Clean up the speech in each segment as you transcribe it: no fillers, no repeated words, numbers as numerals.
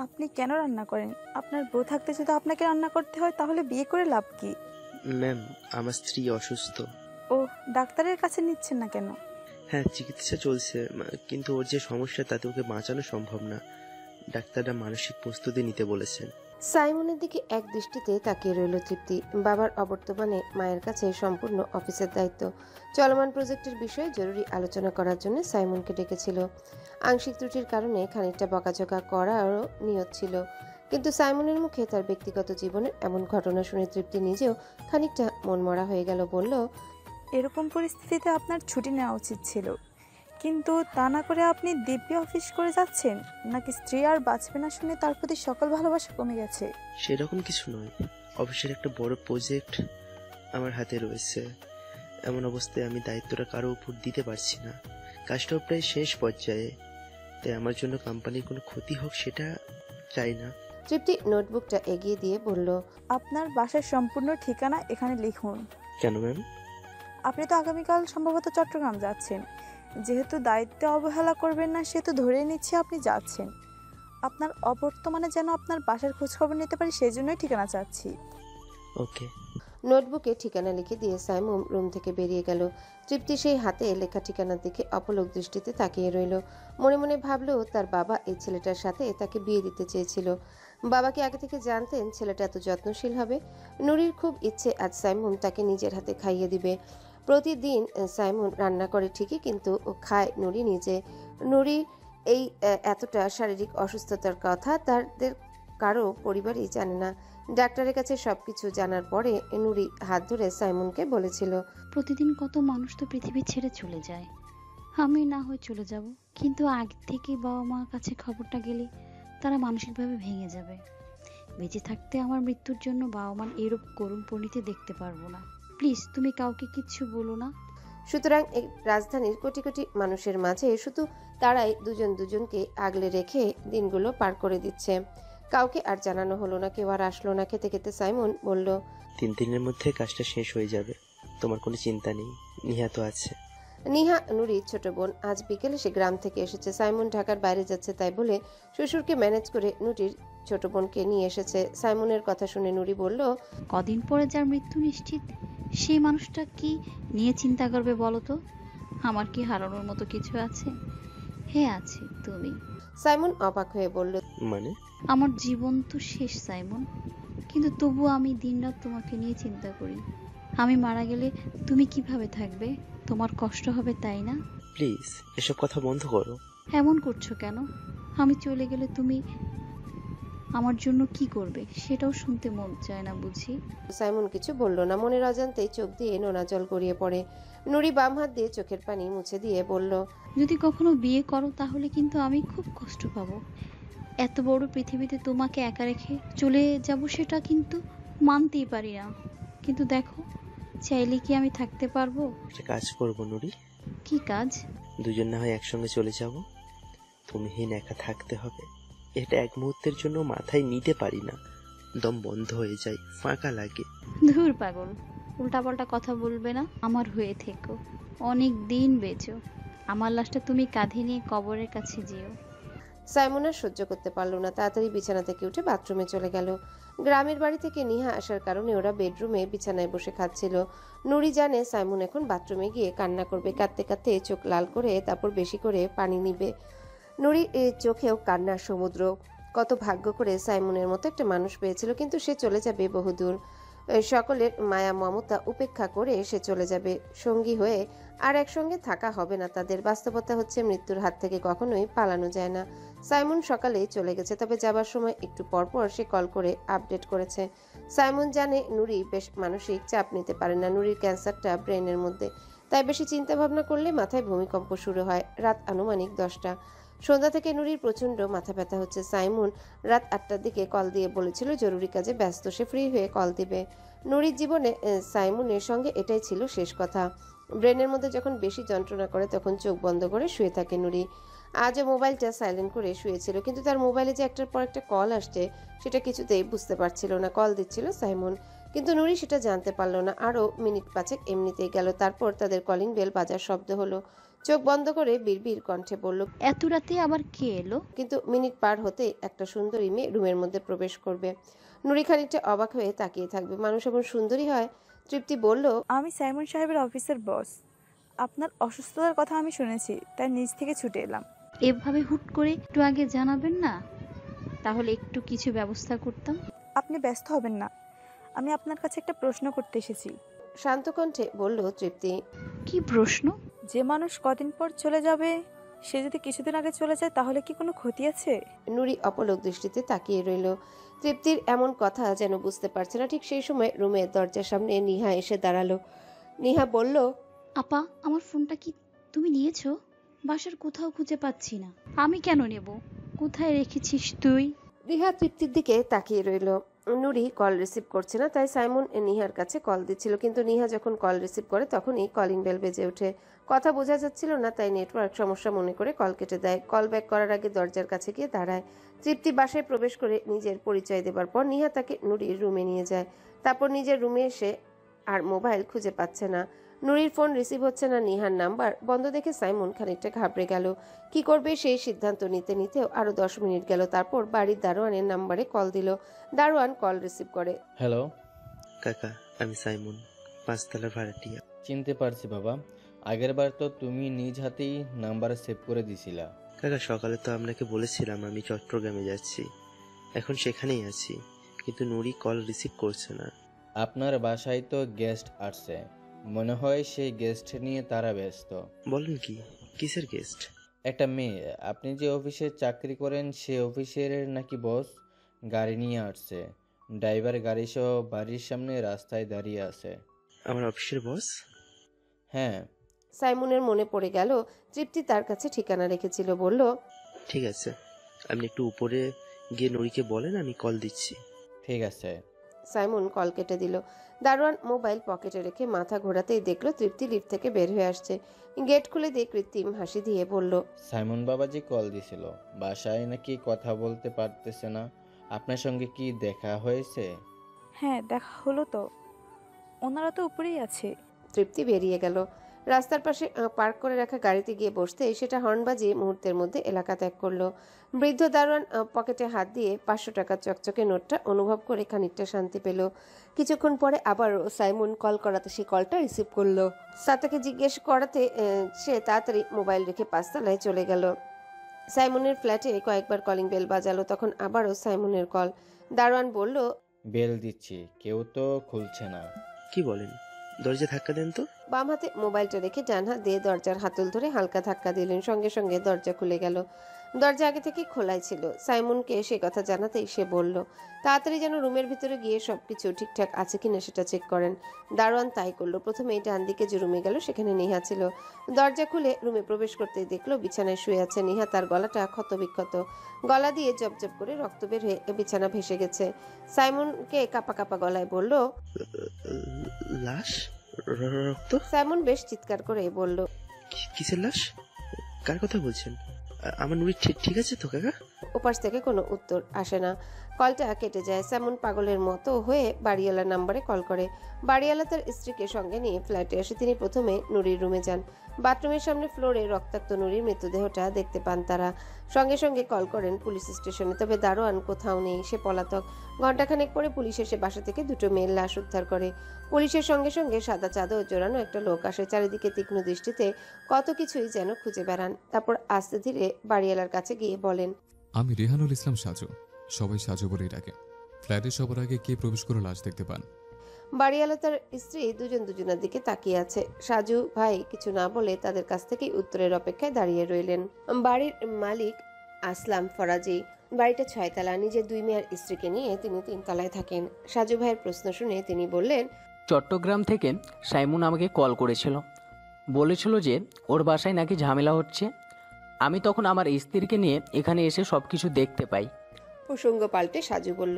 আপনি কেন রান্না করেন? আপনার বউ থাকতে যদি আপনাকে রান্না করতে হয় তাহলে বিয়ে করে লাভ কি? ম্যাম, আমার স্ত্রী অসুস্থ। ও, ডাক্তারের কাছে নিচ্ছেন না কেন? হ্যাঁ, চিকিৎসা চলছে, কিন্তু ওর যে সমস্যা তাতে ওকে বাঁচানো সম্ভব না। ডাক্তাররা মানসিক প্রস্তুতি নিতে বলেছেন। সাইমনের দিকে এক দৃষ্টিতে তাকিয়ে রইল তৃপ্তি। বাবার অবর্তমানে মায়ের কাছে সম্পূর্ণ অফিসের দায়িত্ব। চলমান প্রজেক্টের বিষয়ে জরুরি আলোচনা করার জন্য সাইমনকে ডেকেছিল। আংশিক ত্রুটির কারণে খানিকটা বকাঝকা করারও নিয়ত ছিল, কিন্তু সাইমনের মুখে তার ব্যক্তিগত জীবনের এমন ঘটনা শুনে তৃপ্তি নিজেও খানিকটা মনমরা হয়ে গেল। বলল, এরকম পরিস্থিতিতে আপনার ছুটি নেওয়া উচিত ছিল, কিন্তু তা না করে আপনি দিব্যি অফিস করে যাচ্ছেন। নাকি স্ত্রী আর বাঁচবে না শুনে তার প্রতি সকল ভালোবাসা কমে গেছে? সেরকম কিছু নয়, অফিসের একটা বড় প্রজেক্ট আমার হাতে রয়েছে। এমন অবস্থায় আমি দায়িত্বটা কারো উপর দিতে পারছি না। কাজটাও প্রায় শেষ পর্যায়ে, তাই আমার জন্য কোম্পানির কোনো ক্ষতি হোক সেটা চাই না। তৃপ্তি নোটবুকটা এগিয়ে দিয়ে বলল, আপনার বাসার সম্পূর্ণ ঠিকানা এখানে লিখুন। কেন ম্যাম? আপনি তো আগামীকাল সম্ভবত চট্টগ্রাম যাচ্ছেন। যেহেতু দায়িত্বে অবহেলা করবেন না, সেহেতু ধরে নিচ্ছি আপনি যাচ্ছেন। আপনার অবর্তমানে যেন আপনার বাসার খোঁজখবর নিতে পারি, সেই জন্যই ঠিকানা চাচ্ছি। ওকে। নোটবুকে ঠিকানা লিখে দিয়ে সাইমন রুম থেকে বেরিয়ে গেল। তৃপ্তি সেই হাতে লেখা ঠিকানার দিকে অপলক দৃষ্টিতে তাকিয়ে রইল। মনে মনে ভাবলো, তার বাবা এই ছেলেটার সাথে তাকে বিয়ে দিতে চেয়েছিল। বাবা কি আগে থেকে জানতেন ছেলেটা এত যত্নশীল হবে? নুরির খুব ইচ্ছে আজ সাইমন তাকে নিজের হাতে খাইয়ে দিবে। প্রতিদিন সাইমন রান্না করে ঠিকই, কিন্তু ও খায় নুরি নিজে। নুরি এই এতটা শারীরিক অসুস্থতার কথা তাদের কারো পরিবারই জানে না। ডাক্তারের কাছে সবকিছু জানার পরে নুরি হাত ধরে সাইমনকে বলেছিল, প্রতিদিন কত মানুষ তো পৃথিবী ছেড়ে চলে যায়, আমি না হয় চলে যাব, কিন্তু আগে থেকেই বাবা মার কাছে খবরটা গেলে তারা মানসিকভাবে ভেঙে যাবে। বেঁচে থাকতে আমার মৃত্যুর জন্য বাবা মার এরূপ করুণ পরিণতি দেখতে পারবো না। প্লিজ তুমি কাউকে কিচ্ছু বলো না। সুতরাং এই রাজধানীর কোটি কোটি মানুষের মাঝে শুধু তারাই দুজন দুজনকে আগলে রেখে দিনগুলো পার করে দিচ্ছে। কাউকে আর জানানো হলো না, কেউ আর আসলো না। খেতে খেতে সাইমন বলল, 3 দিনের মধ্যে কাজটা শেষ হয়ে যাবে, তোমার কোনো চিন্তা নেই, নিহা তো আছে। নিহা নুরির ছোট বোন। আজ বিকেলে সে গ্রাম থেকে এসেছে। সাইমন ঢাকার বাইরে যাচ্ছে, তাই বলে শ্বশুরকে ম্যানেজ করে নুরির ছোট বোনকে নিয়ে এসেছে। সাইমনের কথা শুনে নুরি বলল, কদিন পরে যার মৃত্যু নিশ্চিত, সেই মানুষটা কি নিয়ে চিন্তা করবে বলো তো? আমার কি হারানোর মতো কিছু আছে? হে আছে তুমি। সাইমন অবাক হয়ে বলল, মানে? আমার জীবন তো শেষ সাইমন, কিন্তু তবু আমি দিনরাত তোমাকে নিয়ে চিন্তা করি। আমি মারা গেলে তুমি কিভাবে থাকবে? তোমার কষ্ট হবে, তাই না? প্লিজ এসব কথা বন্ধ করো। এমন করছো কেন? আমি চলে গেলে তুমি আমার জন্য কি করবে সেটাও শুনতে মন চায় না বুঝি? সাইমন কিছু বলল না। মনের অজান্তেই চোখ দিয়ে নোনা জল গড়িয়ে পড়ে। নুরি বাম হাত দিয়ে চোখের পানি মুছে দিয়ে বলল, যদি কখনো বিয়ে করো তাহলে কিন্তু আমি খুব কষ্ট পাবো। এত বড় পৃথিবীতে তোমাকে একা রেখে চলে যাব সেটা কিন্তু মানতেই পারি না। কিন্তু দেখো, চাইলে কি আমি থাকতে পারবো? একটা কাজ করবো নুরি, কি কাজ? দুজন না হয় একসঙ্গে চলে যাব। তুমিহীন একা থাকতে হবে, এটা এক মুহূর্তের জন্য মাথায় নিতে পারি না। দম বন্ধ হয়ে যায়, ফাঁকা লাগে। ধুর পাগল, উল্টাপাল্টা কথা বলবে না। আমার হয়ে থেকো, অনেক দিন বেঁচো। আমার লাশটা তুমি কাঁধে নিয়ে কবরের কাছে যেও। সাইমন আর সহ্য করতে পারল না। তাড়াতাড়ি বিছানা থেকে উঠে বাথরুমে চলে গেল। গ্রামের বাড়ি থেকে নিহা আসার কারণে ওরা বেডরুমে বিছানায় বসে খাচ্ছিল। নুরি জানে সাইমন এখন বাথরুমে গিয়ে কান্না করবে। কাঁদতে কাঁদতে চোখ লাল করে তারপর বেশি করে পানি নিবে। নুরি চোখেও কান্নার সমুদ্র। কত ভাগ্য করে সাইমনের মতো একটা মানুষ পেয়েছিল, কিন্তু সে চলে যাবে বহুদূর। সকলের মায়া মমতা উপেক্ষা করে সে চলে যাবে সঙ্গী হয়ে। আর একসঙ্গে থাকা হবে না তাদের। বাস্তবতা হচ্ছে, মৃত্যুর হাত থেকে কখনোই পালানো যায় না। সাইমন সকালেই চলে গেছে, তবে যাবার সময় একটু পরপর সে কল করে আপডেট করেছে। সাইমন জানে নুরি বেশ মানসিক চাপ নিতে পারে না। নুরির ক্যান্সারটা ব্রেনের মধ্যে, তাই বেশি চিন্তা ভাবনা করলে মাথায় ভূমিকম্প শুরু হয়। রাত আনুমানিক 10টা। সন্ধ্যা থেকে নুরির প্রচন্ড মাথা ব্যথা হচ্ছে। সাইমন রাত 8টার দিকে কল দিয়ে বলেছিল জরুরি কাজে ব্যস্ত, সে ফ্রি হয়ে কল দিবে। নুরির জীবনে সাইমনের সঙ্গে এটাই ছিল শেষ কথা। ব্রেনের মধ্যে যখন বেশি যন্ত্রণা করে তখন চোখ বন্ধ করে শুয়ে থাকে নুরি। আজও মোবাইলটা সাইলেন্ট করে শুয়েছিল, কিন্তু তার মোবাইলে যে একটার পর একটা কল আসছে সেটা কিছুতেই বুঝতে পারছিল না। কল দিচ্ছিল সাইমন, কিন্তু নুরি সেটা জানতে পারল না। আরও মিনিট 5 এমনিতেই গেল। তারপর তাদের কলিং বেল বাজার শব্দ হলো। চোখ বন্ধ করে বিড়বিড় কণ্ঠে বলল, এত রাতে আবার কে এলো? কিন্তু মিনিট পার হতে একটা সুন্দরী মেয়ে রুমের মধ্যে প্রবেশ করবে। নুরি খানিকটা অবাক হয়ে তাকিয়ে থাকবে। মানুষ এমন সুন্দরী হয়? তৃপ্তি বলল, আমি সাইমন সাহেবের অফিসের বস। আপনার অসুস্থতার কথা আমি শুনেছি, তাই নিজ থেকে ছুটে এলাম। এভাবে হুট করে একটু আগে জানাবেন না? তাহলে একটু কিছু ব্যবস্থা করতাম। আপনি ব্যস্ত হবেন না, আমি আপনার কাছে একটা প্রশ্ন করতে এসেছি। শান্ত কণ্ঠে বলল তৃপ্তি। কি প্রশ্ন? যে মানুষ কদিন পর চলে যাবে, সে যদি কিছুদিন আগে চলে যায় তাহলে কি কোনো ক্ষতি আছে? নুরি অপলক দৃষ্টিতে তাকিয়ে রইল। তৃপ্তির এমন কথা যেন বুঝতে পারছে না। ঠিক সেই সময় রুমের দরজার সামনে নিহা এসে দাঁড়ালো। নিহা বলল, আপা, আমার ফোনটা কি তুমি নিয়েছো? বাসার কোথাও খুঁজে পাচ্ছি না। আমি কেন নেব? কোথায় রেখেছিস তুই? নিহা তৃপ্তির দিকে তাকিয়ে রইল। নুরি কল রিসিভ করছে না, তাই সাইমন নিহার কাছে কল দিচ্ছিল। কিন্তু নিহা যখন কল রিসিভ করে তখনই কলিং বেল বেজে ওঠে। কথা বোঝা যাচ্ছিল না, তাই নেটওয়ার্ক সমস্যা মনে করে কল কেটে দেয়। কল ব্যাক করার আগে দরজার কাছে গিয়ে দাঁড়ায়। তৃপ্তি বাসায় প্রবেশ করে নিজের পরিচয় দেবার পর নিহা তাকে নুরির রুমে নিয়ে যায়। তারপর নিজের রুমে এসে আর মোবাইল খুঁজে পাচ্ছে না। নুরির ফোন রিসিভ হচ্ছে না। নিহার নাম্বার বন্ধ দেখে সাইমন খানিকটা ঘাবড়ে গেল। কি করবে সেই সিদ্ধান্ত নিতে নিতেও আরো 10 মিনিট গেল। তারপর বাড়ির দারোয়ানের নাম্বারে কল দিল। দারোয়ান কল রিসিভ করে। হ্যালো, কাকা, আমি সাইমন, 5 তলার ভাড়াটিয়া। চিনতে পারছি বাবা। আগের বার তো তুমি নিজ হাতেই নাম্বার সেভ করে দিছিলা। কাকা, সকালে তো আপনাকে বলেছিলাম আমি চট্টগ্রামে যাচ্ছি, এখন সেখানেই আছি, কিন্তু নুরি কল রিসিভ করছে না। আপনার বাসায় তো গেস্ট আসছে, মনে হয় সেই গেস্ট নিয়ে তারা ব্যস্ত। বলেন কি, কিসের গেস্ট? একটা মেয়ে, আপনি যে অফিসে চাকরি করেন সে অফিসের নাকি বস, গাড়ি নিয়ে আসছে। ড্রাইভার গাড়ি সহ বাড়ির সামনে রাস্তায় দাঁড়িয়ে আছে। আমার অফিসের বস? হ্যাঁ। সাইমনের মনে পড়ে গেল তৃপ্তি তার কাছে ঠিকানা রেখেছিল। বলল, ঠিক আছে, আপনি একটু উপরে গিয়ে নুরিকে বলেন আমি কল দিচ্ছি। ঠিক আছে। সাইমন কল কেটে দিল। দারোয়ান মোবাইল পকেটে রেখে মাথা ঘোরাতেই দেখলো তৃপ্তি লিফট থেকে বের হয়ে আসছে। গেট খুলে দিয়ে কৃত্রিম হাসি দিয়ে বলল, সাইমন বাবাজি কল দিছিল, বাসায় নাকি কথা বলতে পারতেছে না। আপনার সঙ্গে কি দেখা হয়েছে? হ্যাঁ, দেখা হলো তো, ওনারা তো উপরেই আছে। তৃপ্তি বেরিয়ে গেল। রাস্তার পাশে পার্ক করে রাখা গাড়িতে গিয়ে বসতে সেটা হর্ন বাজিয়ে মুহূর্তের মধ্যে এলাকা ত্যাগ করলো। বৃদ্ধ দারোয়ান পকেটে হাত দিয়ে 500 টাকার চকচকে নোটটা অনুভব করে খানিকটা শান্তি পেল। কিছুক্ষণ পরে আবারও সাইমন কল করাতে সে কলটা রিসিভ করলো। সাতাকে জিজ্ঞেস করাতে সে তাড়াতাড়ি মোবাইল রেখে 5 তলায় চলে গেল। সাইমনের ফ্ল্যাটে কয়েকবার কলিং বেল বাজালো, তখন আবারও সাইমনের কল। দারোয়ান বলল, বেল দিচ্ছি, কেউ তো খুলছে না। কি বলেন? দরজা ধাক্কা দেন তো। বাম হাতে মোবাইলটা রেখে ডান হাত দিয়ে দরজার হাতল ধরে হালকা ধাক্কা দিলেন। সঙ্গে সঙ্গে দরজা খুলে গেল। দরজা আগে থেকে খোলাই ছিল। সাইমনকে সে কথা জানাতেই সে বলল, তাড়াতাড়ি যেন রুমের ভিতরে গিয়ে সবকিছু ঠিকঠাক আছে কিনা সেটা চেক করেন। দারোয়ান তাই করলো। প্রথমে ডান দিকে যে রুমে গেল সেখানে নিহা ছিল। দরজা খুলে রুমে প্রবেশ করতেই দেখলো বিছানায় শুয়ে আছে নিহা। তার গলাটা ক্ষতবিক্ষত, গলা দিয়ে জবজব করে রক্ত বের হয়ে বিছানা ভেসে গেছে। সাইমনকে কাপা কাপা গলায় বলল, লাশ? রক্ত? সাইমন বেশ চিৎকার করে বলল, কিসের লাশ? কার কথা বলছেন? আমার নুরি ঠিক আছে তো কাকা? ওপাশ থেকে কোনো উত্তর আসে না। কলটা কেটে যায়। সাইমন পাগলের মতো হয়ে বাড়িওয়ালার নাম্বারে কল করে। বাড়িওয়ালা তার স্ত্রীকে সঙ্গে নিয়ে ফ্ল্যাটে আসে। তিনি প্রথমে নুরির রুমে যান। বাথরুমের সামনে ফ্লোরে রক্তাক্ত নুরির মৃতদেহটা দেখতে পান তারা। সঙ্গে সঙ্গে কল করেন পুলিশ স্টেশনে, তবে দারোয়ান কোথাও নেই, সে পলাতক। ঘণ্টাখানেক পরে পুলিশ এসে বাসা থেকে 2টো মেয়ের লাশ উদ্ধার করে। পুলিশের সঙ্গে সঙ্গে সাদা চাদর জোড়ানো একটা লোক আসে। চারিদিকে তীক্ষ্ণ দৃষ্টিতে কত কিছুই যেন খুঁজে বেড়ান। তারপর আস্তে ধীরে বাড়িওয়ালার কাছে গিয়ে বলেন, আমি রেহানুল ইসলাম সাজু, সবাই সাজু বলেই ডাকে। ফ্ল্যাটে সবার আগে কে প্রবেশ করে লাশ দেখতে পান? বাড়িওয়ালা তার স্ত্রী দুজন দুজনের দিকে তাকিয়ে আছে। সাজু ভাই কিছু না বলে তাদের কাছ থেকেই উত্তরের অপেক্ষায় দাঁড়িয়ে রইলেন। বাড়ির মালিক আসলাম ফরাজি। বাড়িটা 6 তলা। নিজের 2 মেয়ের স্ত্রীকে নিয়ে তিনি 3 তলায় থাকেন। সাজু ভাইয়ের প্রশ্ন শুনে তিনি বললেন, চট্টগ্রাম থেকে সাইমন আমাকে কল করেছিল, বলেছিল যে ওর বাসায় নাকি ঝামেলা হচ্ছে। আমি তখন আমার স্ত্রীকে নিয়ে এখানে এসে সব কিছু দেখতে পাই। প্রসঙ্গ পাল্টে সাজু বলল,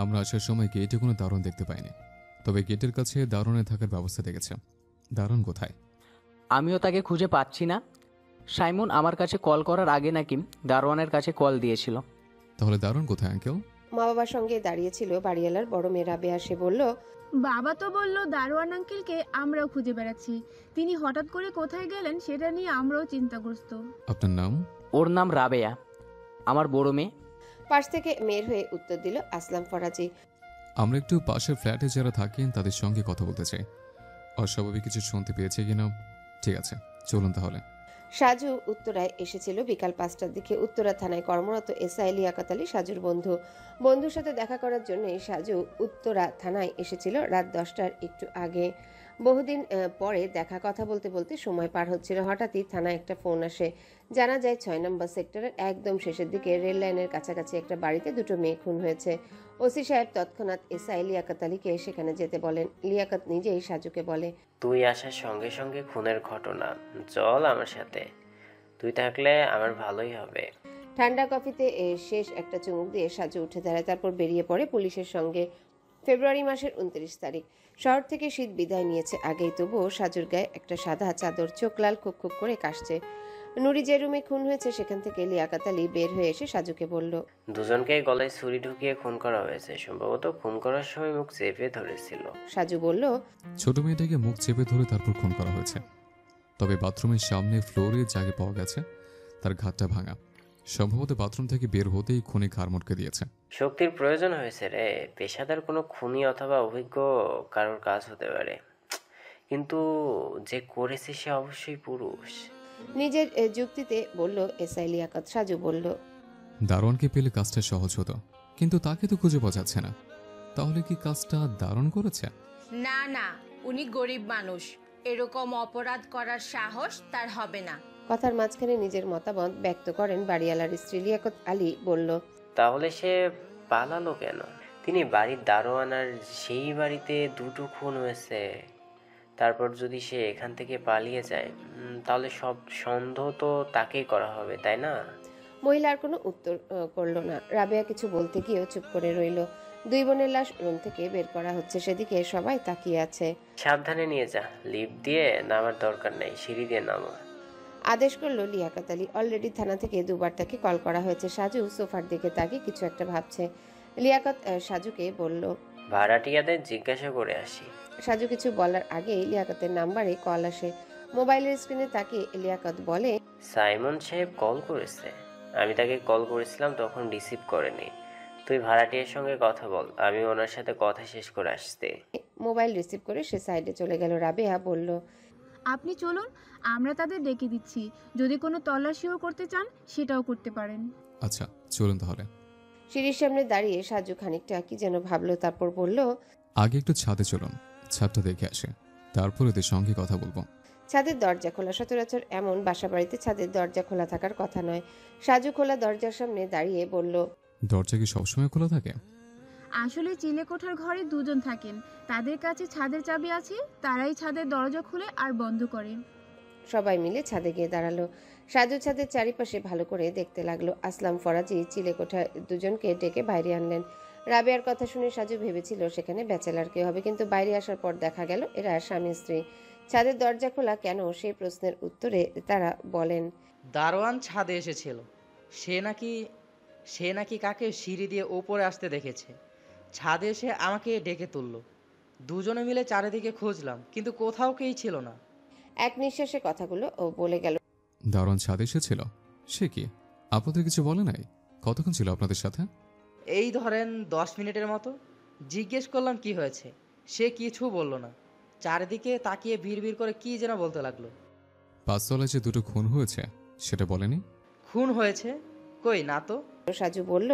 আমরা আসার সময় গেটে কোনো দারোয়ান দেখতে পাইনি, তবে গেটের কাছে দারোয়ানের থাকার ব্যবস্থা দেখেছে। দারোয়ান কোথায়? আমিও তাকে খুঁজে পাচ্ছি না। সাইমন আমার কাছে কল করার আগে নাকি দারোয়ানের কাছে কল দিয়েছিল। তাহলে দারোয়ান কোথায় আঙ্কেল? মা বাবার সঙ্গে দাঁড়িয়েছিল বাড়িওয়ালার বড় মেয়ে রাবেয়া। সে বলল, বাবা তো বলল দারোয়ান আঙ্কেলকে আমরাও খুঁজে বেড়াচ্ছি। তিনি হঠাৎ করে কোথায় গেলেন সেটা নিয়ে আমরাও চিন্তাগ্রস্ত। আপনার নাম? ওর নাম রাবেয়া, আমার বড় মেয়ে। পাশ থেকে মেয়ের হয়ে উত্তর দিল আসলাম ফরাজি। আমরা একটু পাশের ফ্ল্যাটে যারা থাকেন তাদের সঙ্গে কথা বলতে চাই। অস্বাভাবিক কিছু শুনতে পেয়েছে কিনা? ঠিক আছে, চলুন তাহলে। সাজু উত্তরায় এসেছিল বিকাল 5টার দিকে। উত্তরা থানায় কর্মরত এসআই লিয়াকত আলী সাজুর বন্ধুর সাথে দেখা করার জন্য সাজু উত্তরা থানায় এসেছিল রাত 10টার একটু আগে। বহুদিন পরে দেখা, কথা বলতে বলতে সময় পার হচ্ছিল। হঠাৎই থানায় একটা ফোন আসে। জানা যায় 6 নম্বর সেক্টরের একদম শেষের দিকে রেল লাইনের কাছাকাছি একটা বাড়িতে 2টো মেয়ে খুন হয়েছে। ওসি সাহেব তৎক্ষণাৎ এসআই লিয়াকত আলীকে সেখানে যেতে বলেন। লিয়াকত নিজেই সাজুকে বলে, তুই আসার সঙ্গে সঙ্গে খুনের ঘটনা, চল আমার সাথে, তুই থাকলে আমার ভালোই হবে। ঠান্ডা কফিতে শেষ একটা চুমুক দিয়ে সাজু উঠে দাঁড়ায়, তারপর বেরিয়ে পড়ে পুলিশের সঙ্গে। ফেব্রুয়ারি মাসের 29 তারিখ। শহর থেকে শীত বিদায় নিয়েছে আগেই, তবুও সাজুর গায়ে একটা সাদা চাদর, চোখ লাল খুব খুব করে কাশছে। নুরি যে রুমে খুন হয়েছে সেখান থেকে লিয়াকত আলী বের হয়ে এসে সাজুকে বলল, দুজনকে গলায় ছুরি ঢুকিয়ে খুন করা হয়েছে, সম্ভবত খুন করার সময় মুখ চেপে ধরেছিল। সাজু বলল, ছোট মেয়েটাকে মুখ চেপে ধরে তারপর খুন করা হয়েছে। তবে বাথরুমের সামনে ফ্লোরে জায়গা পাওয়া গেছে তার ঘাটটা ভাঙা। সম্ভবত বাথরুম থেকে বের হতেই খুনে ঘাড় মটকে দিয়েছে। শক্তির প্রয়োজন হয়েছে রে, পেশাদার কোনো খুনি অথবা অভিজ্ঞ কারোর কাজ হতে পারে, কিন্তু যে করেছে সে অবশ্যই পুরুষ। নিজের যুক্তিতে বলল এসআই লিয়াকত। সাজু বলল, দারোয়ানকে পেলে কাজটা সহজ হতো, কিন্তু তাকে তো খুঁজে পাওয়া যাচ্ছে না। তাহলে কি কাজটা দারুণ করেছে? না না, উনি গরিব মানুষ, এরকম অপরাধ করার সাহস তার হবে না। কথার মাঝখানে নিজের মতামত ব্যক্ত করেন বাড়িওয়ালার স্ত্রী। লিয়াকত আলী বলল, তাহলে সে পালালো কেন? তিনি বাড়ির দারোয়ান, আর সেই বাড়িতে 2টো খুন হয়েছে। তারপর যদি সে এখান থেকে পালিয়ে যায়, তাহলে সব সন্দেহ তো তাকেই করা হবে, তাই না? মহিলা আর কোনো উত্তর করলো না। রাবেয়া কিছু বলতে গিয়েও চুপ করে রইল। 2 বোনের লাশ রুম থেকে বের করা হচ্ছে, সেদিকে সবাই তাকিয়ে আছে। সাবধানে নিয়ে যা, লিফট দিয়ে নামার দরকার নেই, সিঁড়ি দিয়ে নামো, আদেশ করলো লিয়াকত আলী। অলরেডি থানা থেকে 2বার তাকে কল করা হয়েছে। সাজু সোফার দিকে তাকিয়ে কিছু একটা ভাবছে। লিয়াকত সাজুকে বলল, ভাড়াটিয়াদের জিজ্ঞাসা করে আসি। সাজু কিছু বলার আগেই লিয়াকতের নাম্বারে কল আসে। মোবাইলের স্ক্রিনে তাকিয়ে লিয়াকত বলে, সাইমন সাহেব কল করেছে। আমি তাকে কল করেছিলাম, তখন রিসিভ করেনি। তুই ভাড়াটিয়ার সঙ্গে কথা বল, আমি ওনার সাথে কথা শেষ করে আসতে। মোবাইল রিসিভ করে সে সাইডে চলে গেল। রাবেয়া বলল, আপনি চলুন, আমরা তাদের ডেকে দিচ্ছি। যদি কোনো তল্লাশিও করতে চান সেটাও করতে পারেন। আচ্ছা, চলুন তাহলে। সিঁড়ির সামনে দাঁড়িয়ে সাজু খানিকটা কি যেন ভাবলো, তারপর বলল, আগে একটু ছাদে চলুন, ছাদটা দেখে আসে, তারপর এদের সঙ্গে কথা বলবো। ছাদের দরজা খোলা। সচরাচর এমন বাসা বাড়িতে ছাদের দরজা খোলা থাকার কথা নয়। সাজু খোলা দরজার সামনে দাঁড়িয়ে বলল, দরজা কি সবসময় খোলা থাকে? আসলে চিলেকোঠার ঘরে 2 জন থাকেন, তাদের কাছে ছাদের চাবি আছে, তারাই ছাদের দরজা খুলে আর বন্ধ করে। সবাই মিলে ছাদে গিয়ে দাঁড়ালো। সাজু ছাদের চারিপাশে ভালো করে দেখতে লাগলো। আসলাম ফরাজি চিলেকোঠায় 2 জনকে ডেকে বাইরে আনলেন। রাবেয়ার কথা শুনে সাজু ভেবেছিল সেখানে ব্যাচেলার কেউ হবে, কিন্তু বাইরে আসার পর দেখা গেল এরা স্বামী স্ত্রী। ছাদের দরজা খোলা কেন, সেই প্রশ্নের উত্তরে তারা বলেন, দারোয়ান ছাদে এসেছিল। সে নাকি কাকে সিঁড়ি দিয়ে ওপরে আসতে দেখেছে। ছাদে এসে আমাকে ডেকে তুললো। 2 জনে মিলে চারিদিকে খুঁজলাম, কিন্তু কোথাও কেই ছিল না। এক নিঃশ্বাসে কথাগুলো ও বলে গেল। দারোয়ান ছাদে এসেছিল? সে কি আপনাদের কিছু বলে নাই? কতক্ষণ ছিল আপনাদের সাথে? এই ধরেন 10 মিনিটের মতো। জিজ্ঞেস করলাম কি হয়েছে, সে কিছু বলল না। চারিদিকে তাকিয়ে ভিড় করে কি যেন বলতে লাগলো। 5 তলায় যে 2টো খুন হয়েছে সেটা বলেনি? খুন হয়েছে? কই না তো। সাজু বলল,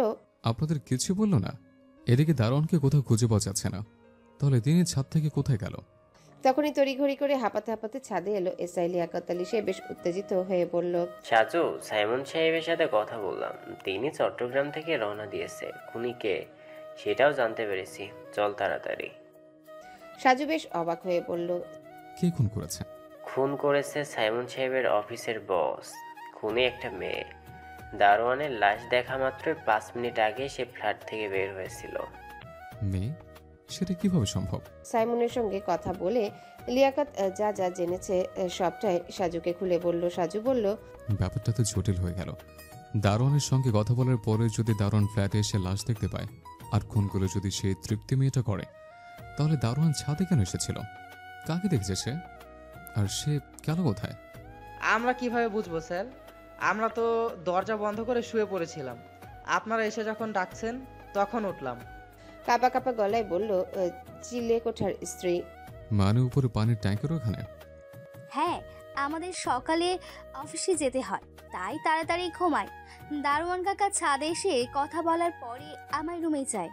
আপনাদের কিছু বললো না? এদিকে দারোয়ানকে কোথাও খুঁজে পাওয়া যাচ্ছে না, তাহলে তিনি ছাদ থেকে কোথায় গেল? তখনই তড়িঘড়ি করে হাঁপাতে হাঁপাতে ছাদে এলো এসআই লিয়াকত আলী। সে বেশ উত্তেজিত হয়ে বলল, সাজু, সাইমন সাহেবের সাথে কথা বললাম, তিনি চট্টগ্রাম থেকে রওনা দিয়েছে। খুনিকে সেটাও জানতে পেরেছি, চল তাড়াতাড়ি। সাজু বেশ অবাক হয়ে বলল, কে খুন করেছে? খুন করেছে সাইমন সাহেবের অফিসের বস। খুনি একটা মেয়ে। দারোয়ানের লাশ দেখা মাত্র 5 মিনিট আগে সে ফ্ল্যাট থেকে বের হয়েছিল। মেয়ে? সেটা কিভাবে সম্ভব? সাইমনের সঙ্গে কথা বলে লিয়াকত যা যা জেনেছে সবটাই সাজুকে খুলে বলল। সাজু বলল, ব্যাপারটা তো জটিল হয়ে গেল। দারোয়ানের সঙ্গে কথা বলার পরে যদি দারোয়ান ফ্ল্যাটে এসে লাশ দেখতে পায়, আর খুন করলে যদি সে তৃপ্তি মেয়েটা করে, তাহলে দারোয়ান ছাদে কেন এসেছিল? কাকে দেখছে সে? আর সে গেল কোথায়? আমরা কিভাবে বুঝবো স্যার? আমরা তো দরজা বন্ধ করে শুয়ে পড়েছিলাম। আপনারা এসে যখন ডাকছেন তখন উঠলাম। কাপা কাপা গলায় বলল চিলে কোঠার স্ত্রী। মানে উপরে পানির ট্যাঙ্কের ওখানে? হ্যাঁ, আমাদের সকালে অফিসে যেতে হয়, তাই তাড়াতাড়ি ঘুমাই। দারোয়ান কাকা ছাদে এসে কথা বলার পরে আমার রুমে যায়।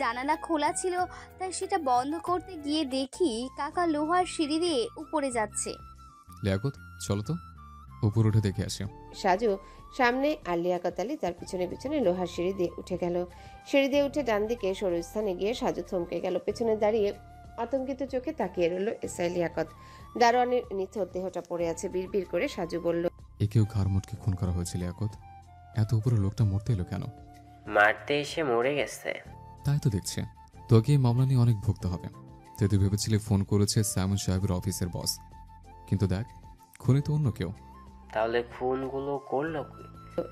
জানালা খোলা ছিল, তাই সেটা বন্ধ করতে গিয়ে দেখি কাকা লোহার সিঁড়ি দিয়ে উপরে যাচ্ছে। লিয়াকত, চলো তো উপর উঠে দেখে আসি। সাজু সামনে আর লিয়াকত আলী তার পিছনে পিছনে লোহার সিঁড়ি দিয়ে উঠে গেল। সিঁড়ি দিয়ে উঠে ডান দিকে সরু স্থানে গিয়ে সাজু থমকে গেল। পেছনে দাঁড়িয়ে আতঙ্কিত চোখে তাকিয়ে রইল এসআই লিয়াকত। দারোয়ানের নিথর দেহটা পড়ে আছে। বিড়বিড় করে সাজু বলল, একেও ঘাড় মোটকে খুন করা হয়েছিল লিয়াকত। এত উপরে লোকটা মরতে এলো কেন? মারতে এসে মরে গেছে। তাই তো দেখছে। তোকে এই মামলা নিয়ে অনেক ভুগতে হবে। তুই ভেবেছিলে ফোন করেছে সাইমন সাহেবের অফিসের বস, কিন্তু দেখ, খুনি তো অন্য কেউ। তাহলে খুনগুলো করলো কি?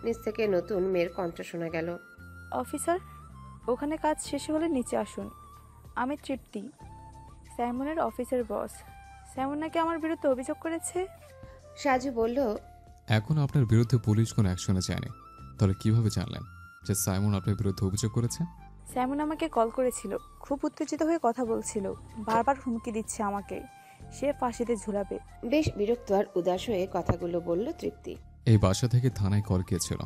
নিচ থেকে নতুন মেয়ের কণ্ঠ শোনা গেল। অফিসার, ওখানে কাজ শেষে হলে নিচে আসুন। আমি তৃপ্তি, সাইমনের অফিসের বস। সাইমন নাকি আমার বিরুদ্ধে অভিযোগ করেছে। সাজু বলল, এখন আপনার বিরুদ্ধে পুলিশ কোনো অ্যাকশনে যায়নি, তাহলে কিভাবে জানলেন যে সাইমন আপনার বিরুদ্ধে অভিযোগ করেছে? সাইমন আমাকে কল করেছিল, খুব উত্তেজিত হয়ে কথা বলছিল, বারবার হুমকি দিচ্ছে আমাকে সে ফাঁসিতে ঝুলাবে। বেশ বিরক্ত আর উদাস হয়ে কথাগুলো বলল তৃপ্তি। এই বাসা থেকে থানায় কল গিয়েছিল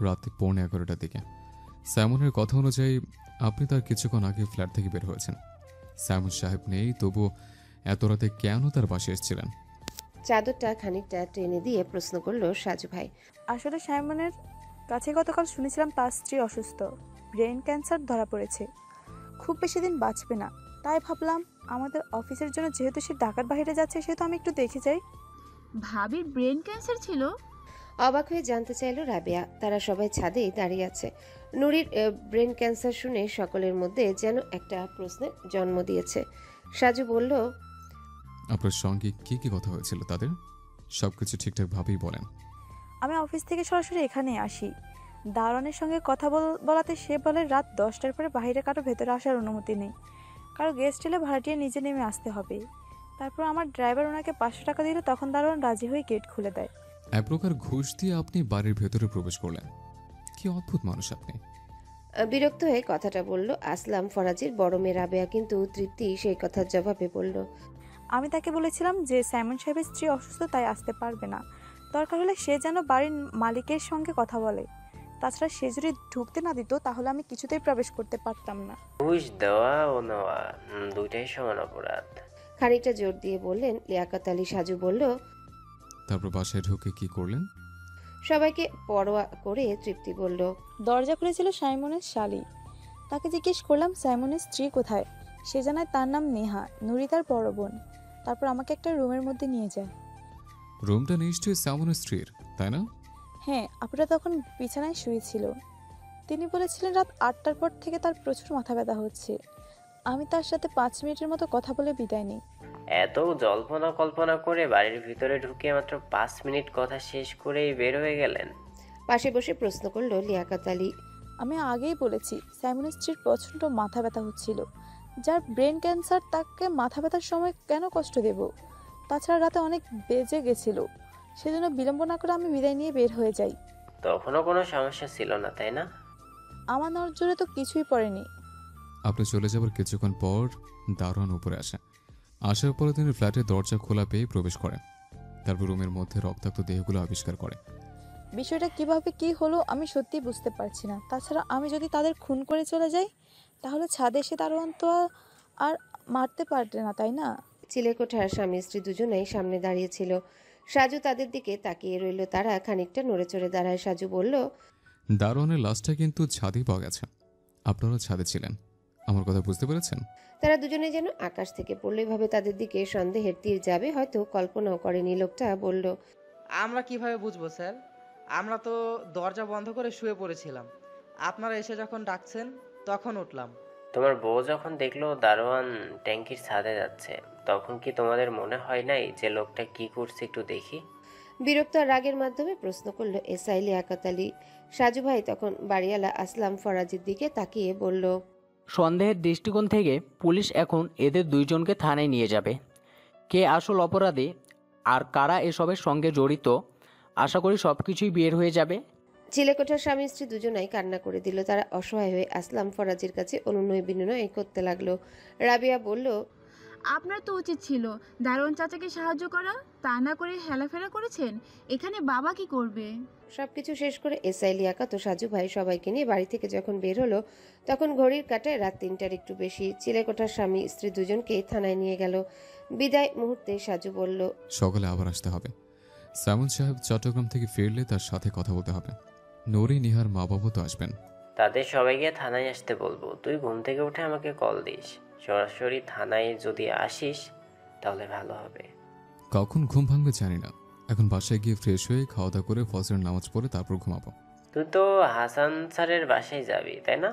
রাতে 11:15টার দিকে। সাইমনের কথা অনুযায়ী আপনি তার কিছুক্ষণ আগে ফ্ল্যাট থেকে বের হয়েছেন। সাইমন সাহেব নেই, তবু এত রাতে কেন তার বাসায় এসেছিলেন? চাদরটা খানিকটা টেনে দিয়ে প্রশ্ন করলো সাজু ভাই। আসলে সাইমনের কাছে গতকাল শুনেছিলাম তার স্ত্রী অসুস্থ, ব্রেন ক্যান্সার ধরা পড়েছে, খুব বেশি দিন বাঁচবে না। তাই ভাবলাম আমাদের অফিসের জন্য যেহেতু সে ঢাকার বাইরে যাচ্ছে, সেহেতু আমি একটু দেখে যাই। ভাবির ব্রেন ক্যান্সার ছিল? অবাক হয়ে জানতে চাইল রাবেয়া। তারা সবাই ছাদেই দাঁড়িয়ে আছে। নুরির ব্রেন ক্যান্সার শুনে সকলের মধ্যে যেন একটা প্রশ্নের জন্ম দিয়েছে। সাজু বলল, আপনার সঙ্গে কি কি কথা হয়েছিল তাদের? সবকিছু ঠিকঠাক ভাবেই বলেন। আমি অফিস থেকে সরাসরি এখানে আসি। দারোয়ানের সঙ্গে কথা বলাতে সে বলে রাত 10টার পরে বাইরে কারো ভেতরে আসার অনুমতি নেই, কারো গেস্ট এলে ভাড়াটিয়া নিজে নেমে আসতে হবে। তারপর আমার ড্রাইভার ওনাকে 500 টাকা দিল, তখন দারোয়ান রাজি হয়ে গেট খুলে দেয়। এক প্রকার ঘুষ দিয়ে আপনি বাড়ির ভেতরে প্রবেশ করলেন। কি অদ্ভুত মানুষ আপনি। বিরক্ত হয়ে কথাটা বলল আসলাম ফরাজির বড় মেয়ে রাবেয়া। কিন্তু তৃপ্তি সেই কথার জবাবে বলল, আমি তাকে বলেছিলাম যে সাইমন সাহেবের স্ত্রী অসুস্থ, তাই আসতে পারবে না। দরকার হলে সে যেন বাড়ির মালিকের সঙ্গে কথা বলে। তাছাড়া সে যদি ঢুকতে না দিত, তাহলে আমি কিছুতেই প্রবেশ করতে পারতাম না। ঘুষ দেওয়া ও নেওয়া দুইটাই সমান অপরাধ। খানিকটা জোর দিয়ে বললেন লিয়াকত আলী। সাজু বলল, তারপর বাসায় ঢুকে কি করলেন? সবাইকে পরোয়া করে তৃপ্তি বলল, দরজা খুলেছিল সাইমনের শালি। তাকে জিজ্ঞেস করলাম সাইমনের স্ত্রী কোথায়। সে জানায় তার নাম নেহা, নুরি তার বড় বোন। তারপর আমাকে একটা রুমের মধ্যে নিয়ে যায়। রুমটা নিশ্চয়ই সাইমনের স্ত্রীর, তাই না? হ্যাঁ, আপুরা তখন বিছানায় শুয়েছিল। তিনি বলেছিলেন রাত 8টার পর থেকে তার প্রচুর মাথা ব্যথা হচ্ছে। আমি তার সাথে 5 মিনিটের মতো কথা বলে বিদায় নিই। এত জল্পনা কল্পনা করে বাড়ির ভিতরে ঢুকে মাত্র 5 মিনিট কথা শেষ করেই বের হয়ে গেলেন? পাশে বসে প্রশ্ন করল লিয়াকত আলী। আমি আগেই বলেছি সাইমনের স্ত্রীর প্রচণ্ড মাথা ব্যথা হচ্ছিল। যার ব্রেন ক্যান্সার, তাকে মাথা ব্যথার সময় কেন কষ্ট দেব? তাছাড়া রাতে অনেক বেজে গেছিল, সেজন্য বিলম্ব না করে আমি বিদায় নিয়ে বের হয়ে যাই। তখনও কোনো সমস্যা ছিল না, তাই না? আমার নজরে তো কিছুই পড়েনি। আপনি চলে যাবার কিছুক্ষণ পর দারোয়ান উপরে আসে। আসার পরে তিনি ফ্ল্যাটের দরজা খোলা পেয়ে প্রবেশ করেন। তারপর রুমের মধ্যে রক্তাক্ত দেহগুলো আবিষ্কার করে। বিষয়টা কিভাবে কি হলো আমি সত্যি বুঝতে পারছি না। তাছাড়া আমি যদি তাদের খুন করে চলে যাই, তাহলে ছাদে এসে দারোয়ান তো আর মারতে পারবে না, তাই না? চিলেকোঠার স্বামী স্ত্রী দুজনেই সামনে দাঁড়িয়েছিল। সাজু তাদের দিকে তাকিয়ে রইল। তারা খানিকটা নড়ে চড়ে দাঁড়ায়। সাজু বলল, দারোয়ানের লাশটা কিন্তু ছাদেই পাওয়া গেছে। আপনারা ছাদে ছিলেন, আমার কথা বুঝতে পেরেছেন? তারা দুজনে যেন আকাশ থেকে পড়লো। এভাবে তাদের দিকে সন্দেহের তীর যাবে হয়তো কল্পনাও করেনি। লোকটা বলল, আমরা কিভাবে বুঝবো স্যার? আমরা তো দরজা বন্ধ করে শুয়ে পড়েছিলাম। আপনারা এসে যখন ডাকছেন তখন উঠলাম। তোমার বউ যখন দেখলো দারোয়ান ট্যাঙ্কির ছাদে যাচ্ছে, তখন কি তোমাদের মনে হয় নাই যে লোকটা কি করছে একটু দেখি? বিরক্ত আর রাগের মাধ্যমে প্রশ্ন করলো এসআই লিয়াকত আলী। সাজু ভাই তখন বাড়িওয়ালা আসলাম ফরাজির দিকে তাকিয়ে বলল, সন্দেহের দৃষ্টিকোণ থেকে পুলিশ এখন এদের দুইজনকে থানায় নিয়ে যাবে। কে আসল অপরাধী আর কারা এসবের সঙ্গে জড়িত, আশা করি সব কিছুই বের হয়ে যাবে। চিলেকোঠার স্বামী স্ত্রী দুজনাই কান্না করে দিল। তারা অসহায় হয়ে আসলাম ফরাজির কাছে অনুনয় বিনয় করতে লাগলো। রাবিয়া বলল, আপনার তো উচিত ছিল দারোয়ান চাচাকে সাহায্য করা, তা না করে হেলাফেলা করেছেন। এখানে বাবা কি করবে? সবকিছু শেষ করে এসআই লিয়াকত ও সাজু ভাই সবাইকে নিয়ে বাড়ি থেকে যখন বের হলো তখন ঘড়ির কাঁটায় রাত 3টার একটু বেশি। চিলেকোঠার স্বামী স্ত্রী দুজনকে থানায় নিয়ে গেল। বিদায় মুহূর্তে সাজু বলল, সকালে আবার আসতে হবে। সাইমন সাহেব চট্টগ্রাম থেকে ফিরলে তার সাথে কথা বলতে হবে। নুরি, নিহার মা বাবা তো আসবেন। তাদের সবাইকে থানায় আসতে বলবো। তুই ঘুম থেকে উঠে আমাকে কল দিস। সরাসরি থানায় যদি আসিস তাহলে ভালো হবে। কখন ঘুম ভাঙবে জানি না। এখন বাসায় গিয়ে ফ্রেশ হয়ে খাওয়া দাওয়া করে ফজরের নামাজ পড়ে তারপর ঘুমাবো। তুই তো হাসান স্যারের বাসায় যাবি তাই না?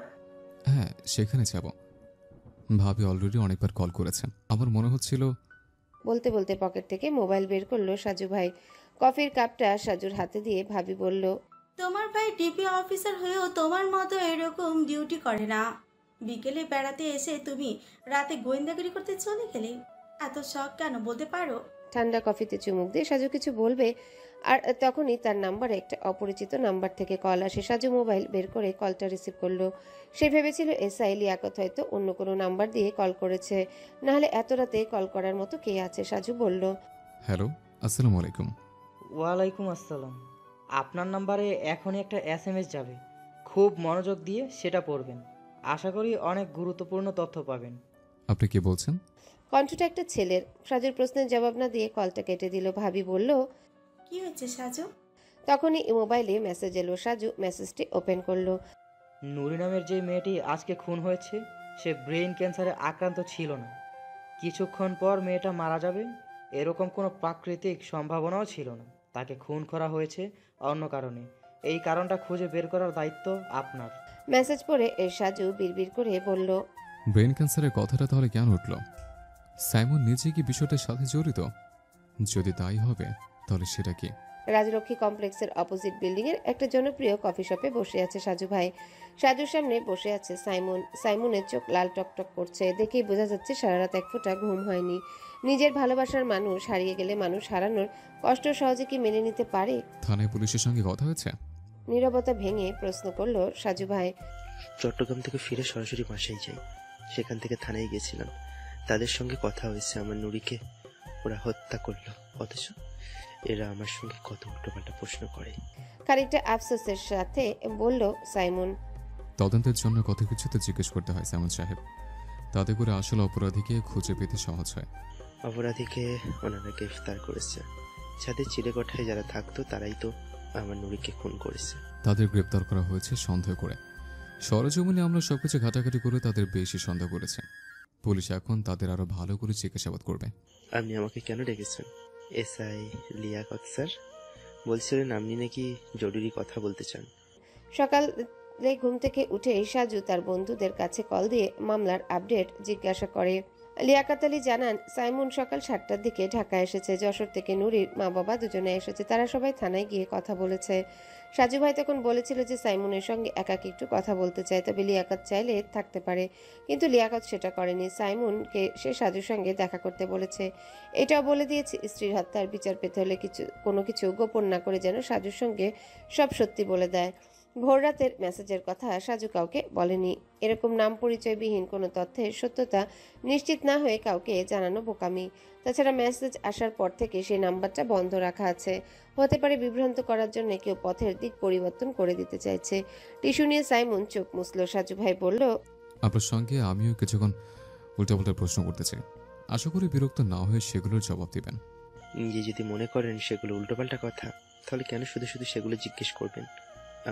হ্যাঁ, সেখানে যাব। ভাবি অলরেডি অনেকবার কল করেছেন। আমার মনে হচ্ছিল। বলতে বলতে পকেট থেকে মোবাইল বের করলো সাজু ভাই। কফির কাপটা সাজুর হাতে দিয়ে ভাবি বলল, তোমার ভাই ডিপি অফিসার হয়েও তোমার মতো এরকম ডিউটি করে না। বিকেলে বেড়াতে এসে তুমি রাতে গোয়েন্দাগিরি করতে চলে গেলে, এত শখ কেন বলতে পারো? ঠান্ডা কফিতে চুমুক দিয়ে সাজু কিছু বলবে আর তখনই তার নাম্বারে একটা অপরিচিত নাম্বার থেকে কল আসে। সাজু মোবাইল বের করে কলটা রিসিভ করলো। সে ভেবেছিল এসআই লিয়াকত হয়তো অন্য কোনো নাম্বার দিয়ে কল করেছে, নাহলে এত রাতে কল করার মতো কে আছে। সাজু বলল, হ্যালো, আসসালামু আলাইকুম। ওয়ালাইকুম আসসালাম। আপনার নাম্বারে এখনই একটা SMS যাবে, খুব মনোযোগ দিয়ে সেটা পড়বেন। আশা করি অনেক গুরুত্বপূর্ণ তথ্য পাবেন। আপনি কি বলছেন? কণ্ঠটা একটা ছেলের। সাজুর প্রশ্নের জবাব না দিয়ে কলটা কেটে দিল। ভাবি বলল, কি হয়েছে সাজু? তখনই মোবাইলে মেসেজ এলো। সাজু মেসেজটি ওপেন করলো। নুরি নামের যে মেয়েটি আজকে খুন হয়েছে সে ব্রেইন ক্যান্সারে আক্রান্ত ছিল না। কিছুক্ষণ পর মেয়েটা মারা যাবে এরকম কোনো প্রাকৃতিক সম্ভাবনাও ছিল না। তাকে খুন করা হয়েছে অন্য কারণে। এই কারণটা খুঁজে বের করার দায়িত্ব আপনার। মেসেজ পড়ে সাজু বিড়বিড় করে বলল, ব্রেন ক্যান্সারের কথাটা তাহলে কেন উঠল? সাইমন নিজে কি বিষয়টার সাথে জড়িত? যদি তাই হবে তাহলে সেটা কি? রাজলক্ষ্মী কমপ্লেক্সের অপোজিট বিল্ডিং এর একটা জনপ্রিয় কফি শপে বসে আছে সাজু ভাই। সাজুর সামনে বসে আছে সাইমন। সাইমনের চোখ লাল টকটক করছে, দেখেই বোঝা যাচ্ছে সারা রাত এক ফোঁটা ঘুম হয়নি। নিজের ভালোবাসার মানুষ হারিয়ে গেলে মানুষ হারানোর কষ্ট সহজে কি মেনে নিতে পারে? থানায় পুলিশের সঙ্গে কথা হয়েছে? নীরবতা ভেঙে প্রশ্ন করলো সাজু ভাই। চট্টগ্রাম থেকে ফিরে সরাসরি বাসায় যাই। সেখান থেকে থানায় গেছিলাম। তাদের সঙ্গে কথা হয়েছে। আমার নুরিকে ওরা হত্যা করলো, অথচ এরা আমার সঙ্গে কত উল্টোপাল্টা প্রশ্ন করে। খানিকটা আফসোসের সাথে বলল সাইমন, তদন্তের জন্য কত কিছু তো জিজ্ঞেস করতে হয় সাইমন সাহেব, তাতে করে আসল অপরাধীকে খুঁজে পেতে সহজ হয়। অপরাধীকে ওনারা গ্রেফতার করেছে। ছাদের চিলেকোঠায় যারা থাকতো তারাই তো আমার নুরিকে খুন করেছে। তাদের গ্রেপ্তার করা হয়েছে সন্দেহ করে। সরজমিনে আমরা সবকিছু ঘাটাঘাটি করে তাদের বেশি সন্দেহ করেছে। পুলিশ এখন তাদের আরো ভালো করে জিজ্ঞাসাবাদ করবে। আপনি আমাকে কেন ডেকেছেন? এসআই লিয়াকত স্যার বলছিলেন আপনি নাকি জরুরি কথা বলতে চান। সকালে ঘুম থেকে উঠে সাজু তার বন্ধুদের কাছে কল দিয়ে মামলার আপডেট জিজ্ঞাসা করে। লিয়াকত আলী জানান, সাইমন সকাল 7টার দিকে ঢাকা এসেছে। যশোর থেকে নুরির মা বাবা দুজনে এসেছে। তারা সবাই থানায় গিয়ে কথা বলেছে। সাজু ভাই তখন বলেছিল যে সাইমনের সঙ্গে একাকি একটু কথা বলতে চায়, তবে লিয়াকত চাইলে থাকতে পারে, কিন্তু লিয়াকত সেটা করেনি। সাইমনকে সে সাজুর সঙ্গে দেখা করতে বলেছে। এটাও বলে দিয়েছে স্ত্রীর হত্যার বিচার পেতে হলে কোনো কিছু গোপন না করে যেন সাজুর সঙ্গে সব সত্যি বলে দেয়। ভোররাতের মেসেজের কথা সাজু কাউকে বলেনি। এরকম নাম পরিচয়বিহীন কোনো তথ্যের সত্যতা নিশ্চিত না হয়ে কাউকে জানানো বোকামি। তাছাড়া মেসেজ আসার পর থেকে সেই নাম্বারটা বন্ধ রাখা আছে। হতে পারে বিভ্রান্ত করার জন্য কেউ পথের দিক পরিবর্তন করে দিতে চাইছে। টিস্যু নিয়ে সাইমন চোখ মুছল। সাজু ভাই বলল, আপনার সঙ্গে আমিও কিছুক্ষণ উল্টাপাল্টা প্রশ্ন করতে চাই। আশা করি বিরক্ত না হয়ে সেগুলোর জবাব দিবেন। নিজে যদি মনে করেন সেগুলো উল্টোপাল্টা কথা, তাহলে কেন শুধু শুধু সেগুলো জিজ্ঞেস করবেন?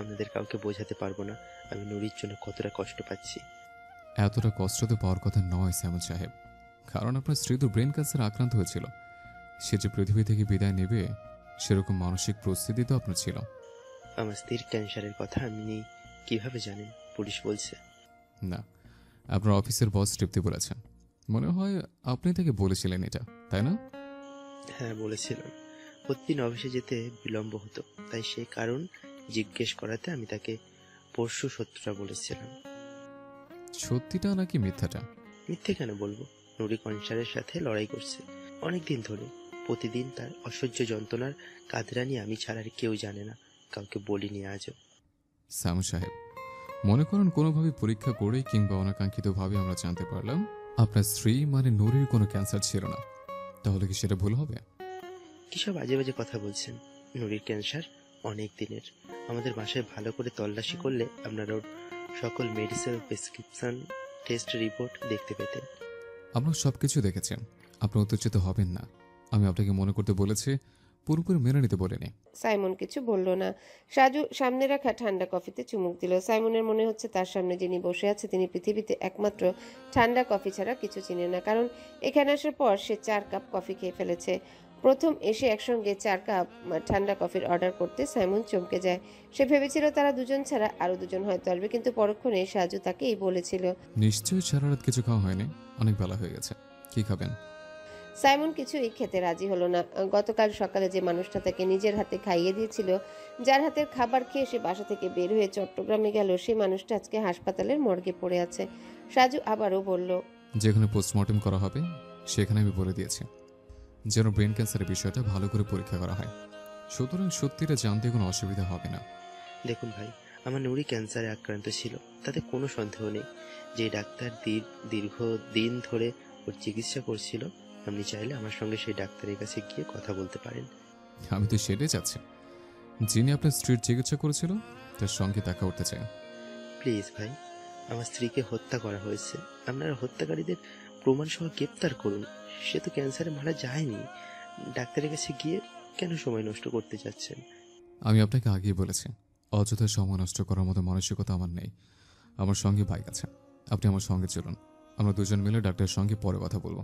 আপনাদের কাউকে বোঝাতে পারবো না আমি নুরির জন্য কতটা কষ্ট পাচ্ছি। এতটা কষ্ট তো পাওয়ার কথা নয় সাইমন সাহেব, কারণ আপনার স্ত্রী তো ব্রেন ক্যান্সার আক্রান্ত হয়েছিল। সে যে পৃথিবী থেকে বিদায় নেবে সেরকম মানসিক প্রস্তুতি তো আপনার ছিল। আমার স্ত্রীর ক্যান্সারের কথা আপনি কিভাবে জানেন? পুলিশ বলছে। না, আপনার অফিসের বস তৃপ্তি বলেছেন। মনে হয় আপনি তাকে বলেছিলেন এটা, তাই না? হ্যাঁ বলেছিলাম। প্রতিদিন অফিসে যেতে বিলম্ব হতো, তাই সেই কারণ জিজ্ঞেস করাতে আমি তাকে পরশু সত্যটা বলেছিলাম। সত্যিটা নাকি মিথ্যাটা? মিথ্যে কেন বলবো? নুরি ক্যান্সারের সাথে লড়াই করছে অনেক দিন ধরে। প্রতিদিন তার অসহ্য যন্ত্রণার কাতরানি আমি ছাড়া আর কেউ জানে না, কাউকে বলিনি আজও। সাইমন সাহেব, মনে করুন কোনোভাবে পরীক্ষা করে কিংবা অনাকাঙ্ক্ষিতভাবে আমরা জানতে পারলাম আপনার স্ত্রী মানে নুরির কোনো ক্যান্সার ছিল না, তাহলে কি সেটা ভুল হবে? কিসব আজে বাজে কথা বলছেন? নুরির ক্যান্সার অনেক দিনের। আমাদের বাসায় ভালো করে তল্লাশি করলে আপনারা ওর সকল মেডিসিন, প্রেসক্রিপশন, টেস্ট রিপোর্ট দেখতে পেতেন। আমরা সবকিছু দেখেছেন, আপনি উত্তেজিত হবেন না। আমি আপনাকে মনে করতে বলেছি, পুরোপুরি মেনে নিতে বলিনি। সাইমন কিছু বলল না। সাজু সামনে রাখা ঠান্ডা কফিতে চুমুক দিল। সাইমনের মনে হচ্ছে তার সামনে যিনি বসে আছে তিনি পৃথিবীতে একমাত্র ঠান্ডা কফি ছাড়া কিছু চিনে না, কারণ এখানে আসার পর সে 4 কাপ কফি খেয়ে ফেলেছে। প্রথম এসে একসঙ্গে 4 কাপ ঠান্ডা কফির অর্ডার করতে সাইমন চমকে যায়। সে ভেবেছিল তারা দুজন ছাড়া আরো দুজন হয়তো আসবে, কিন্তু পরক্ষণে সাজু তাকেই বলেছিল, নিশ্চয়ই সারা রাত কিছু খাওয়া হয়নি, অনেক বেলা হয়ে গেছে, কি খাবেন? সাইমন কিছুই খেতে রাজি হলো না। গতকাল সকালে যে মানুষটা তাকে নিজের হাতে খাইয়ে দিয়েছিল, যার হাতের খাবার খেয়ে সে বাসা থেকে বের হয়ে চট্টগ্রামে গেল, সেই মানুষটা আজকে হাসপাতালের মর্গে পড়ে আছে। সাজু আবারও বলল, যেখানে পোস্টমর্টেম করা হবে সেখানে আমি বলে দিয়েছি যেন ব্রেন ক্যান্সারের বিষয়টা ভালো করে পরীক্ষা করা হয়, সুতরাং সত্যিটা জানতে কোনো অসুবিধা হবে না। দেখুন ভাই, আমার নুরি ক্যান্সারে আক্রান্ত ছিল, তাতে কোনো সন্দেহ নেই। যে ডাক্তার দীর্ঘদিন ধরে ওর চিকিৎসা করছিল, আপনি চাইলে আমার সঙ্গে সেই ডাক্তারের কাছে গিয়ে কথা বলতে পারেন। আমি তো সেটাই চাচ্ছি, যিনি আপনার স্ত্রীর চিকিৎসা করেছিল তার সঙ্গে দেখা করতে চাই। প্লিজ ভাই, আমার স্ত্রীকে হত্যা করা হয়েছে, আপনারা হত্যাকারীদের প্রমাণ সহ গ্রেপ্তার করুন। সে তো ক্যান্সারে মারা যায়নি। ডাক্তারের কাছে গিয়ে কেন সময় নষ্ট করতে চাচ্ছেন? আমি আপনাকে আগেই বলেছি, অযথা সময় নষ্ট করার মতো মানসিকতা আমার নেই। আমার সঙ্গে বাইক আছে, আপনি আমার সঙ্গে চলুন, আমরা দুজন মিলে ডাক্তারের সঙ্গে পরে কথা বলবো।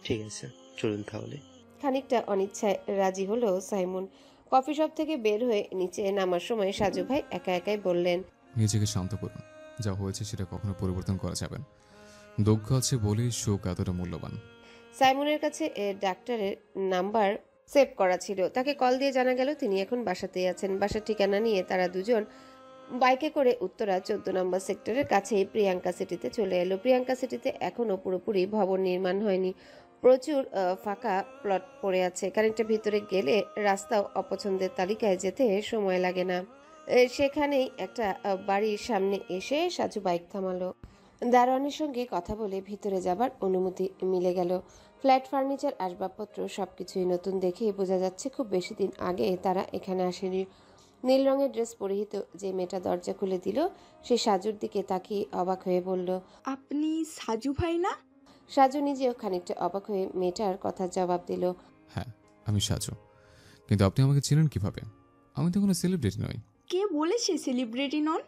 ঠিক আছে, চলুন তাহলে। খানিকটা অনিচ্ছায় রাজি হলো সাইমন। কফি শপ থেকে বের হয়ে নিচে নামার সময় সাজু ভাই একা একাই বললেন, নিজেকে শান্ত করুন, যা হয়েছে সেটা কখনো পরিবর্তন করা যাবে না। দুঃখ আছে বলেই শোক এতটা মূল্যবান। সাইমনের কাছে ডাক্তারের নাম্বার সেভ করা ছিল। তাকে কল দিয়ে জানা গেল তিনি এখন বাসাতেই আছেন। বাসার ঠিকানা নিয়ে তারা দুজন বাইকে করে উত্তরা 14 নম্বর সেক্টরের কাছেই প্রিয়াঙ্কা সিটিতে চলে এলো। প্রিয়াঙ্কা সিটিতে এখনো পুরোপুরি ভবন নির্মাণ হয়নি, প্রচুর ফাঁকা প্লট পড়ে আছে। খানিকটা ভিতরে গেলে রাস্তাও অপছন্দের তালিকায় যেতে সময় লাগে না। সেখানেই একটা বাড়ির সামনে এসে সাজু বাইক থামালো। দারোয়ানের সঙ্গে কথা বলে ভিতরে যাবার অনুমতি মিলে গেল। ফ্ল্যাট, ফার্নিচার, আসবাবপত্র সবকিছুই নতুন। দেখেই বোঝা যাচ্ছে খুব বেশি দিন আগে তারা এখানে আসেনি। নীল রঙের ড্রেস পরিহিত যে মেয়েটা দরজা খুলে দিল, সে সাজুর দিকে তাকিয়ে অবাক হয়ে বলল, আপনি সাজু ভাই না? সাজু নিজেও খানিকটা অবাক হয়ে মেয়েটার কথার জবাব দিল, হ্যাঁ, আমি সাজু, কিন্তু আপনি আমাকে চিনেন কিভাবে? আমি তো কোনো সেলিব্রিটি নই। কে বলেছে সেলিব্রিটি নন?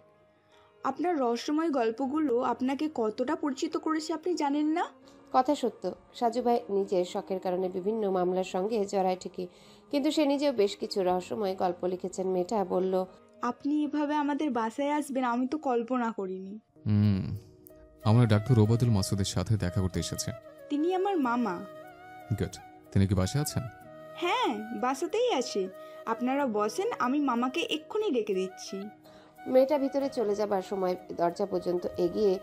আপনার রহস্যময় গল্পগুলো আপনাকে কতটা পরিচিত করেছে আপনি জানেন না? কথা সত্য, সাজু ভাই নিজের শখের কারণে বিভিন্ন মামলার সঙ্গে জড়ায় ঠিকই, কিন্তু সে নিজেও বেশ কিছু রহস্যময় গল্প লিখেছেন। মেয়েটা বলল, আপনি এভাবে আমাদের বাসায় আসবেন আমি তো কল্পনা করিনি। আমরা ডাক্তার ওবায়দুল মাসুদের সাথে দেখা করতে এসেছে। তিনি আমার মামা। গুড। তিনি কি বাসায় আছেন? হ্যাঁ, বাসাতেই আছে। আপনারা বসেন, আমি মামাকে এক্ষুনি ডেকে দিচ্ছি। মেয়েটা ভিতরে চলে যাবার সময় দরজা পর্যন্ত এগিয়ে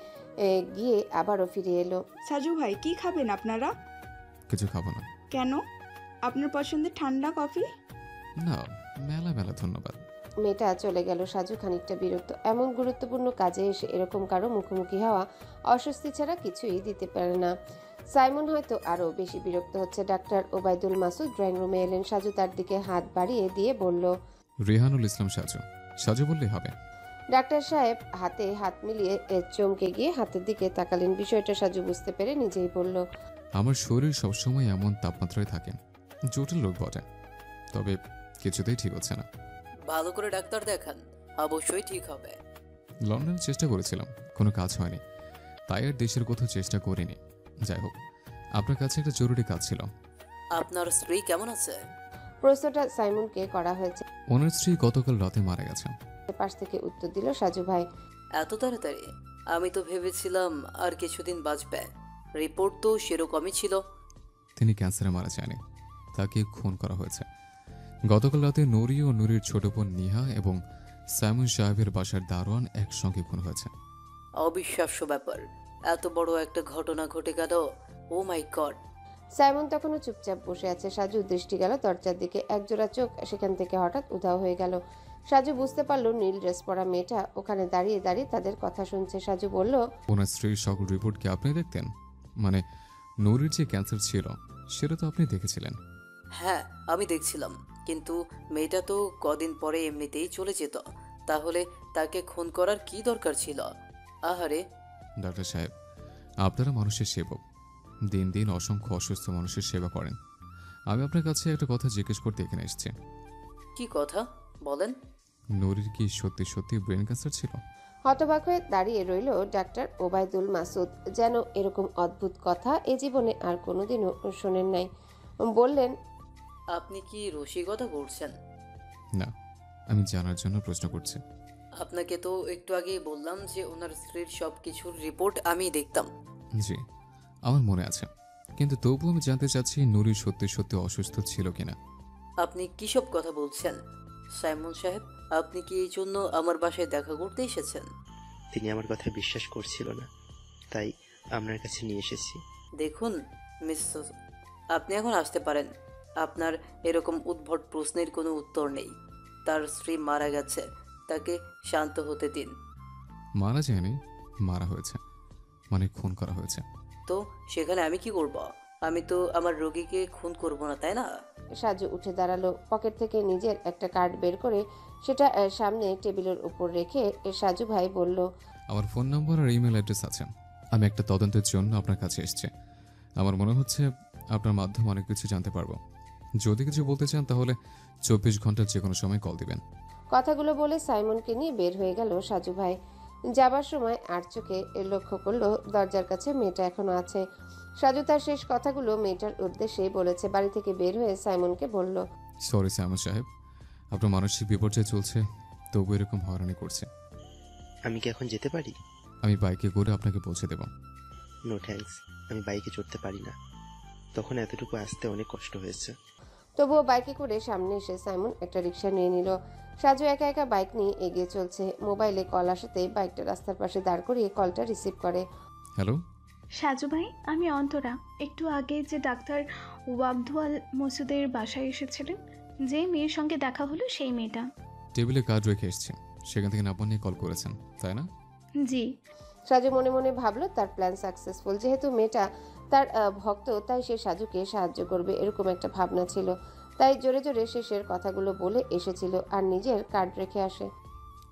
গিয়ে আবারও ফিরে এলো। সাজু ভাই, কি খাবেন আপনারা? কিছু খাবো না। কেন? আপনার পছন্দের ঠান্ডা কফি? না, মেলা মেলা ধন্যবাদ। মেয়েটা চলে গেল। সাজু খানিকটা বিরক্ত। এমন গুরুত্বপূর্ণ কাজে এসে এরকম কারো মুখোমুখি হওয়া অস্বস্তি ছাড়া কিছুই দিতে পারে না। সাইমন হয়তো আরো বেশি বিরক্ত হচ্ছে। ডাক্তার ওবায়দুল মাসুদ ড্রয়িং রুমে এলেন। সাজু তার দিকে হাত বাড়িয়ে দিয়ে বলল, রেহানুল ইসলাম সাজু। সাজু বললেই হবে। ডাক্তার সাহেব হাতে হাত মিলিয়ে চমকে গিয়ে হাতের দিকে তাকালেন। বিষয়টা সাজু বুঝতে পেরে নিজেই বলল, আমার শরীর সবসময় এমন তাপমাত্রায় থাকে, জটিল রোগ বটে, তবে কিছুতেই ঠিক হচ্ছে না। ভালো করে ডাক্তার দেখান, অবশ্যই ঠিক হবে। লন্ডনের চেষ্টা করেছিলাম, কোনো কাজ হয়নি, তাই আর দেশের কোথাও চেষ্টা করিনি। যাই হোক, আপনার কাছে একটা জরুরি কাজ ছিল। আপনার স্ত্রী কেমন আছে? প্রশ্নটা সাইমনকে করা হয়েছে। ওনার স্ত্রী গতকাল রাতে মারা গেছে। পাশ থেকে উত্তর দিল সাজু ভাই, এত তাড়াতাড়ি? আমি তো ভেবেছিলাম আর কিছুদিন বাঁচবে। রিপোর্ট তো সেরকমই ছিল। তিনি ক্যান্সারে মারা যায়নি, তাকে খুন করা হয়েছে। গতকাল রাতে নুরি ও নুরির ছোট বোন নিহা এবং সাইমন সাহেবের বাসার দারোয়ান একসঙ্গে খুন হয়েছে। অবিশ্বাস্য ব্যাপার, এত বড় একটা ঘটনা ঘটে গেল। ও মাই গড। সাইমন তখনও চুপচাপ বসে আছে। সাজুর দৃষ্টি গেল দরজার দিকে। একজোড়া চোখ সেখান থেকে হঠাৎ উধাও হয়ে গেল। সাজু বুঝতে পারলো নীল ড্রেস পরা মেয়েটা ওখানে দাঁড়িয়ে দাঁড়িয়ে তাদের কথা শুনছে। সাজু বলল, ওনার স্ত্রীর সকল রিপোর্ট কি আপনি দেখতেন? মানে নুরির যে ক্যান্সার ছিল সেটা তো আপনি দেখেছিলেন। হ্যাঁ, আমি দেখছিলাম, কিন্তু মেয়েটা তো কদিন পরে এমনিতেই চলে যেত, তাহলে তাকে খুন করার কি দরকার ছিল? আহারে। ডাক্তার সাহেব, আপনারা মানুষের সেবক, দিন দিন অসংখ্য অসুস্থ মানুষের সেবা করেন। আমি আপনার কাছে একটা কথা জিজ্ঞেস করতে এখানে এসেছি। কি কথা বলেন? নুরির কি সত্যি সত্যি ব্রেন ক্যান্সার ছিল? হতবাক হয়ে দাঁড়িয়ে রইল ডাক্তার ওবায়দুল মাসুদ। যেন এরকম অদ্ভুত কথা এ জীবনে আর কোনোদিনও শোনেন নাই। বললেন, আপনি কি রসিকতা করছেন? না, আমি জানার জন্য প্রশ্ন করছি। আপনাকে তো একটু আগেই বললাম যে ওনার স্ত্রীর সব কিছুর রিপোর্ট আমি দেখতাম। জি, আমার মনে আছে, কিন্তু তবু আমি জানতে চাচ্ছি নুরি সত্যি সত্যি অসুস্থ ছিল কিনা। আপনি কিসব কথা বলছেন সাইমন সাহেব? আপনি কি এই জন্য আমার বাসায় দেখা করতে এসেছেন? তিনি আমার কথা বিশ্বাস করছিল না, তাই আপনার কাছে নিয়ে এসেছি। দেখুন মিস, আপনি এখন আসতে পারেন। আপনার এরকম উদ্ভট প্রশ্নের কোনো উত্তর নেই। তার স্ত্রী মারা গেছে, তাকে শান্ত হতে দিন। মারা যায়নি, মারা হয়েছে, মানে খুন করা হয়েছে। তো সেখানে আমি কি করব? আমি তো আমার রোগীকে খুন করব না, তাই না? সাজু উঠে দাঁড়ালো। পকেট থেকে নিজের একটা কার্ড বের করে সেটা সামনে টেবিলের উপর রেখে সাজু ভাই বলল, আমার ফোন নম্বর আর ইমেল অ্যাড্রেস আছে। আমি একটা তদন্তের জন্য আপনার কাছে এসেছি। আমার মনে হচ্ছে আপনার মাধ্যমে অনেক কিছু জানতে পারবো। যদি কিছু বলতে চান তাহলে 24 ঘন্টার যে কোনো সময় কল দিবেন। কথাগুলো বলে সাইমনকে নিয়ে বের হয়ে গেল সাজু ভাই। যাবার সময় আর চোখে লক্ষ্য করলো দরজার কাছে মেয়েটা এখনো আছে। সাজু তার শেষ কথাগুলো মেয়েটার উদ্দেশ্যেই বলেছে। বাড়ি থেকে বের হয়ে সাইমনকে বলল, সরি সাইমন সাহেব, আপনার মানসিক বিপর্যয় চলছে, তবু এরকম হয়রানি করছে। আমি কি এখন যেতে পারি? আমি বাইকে করে আপনাকে পৌঁছে দেব। নো থ্যাঙ্কস, আমি বাইকে চড়তে পারি না, তখন এতটুকু আসতে অনেক কষ্ট হয়েছে। তবুও বাইকে করে সামনে এসে সাইমন একটা রিক্সা নিয়ে নিল। সাজু একা একা বাইক নিয়ে এগিয়ে চলছে। মোবাইলে কল আসাতেই বাইকটা রাস্তার পাশে দাঁড় করিয়ে কলটা রিসিভ করে। হ্যালো সাজু ভাই, আমি অন্তরা। একটু আগে যে ডাক্তার ওয়াবদুয়াল মসুদের বাসায় এসেছিলেন, যে মেয়ের সঙ্গে দেখা হলো সেই মেয়েটা। টেবিলে কার্ড রেখে এসেছি, সেখান থেকে নাম্বার নিয়ে কল করেছেন, তাই না? জি। সাজু মনে মনে ভাবলো তার প্ল্যান সাকসেসফুল। যেহেতু মেয়েটা তার ভক্ত, তাই সে সাজুকে সাহায্য করবে এরকম একটা ভাবনা ছিল। তাই জোরে জোরে শেষের কথাগুলো বলে এসেছিল আর নিজের কার্ড রেখে আসে।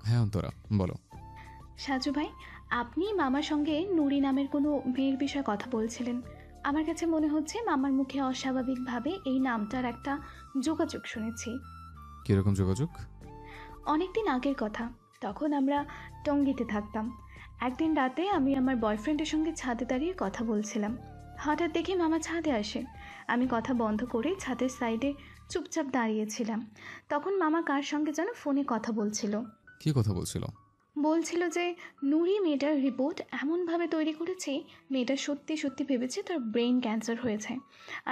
হ্যাঁ অন্তরা, বলো। সাজু ভাই, আপনি মামার সঙ্গে নুরি নামের কোনো মেয়ের বিষয়ে কথা বলছিলেন। আমার কাছে মনে হচ্ছে মামার মুখে অস্বাভাবিকভাবে এই নামটার একটা যোগাযোগ শুনেছি। কিরকম যোগাযোগ? অনেকদিন আগের কথা, তখন আমরা টঙ্গীতে থাকতাম। একদিন রাতে আমি আমার বয়ফ্রেন্ডের সঙ্গে ছাদে দাঁড়িয়ে কথা বলছিলাম। হঠাৎ দেখি মামা ছাদে আসে। আমি কথা বন্ধ করে ছাদের সাইডে চুপচাপ দাঁড়িয়েছিলাম। তখন মামা কার সঙ্গে যেন ফোনে কথা বলছিল। কি কথা বলছিল? বলছিল যে নুরি মেয়েটার রিপোর্ট এমনভাবে তৈরি করেছে, মেয়েটা সত্যি সত্যি ভেবেছে তার ব্রেন ক্যান্সার হয়েছে।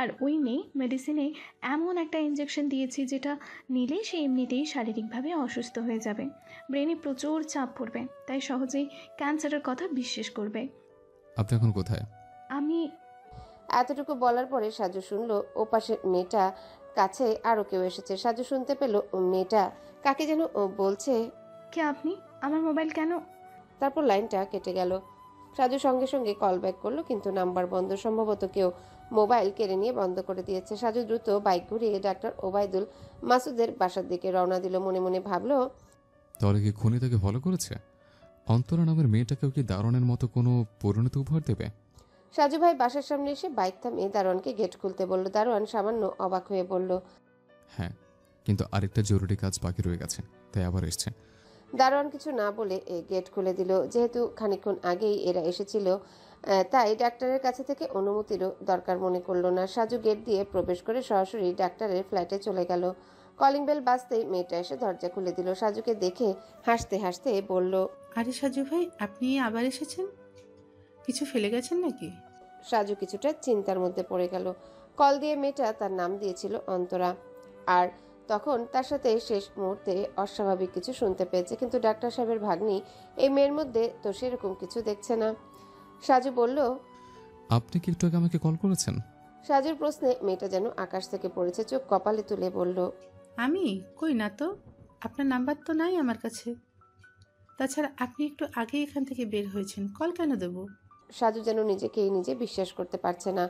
আর ওই মেয়ে মেডিসিনে এমন একটা ইঞ্জেকশন দিয়েছি যেটা নিলে সে এমনিতেই শারীরিকভাবে অসুস্থ হয়ে যাবে, ব্রেনে প্রচুর চাপ পড়বে, তাই সহজেই ক্যান্সারের কথা বিশ্বাস করবে। আপনি এখন কোথায়? আমি এতটুকু বলার পরে সাজু শুনলো ওপাশে মেয়েটা কাছে আরও কেউ এসেছে। সাজু শুনতে পেল মেয়েটা কাকে যেন বলছে, কে আপনি? আমার মোবাইল কেন? তারপর লাইনটা কেটে গেল। সাজু সঙ্গে সঙ্গে কল ব্যাক করলো, কিন্তু নাম্বার বন্ধ। সম্ভবত কেউ মোবাইল কেড়ে নিয়ে বন্ধ করে দিয়েছে। সাজু দ্রুত বাইক ঘুরিয়ে ডাক্তার ওবায়দুল মাসুদের বাসার দিকে রওনা দিল। মনে মনে ভাবলো, তাহলে কি খুনি তাকে ফলো করেছে? অন্তরা নামের মেয়েটাকেও কি দারোয়ানের মতো কোনো পরিণতি উপহার দেবে? সাজু ভাই বাসার সামনে এসে বাইক থামিয়ে দারোয়ানকে গেট খুলতে বলল। দারোয়ান সামান্য অবাক হয়ে বলল, হ্যাঁ, কিন্তু আরেকটা জরুরি কাজ বাকি রয়ে গেছে, তাই আবার এসছে। দারোয়ান কিছু না বলে গেট খুলে দিল। যেহেতু খানিকক্ষণ আগেই এরা এসেছিল, তাই ডাক্তারের কাছে থেকে অনুমতিরও দরকার মনে করলো না। সাজু গেট দিয়ে প্রবেশ করে সরাসরি ডাক্তারের ফ্ল্যাটে চলে গেল। কলিং বেল বাজতেই মেয়েটা এসে দরজা খুলে দিল। সাজুকে দেখে হাসতে হাসতে বলল, আরে সাজু ভাই, আপনি আবার এসেছেন? কিছু ফেলে গেছেন নাকি? সাজু কিছুটা চিন্তার মধ্যে পড়ে গেল। কল দিয়ে মেয়েটা তার নাম দিয়েছিল অন্তরা, আর তখন তার সাথে শেষ মুহূর্তে অস্বাভাবিক কিছু শুনতে পেয়েছে, কিন্তু ডাক্তার সাহেবের ভাগ্নি এই মেয়ের মধ্যে তো সেরকম কিছু দেখছে না। সাজু বলল, আপনি কি একটু আগে আমাকে কল করেছেন? সাজুর প্রশ্নে মেয়েটা যেন আকাশ থেকে পড়েছে, চোখ কপালে তুলে বলল, আমি কই না তো, আপনার নাম্বার তো নাই আমার কাছে। তাছাড়া আপনি একটু আগে এখান থেকে বের হয়েছেন, কল কেন দেব? সাজু যেন নিজেকেই নিজে বিশ্বাস করতে পারছে না।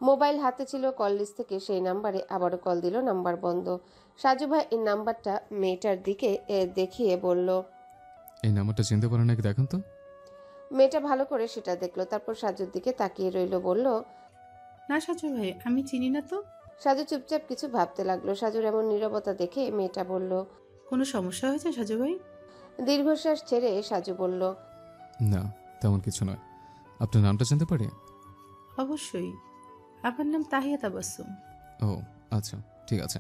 মোবাইল হাতে ছিল, কল লিস্ট থেকে সেই নাম্বারে আবারও কল দিল, নাম্বার বন্ধ। সাজু ভাই এই নাম্বারটা মেয়েটার দিকে দেখিয়ে বলল, এই নাম্বারটা চিনতে পারেন নাকি দেখেন তো। মেয়েটা ভালো করে সেটা দেখলো, তারপর সাজুর দিকে তাকিয়ে রইল, বলল, না সাজু ভাই, আমি চিনি না তো। সাজু চুপচাপ কিছু ভাবতে লাগলো। সাজুর এমন নীরবতা দেখে মেয়েটা বলল, কোনো সমস্যা হয়েছে সাজু ভাই? দীর্ঘশ্বাস ছেড়ে সাজু বলল, না তেমন কিছু নয়। আপনার নামটা জানতে পারি? অবশ্যই, আপনার নাম তাহিয়া তাবাসসুম। ও আচ্ছা, ঠিক আছে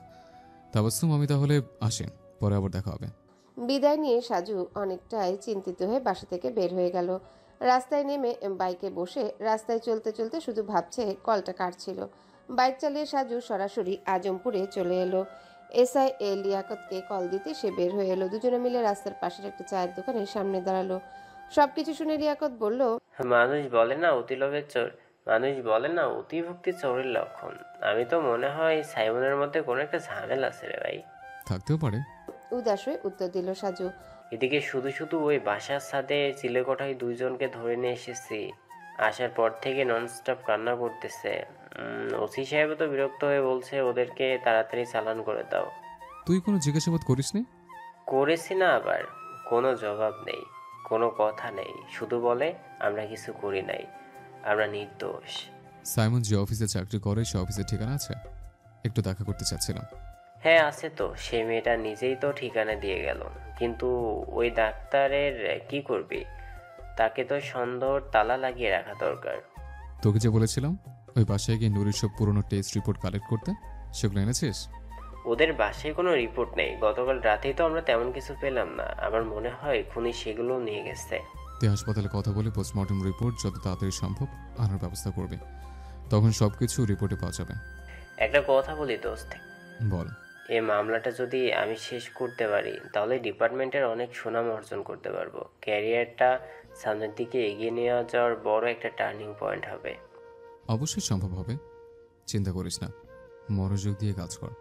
তাবাসসুম, আমি তাহলে আসি, পরে আবার দেখা হবে। বিদায় নিয়ে সাজু অনেকটাই চিন্তিত হয়ে বাসা থেকে বের হয়ে গেল। রাস্তায় নেমে বাইকে বসে রাস্তায় চলতে চলতে শুধু ভাবছে কলটা কার ছিল। বাইক চালিয়ে সাজু সরাসরি আজমপুরে চলে এলো। এসআই লিয়াকতকে কল দিতে সে বের হয়ে এলো। দুজনে মিলে রাস্তার পাশের একটা চায়ের দোকানের সামনে দাঁড়ালো। সবকিছু শুনে লিয়াকত বলল, মানুষ বলে না অতি লোভের চোর, মানুষ বলে না অতিভক্তি চোরের লক্ষণ। আমি তো মনে হয় সাইমনের মধ্যে কোনো একটা ঝামেলা আছে রে ভাই। থাকতেও পারে। উদাস হয়ে উত্তর দিল সাজু। এদিকে শুধু শুধু ওই বাসার সাথে চিলেকোঠায় দুইজনকে ধরে নিয়ে এসেছি, আসার পর থেকে ননস্টপ কান্না করতেছে। ওসি সাহেব তো বিরক্ত হয়ে বলছে ওদেরকে তাড়াতাড়ি চালান করে দাও। তুই কোনো জিজ্ঞাসাবাদ করিসনি? করেছি না, আবার কোনো জবাব নেই, কোনো কথা নেই, শুধু বলে আমরা কিছু করি নাই, আমরা নির্দোষ। সাইমন যে অফিসে চাকরি করে সে অফিসের ঠিকানা আছে? একটু দেখা করতে চাচ্ছিলাম। হ্যাঁ আছে তো, সে মেয়েটা নিজেই তো ঠিকানা দিয়ে গেল। কিন্তু ওই ডাক্তারের কি করবি, তাকে তো সন্দেহর তালা লাগিয়ে রাখা দরকার। তোকে যে বলেছিলাম ওই বাসায় গিয়ে নুরির সব পুরনো টেস্ট রিপোর্ট কালেক্ট করতে, সেগুলো এনেছিস? ওদের বাসায় কোনো রিপোর্ট নেই, গতকাল রাতেই তো আমরা তেমন কিছু পেলাম না। আমার মনে হয় খুনি সেগুলো নিয়ে গেছে। তুই হাসপাতালে কথা বলে পোস্টমর্টম রিপোর্ট যত তাড়াতাড়ি সম্ভব আনার ব্যবস্থা করবে, তখন সব কিছু রিপোর্টে পাওয়া যাবে। একটা কথা বলি দোস্ত, বল। এই মামলাটা যদি আমি শেষ করতে পারি তাহলে ডিপার্টমেন্টের অনেক সুনাম অর্জন করতে পারবো। ক্যারিয়ারটা সামনের দিকে এগিয়ে নিয়ে যাওয়ার বড় একটা টার্নিং পয়েন্ট হবে। অবশ্যই সম্ভব হবে, চিন্তা করিস না, মনোযোগ দিয়ে কাজ কর,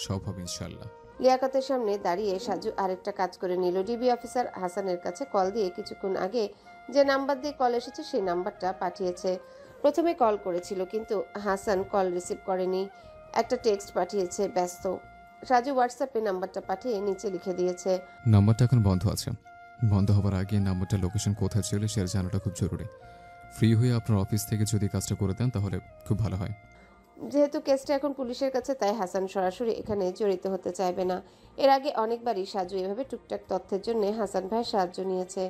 সব হবে ইনশাল্লাহ। লিয়াকতের সামনে দাঁড়িয়ে সাজু আরেকটা কাজ করে নিল। ডিবি অফিসার হাসানের কাছে কল দিয়ে কিছুক্ষণ আগে যে নাম্বার দিয়ে কল এসেছে সেই নাম্বারটা পাঠিয়েছে। প্রথমে কল করেছিল কিন্তু হাসান কল রিসিভ করেনি, একটা টেক্সট পাঠিয়েছে ব্যস্ত। সাজু হোয়াটসঅ্যাপে নাম্বারটা পাঠিয়ে নিচে লিখে দিয়েছে, নাম্বারটা এখন বন্ধ আছে, বন্ধ হবার আগে নাম্বারটা লোকেশন কোথায় ছিল সেটা জানাটা খুব জরুরি। ফ্রি হয়ে আপনার অফিস থেকে যদি কাজটা করে দেন তাহলে খুব ভালো হয়। যেহেতু কেসটা এখন পুলিশের কাছে, তাই হাসান সরাসরি এখানে জড়িত হতে চাইবে না। এর আগে অনেকবারই সাজু এভাবে টুকটাক তথ্যের জন্য হাসান ভাই সাহায্য নিয়েছে।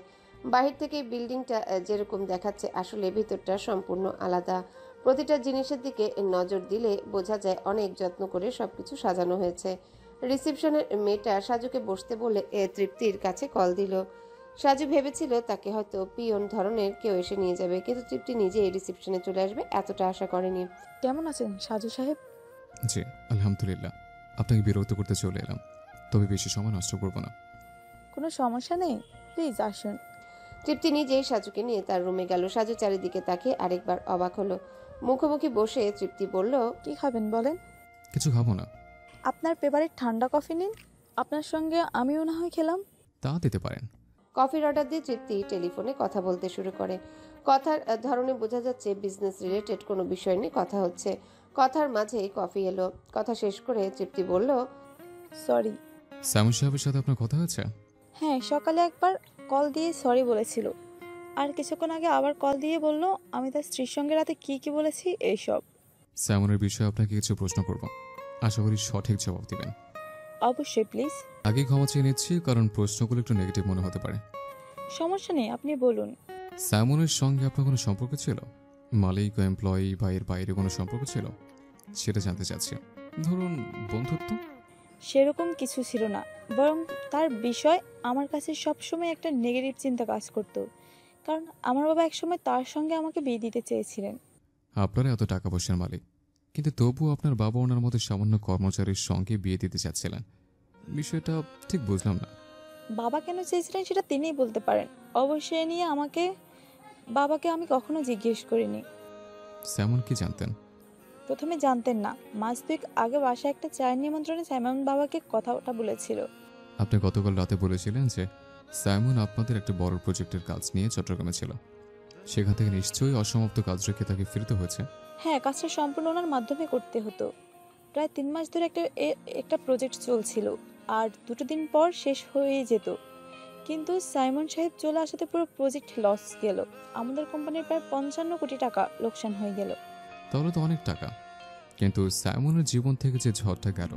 বাহির থেকে বিল্ডিংটা যেরকম দেখাচ্ছে আসলে ভিতরটা সম্পূর্ণ আলাদা। প্রতিটা জিনিসের দিকে নজর দিলে বোঝা যায় অনেক যত্ন করে সবকিছু সাজানো হয়েছে। রিসেপশনের মেয়েটা সাজুকে বসতে বলে তৃপ্তির কাছে কল দিল। সাজু ভেবেছিল তাকে হয়তো পিয়ন ধরনের কেউ এসে নিয়ে যাবে, কিন্তু তৃপ্তি নিজেই রিসেপশনে চলে আসবে এতটা আশা করেনি। কেমন আছেন সাজু সাহেব? জি আলহামদুলিল্লাহ, আপনাকে বিরক্ত করতে চলে এলাম, তবে বেশি সময় নষ্ট করব না। কোনো সমস্যা নেই, প্লিজ আসুন। তৃপ্তি নিজেই সাজুকে নিয়ে তার রুমে গেল। সাজু চারিদিকে তাকিয়ে আরেকবার অবাক হলো। মুখোমুখি বসে তৃপ্তি বলল, কি খাবেন বলেন? কিছু খাবো না। আপনার ফেভারিট ঠান্ডা কফি নিন, আপনার সঙ্গে আমিও না হয় খেলাম। তা দিতে পারেন। কফির অর্ডার দিয়ে তৃপ্তি টেলিফোনে কথা বলতে শুরু করে। কথার ধরনে বোঝা যাচ্ছে বিজনেস রিলেটেড কোনো বিষয় নিয়ে কথা হচ্ছে। কথার মাঝেই কফি এলো। কথা শেষ করে তৃপ্তি বলল, সরি। সাইমন সাহেবের সাথে আপনার কথা হয়েছে? হ্যাঁ, সকালে একবার কল দিয়ে সরি বলেছিল, আর কিছুক্ষণ আগে আবার কল দিয়ে বলল আমি তার স্ত্রীর সঙ্গে রাতে কি কি বলেছি এইসব। সাইমনের বিষয়ে আপনাকে কিছু প্রশ্ন করব, আশা করি সঠিক জবাব দিবেন। অবশ্যই, প্লিজ। আগে ক্ষমা চেয়ে নিচ্ছি, কারণ প্রশ্নগুলো একটু নেগেটিভ মনে হতে পারে। সমস্যা নেই, আপনি বলুন। সাইমনের সঙ্গে আপনার কোনো সম্পর্ক ছিল? মালিক ও এমপ্লয়ি বা এর বাইরে কোনো সম্পর্ক ছিল? সেটা জানতে চাচ্ছি। ধরুন বন্ধুত্ব? সেরকম কিছু ছিল না, বরং তার বিষয় আমার কাছে সবসময় একটা নেগেটিভ চিন্তা কাজ করত, কারণ আমার বাবা একসময় তার সঙ্গে আমাকে বিয়ে দিতে চেয়েছিলেন। আপনারা এত টাকা পয়সার মালিক, কিন্তু তবুও আপনার বাবা ওনার মতো সামান্য কর্মচারীর সঙ্গে বিয়ে দিতে চাচ্ছিলেন। বিষয়টা ঠিক বুঝলাম না। বাবা কেন চেয়েছিলেন সেটা তিনিই বলতে পারেন। অবশ্যই এ নিয়ে বাবাকে আমি কখনো জিজ্ঞেস করিনি। স্যামন কি জানতেন? প্রথমে জানতেন না, মাস 2 আগে বাসায় একটা চায়ের নিমন্ত্রণে সাইমন বাবাকে কথাটা বলেছিল। আপনি গতকাল রাতে বলেছিলেন যে সাইমন আপনাদের একটা বড় প্রজেক্টের কাজ নিয়ে চট্টগ্রামে ছিল। সেখান থেকে নিশ্চয়ই অসমাপ্ত কাজ রেখে তাকে ফিরতে হয়েছে। হ্যাঁ, কাজটা সম্পূর্ণ ওনার মাধ্যমে করতে হতো। প্রায় 3 মাস ধরে একটা প্রজেক্ট চলছিল, আর 2 দিন পর শেষ হয়ে যেত। কিন্তু সাইমন সাহেব চলে আসাতে পুরো প্রজেক্ট লস গেল। আমাদের কোম্পানির প্রায় 55 কোটি টাকা লোকসান হয়ে গেল। তাহলে তো অনেক টাকা। কিন্তু সাইমনের জীবন থেকে যে ঝড়টা গেল,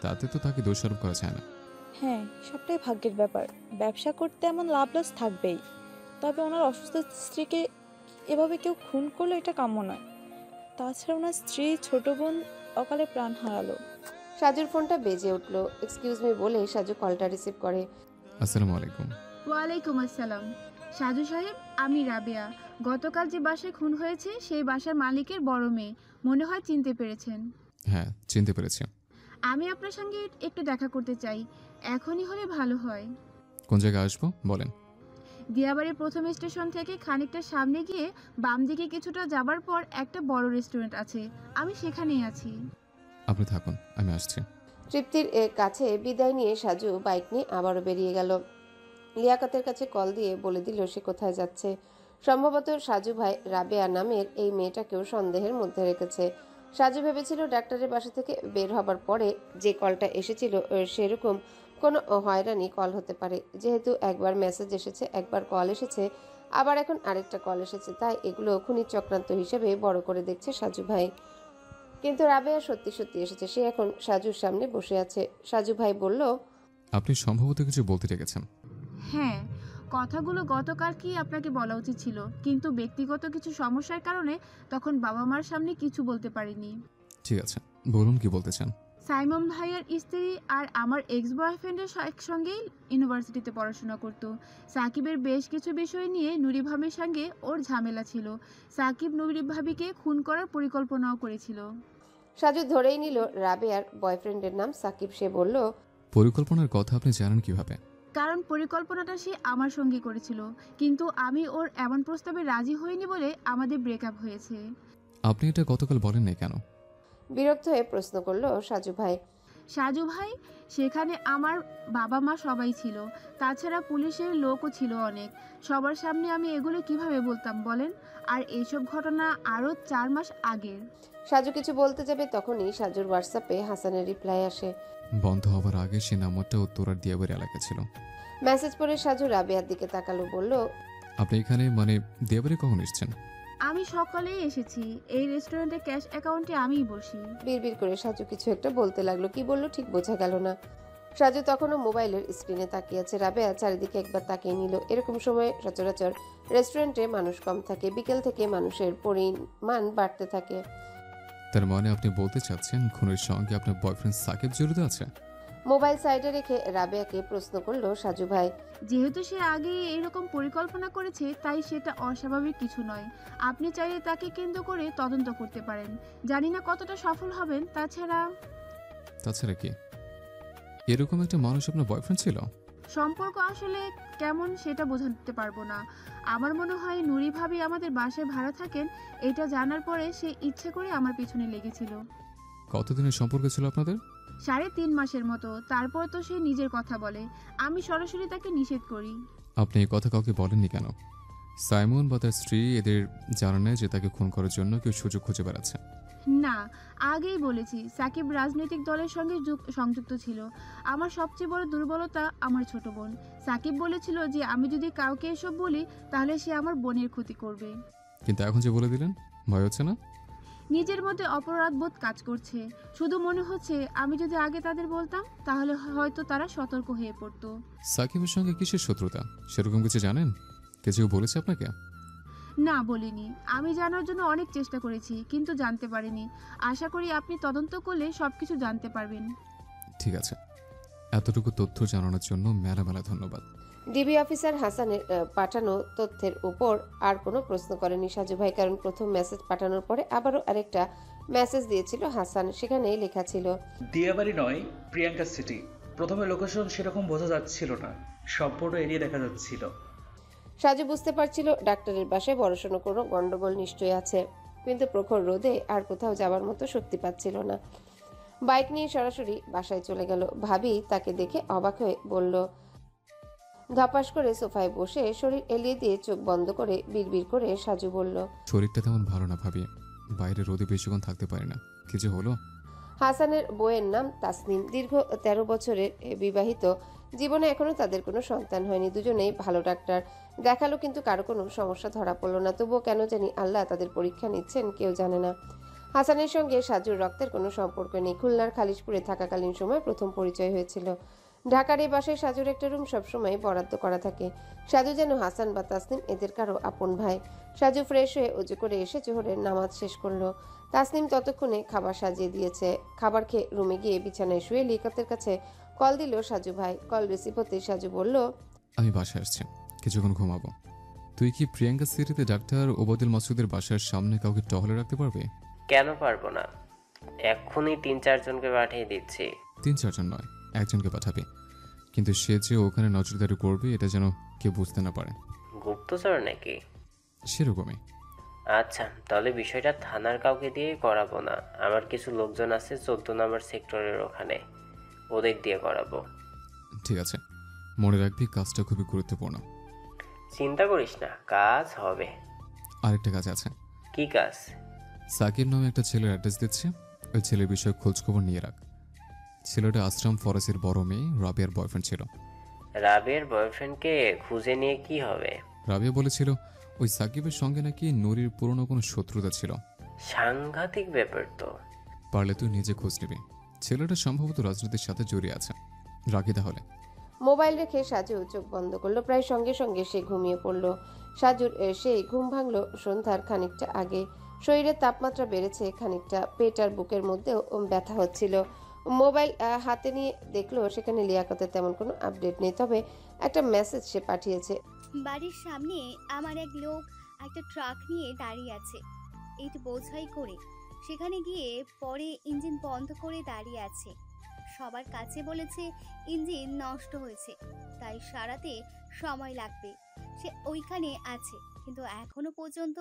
তাতে তো তাকে দোষারোপ করা যায় না। হ্যাঁ, সবটাই ভাগ্যের ব্যাপার। ব্যবসা করতে এমন লাভ লস থাকবেই। তবে ওনার অসুস্থ স্ত্রীকে এভাবে কেউ খুন করলো এটা কাম্য নয়। তাছাড়া ওনার স্ত্রী ছোট বোন অকালে প্রাণ হারালো। সাজুর ফোনটা বেজে উঠল। এক্সকিউজ মি বলে সাজু কলটা রিসিভ করে। আসসালামু আলাইকুম। ওয়ালাইকুম আসসালাম। সাজু সাহেব, আমি রাবেয়া। গতকাল যে বাসায় খুন হয়েছে সেই বাসার মালিকের বড় মেয়ে। মনে হয় চিনতে পেরেছেন। হ্যাঁ, চিনতে পেরেছি। আমি আপনার সঙ্গে একটু দেখা করতে চাই, এখনই হলে ভালো হয়। কোন জায়গায় আসবো বলেন? দিয়াবাড়ির প্রথম স্টেশন থেকে খানিকটা সামনে গিয়ে বাম দিকে কিছুটা যাবার পর একটা বড় রেস্টুরেন্ট আছে, আমি সেখানেই আছি। আপনি থাকুন, আমি আসছি। তৃপ্তির কাছে বিদায় নিয়ে সাজু বাইক নিয়ে আবারও বেরিয়ে গেল। লিয়াকতের কাছে কল দিয়ে বলে দিল সে কোথায় যাচ্ছে। সম্ভবত সাজু ভাই রাবেয়া নামের এই মেয়েটাকেও সন্দেহের মধ্যে রেখেছে। সাজু ভেবেছিল ডাক্তারের বাসা থেকে বের হবার পরে যে কলটা এসেছিল সেরকম কোনো হয়রানি কল হতে পারে। যেহেতু একবার মেসেজ এসেছে, একবার কল এসেছে, আবার এখন আরেকটা কল এসেছে, তাই এগুলো খুনি চক্রান্ত হিসেবে বড় করে দেখছে সাজু ভাই। কিন্তু রাবেয়া সত্যি সত্যি এসেছে। সে এখন সাজুর সামনে বসে আছে। সাজু ভাই বলল, আপনি সম্ভবত কিছু বলতে রেখেছেন। হ্যাঁ, কথাগুলো গতকাল কি আপনাকে বলা উচিত ছিল, কিন্তু ব্যক্তিগত কিছু সমস্যার কারণে তখন বাবা মার সামনে কিছু বলতে পারিনি। ঠিক আছে, বলুন কি বলতে চান। সাইমন ভাইয়ের স্ত্রী আর আমার এক্স বয়ফ্রেন্ডের একসঙ্গেই ইউনিভার্সিটিতে পড়াশোনা করত। সাকিবের বেশ কিছু বিষয় নিয়ে নুরি ভাবির সঙ্গে ওর ঝামেলা ছিল। সাকিব নুরি ভাবিকে খুন করার পরিকল্পনাও করেছিল। সাজু ধরেই নিল রাবেয়ার বয়ফ্রেন্ডের নাম সাকিব। সে বলল, পরিকল্পনার কথা আপনি জানেন কিভাবে? কারণ পরিকল্পনাটা সে আমার সঙ্গে করেছিল, কিন্তু আমি ওর এমন প্রস্তাবে রাজি হইনি বলে আমাদের ব্রেকআপ হয়েছে। আপনি এটা গতকাল বলেন নাই কেন? বিরক্ত হয়ে প্রশ্ন করলো সাজু ভাই। সাজু ভাই, সেখানে আমার বাবা মা সবাই ছিল, তাছাড়া পুলিশের লোকও ছিল অনেক। সবার সামনে আমি এগুলো কিভাবে বলতাম বলেন? আর এইসব ঘটনা আরও 4 মাস আগের। সাজু কিছু বলতে যাবে তখনই সাজুর হোয়াটসঅ্যাপে হাসানের রিপ্লাই আসে। বন্ধ হওয়ার আগে সে নাম্বারটা উত্তরার দিয়াবাড়ি এলাকা ছিল। মেসেজ পড়ে সাজু রাবেয়ার দিকে তাকালো, বলল, আপনি এখানে মানে দিয়াবাড়ি কখন এসেছেন? আমি সকালেই এসেছি। এই রেস্টুরেন্টে ক্যাশ অ্যাকাউন্টে আমিই বসি। বিড়বিড় করে সাজু কিছু একটা বলতে লাগলো। কি বললো ঠিক বোঝা গেল না। সাজু তখনও মোবাইলের স্ক্রিনে তাকিয়ে আছে। রাবেয়া চারিদিকে একবার তাকিয়ে নিল। এরকম সময় সচরাচর রেস্টুরেন্টে মানুষ কম থাকে। বিকেল থেকে মানুষের পরিমাণ বাড়তে থাকে। তার মানে আপনি বলতে চাচ্ছেন খুনের সঙ্গে আপনার বয়ফ্রেন্ড সাকিব জড়িত আছে? মোবাইল সাইডে রেখে রাবেয়াকে প্রশ্ন করলো সাজু ভাই। যেহেতু সে আগে এরকম পরিকল্পনা করেছে, তাই সেটা অস্বাভাবিক কিছু নয়। আপনি চাইলে তাকে কেন্দ্র করে তদন্ত করতে পারেন। জানি না কতটা সফল হবেন। তাছাড়া কি এরকম একটা মানুষ আপনার বয়ফ্রেন্ড ছিল? সম্পর্ক আসলে কেমন সেটা বোঝাতে পারবো না। আমার মনে হয় নুরি ভাবি আমাদের বাসায় ভাড়া থাকেন, এটা জানার পরে সে ইচ্ছে করে আমার পিছনে লেগেছিল। কতদিনের সম্পর্ক ছিল আপনাদের? 3.5 মাসের মতো। তারপর তো সে নিজের কথা বলে, আমি সরাসরি তাকে নিষেধ করি। আপনি এই কথা কাউকে বলেননি কেন? সাইমন বা তার স্ত্রী এদের জানা নেই যে তাকে খুন করার জন্য কেউ সুযোগ খুঁজে বেড়াচ্ছে? না, আগেই বলেছি সাকিব রাজনৈতিক দলের সঙ্গে সংযুক্ত ছিল। আমার সবচেয়ে বড় দুর্বলতা আমার ছোট বোন। সাকিব বলেছিল যে আমি যদি কাউকে এসব বলি তাহলে সে আমার বোনের ক্ষতি করবে। কিন্তু এখন যে বলে দিলেন, ভয় হচ্ছে না? নিজের মধ্যে অপরাধবোধ কাজ করছে। শুধু মনে হচ্ছে আমি যদি আগে তাদের বলতাম তাহলে হয়তো তারা সতর্ক হয়ে পড়তো। সাকিবের সঙ্গে কিসের শত্রুতা সেরকম কিছু জানেন? কিছু বলেছে আপনাকে? না, বলিনি। আমি জানার জন্য অনেক চেষ্টা করেছি, কিন্তু জানতে পারিনি। আশা করি আপনি তদন্ত করলে সবকিছু জানতে পারবেন। ঠিক আছে, এতটুকু তথ্য জানানোর জন্য মেলা মেলা ধন্যবাদ। ডিবি অফিসার হাসানের পাঠানো তথ্যের উপর আর কোনো প্রশ্ন করেনি সাজু ভাই, কারণ প্রথম মেসেজ পাঠানোর পরে আবারও আরেকটা মেসেজ দিয়েছিল হাসান, সেখানে লেখা ছিল, দিয়াবাড়ি নয়, প্রিয়াঙ্কা সিটি। প্রথমে লোকেশন সেরকম বোঝা যাচ্ছিল না, সম্পূর্ণ এরিয়া দেখা যাচ্ছিল। সাজু বুঝতে পারছিল ডাক্তারের বাসায় বড়সড় কোনো গন্ডগোল নিশ্চয়ই আছে, কিন্তু প্রখর রোদে আর কোথাও যাবার মতো শক্তি পাচ্ছিল না। বাইক নিয়ে সরাসরি বাসায় চলে গেল। ভাবি তাকে দেখে অবাক হয়ে বলল, ধপাস করে সোফায় বসে শরীর এলিয়ে দিয়ে চোখ বন্ধ করে বিড়বিড় করে সাজু বলল, শরীরটা তেমন ভালো না ভাবি, বাইরে রোদে বেশিক্ষণ থাকতে পারি না। কি যে হলো? হাসানের বউয়ের নাম তাসনিম। দীর্ঘ 13 বছরের বিবাহিত জীবনে এখনো তাদের কোনো সন্তান হয়নি। দুজনেই ভালো ডাক্তার দেখালো, কিন্তু কারো কোনো সমস্যা ধরা পড়ল না। তবুও কেন জানি আল্লাহ তাদের পরীক্ষা নিচ্ছেন কেউ জানে না। হাসানের সঙ্গে সাজুর রক্তের কোনো সম্পর্ক নেই। খুলনার খালিশপুরে থাকাকালীন সময় প্রথম পরিচয় হয়েছিল। ঢাকার এই বাসায় সাজুর একটা রুম সবসময় বরাদ্দ করা থাকে। সাজু যেন হাসান বা তাসনিম এদের কারো আপন ভাই। সাজু ফ্রেশ হয়ে উজু করে এসে জোহরের নামাজ শেষ করলো। তাসনিম ততক্ষণে খাবার সাজিয়ে দিয়েছে। খাবার খেয়ে রুমে গিয়ে বিছানায় শুয়ে লিয়াকতের কাছে কল দিল সাজু ভাই। কল রিসিভ হতে সাজু বলল, আমি বাসায় আসছি, কিছুক্ষণ ঘুমাবো। তুই কি প্রিয়াঙ্কা সিটিতে ডাক্তার ওবায়দুল মাসুদের বাসার সামনে কাউকে টহলে রাখতে পারবে? কেন পারবো না, এক্ষুনি 3-4 জনকে পাঠিয়ে দিচ্ছি। 3-4 জন নয়, একজনকে পাঠাবি, কিন্তু সে যে ওখানে নজরদারি করবে এটা যেন কেউ বুঝতে না পারে। গুপ্তচর নাকি? সেরকমই। আচ্ছা, তাহলে বিষয়টা থানার কাউকে দিয়েই করাবো না। আমার কিছু লোকজন আছে 14 নম্বর সেক্টরের ওখানে, ওদের দিয়ে করাবো। ঠিক আছে, মনে রাখবি কাজটা খুবই গুরুত্বপূর্ণ। চিন্তা করিস না, কাজ হবে। আরেকটা কাজ আছে। কি কাজ? সাকিব নামে একটা ছেলের অ্যাড্রেস দিচ্ছে, ওই ছেলের বিষয়ে খোঁজখবর নিয়ে রাখ। ছেলেটা আশ্রাম ফরেস্টের বড় মেয়ে রাবিয়ার বয়ফ্রেন্ড ছিল। রাবিয়ার বয়ফ্রেন্ডকে খুঁজে নিয়ে কি হবে? রাবিয়া বলেছিল ওই সাকিবের সঙ্গে নাকি নুরির পুরনো কোনো শত্রুতা ছিল। সাংঘাতিক ব্যাপার তো। পারলে তুই নিজে খোঁজ নিবি, ছেলেটা সম্ভবত রাজনীতির সাথে জড়িয়ে আছে। রাখি তাহলে। মোবাইল রেখে সাজু চোখ বন্ধ করলো। প্রায় সঙ্গে সঙ্গে সে ঘুমিয়ে পড়ল। সাজুর সেই ঘুম ভাঙল সন্ধ্যার খানিকটা আগে। শরীরের তাপমাত্রা বেড়েছে খানিকটা, পেট আর বুকের মধ্যেও ব্যথা হচ্ছিল। মোবাইল হাতে নিয়ে দেখলো সেখানে লিয়াকতের তেমন কোনো আপডেট নেই, তবে একটা মেসেজ সে পাঠিয়েছে। বাড়ির সামনে আমার এক লোক একটা ট্রাক নিয়ে দাঁড়িয়ে আছে, ইট বোঝাই করে। সেখানে গিয়ে পরে ইঞ্জিন বন্ধ করে দাঁড়িয়ে আছে। সবার কাছে বলেছে ইঞ্জিন নষ্ট হয়েছে, তাই সারাতে সময় লাগবে। সে ওইখানে আছে, কিন্তু এখনো পর্যন্ত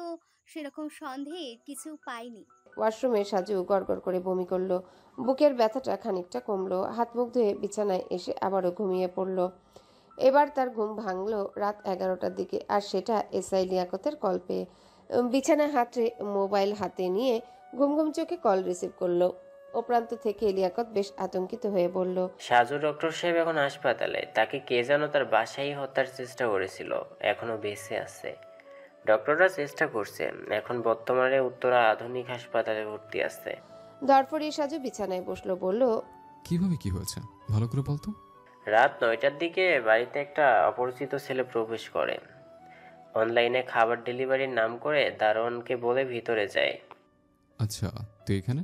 সেরকম সন্দেহের কিছু পাইনি। ওয়াশরুমে সাজু গড়গড় করে বমি করলো। বুকের ব্যথাটা খানিকটা কমলো। হাত মুখ ধুয়ে বিছানায় এসে আবারও ঘুমিয়ে পড়ল। এবার তার ঘুম ভাঙলো রাত 11টার দিকে, আর সেটা এসআই লিয়াকতের কল পেয়ে। বিছানায় হাতে মোবাইল হাতে নিয়ে ঘুম ঘুম চোখে কল রিসিভ করলো। ও প্রান্ত থেকে লিয়াকত বেশ আতঙ্কিত হয়ে বলল, সাজু ডক্টর সাহেব এখন হাসপাতালে। তাকে কে যেন তার বাসায় হত্যার চেষ্টা করেছিল, এখনো বেঁচে আছে। ডক্টররা চেষ্টা করছে, এখন বর্তমানে উত্তরা আধুনিক হাসপাতালে ভর্তি আছে। ধরফড়িয়ে সাজু বিছানায় বসলো, বলল, কিভাবে কি হয়েছে ভালো করে বলতো। রাত 9টার দিকে বাড়িতে একটা অপরিচিত ছেলে প্রবেশ করে। অনলাইনে খাবার ডেলিভারির নাম করে দারোয়ানকে বলে ভিতরে যায়। আচ্ছা, তুই এখানে?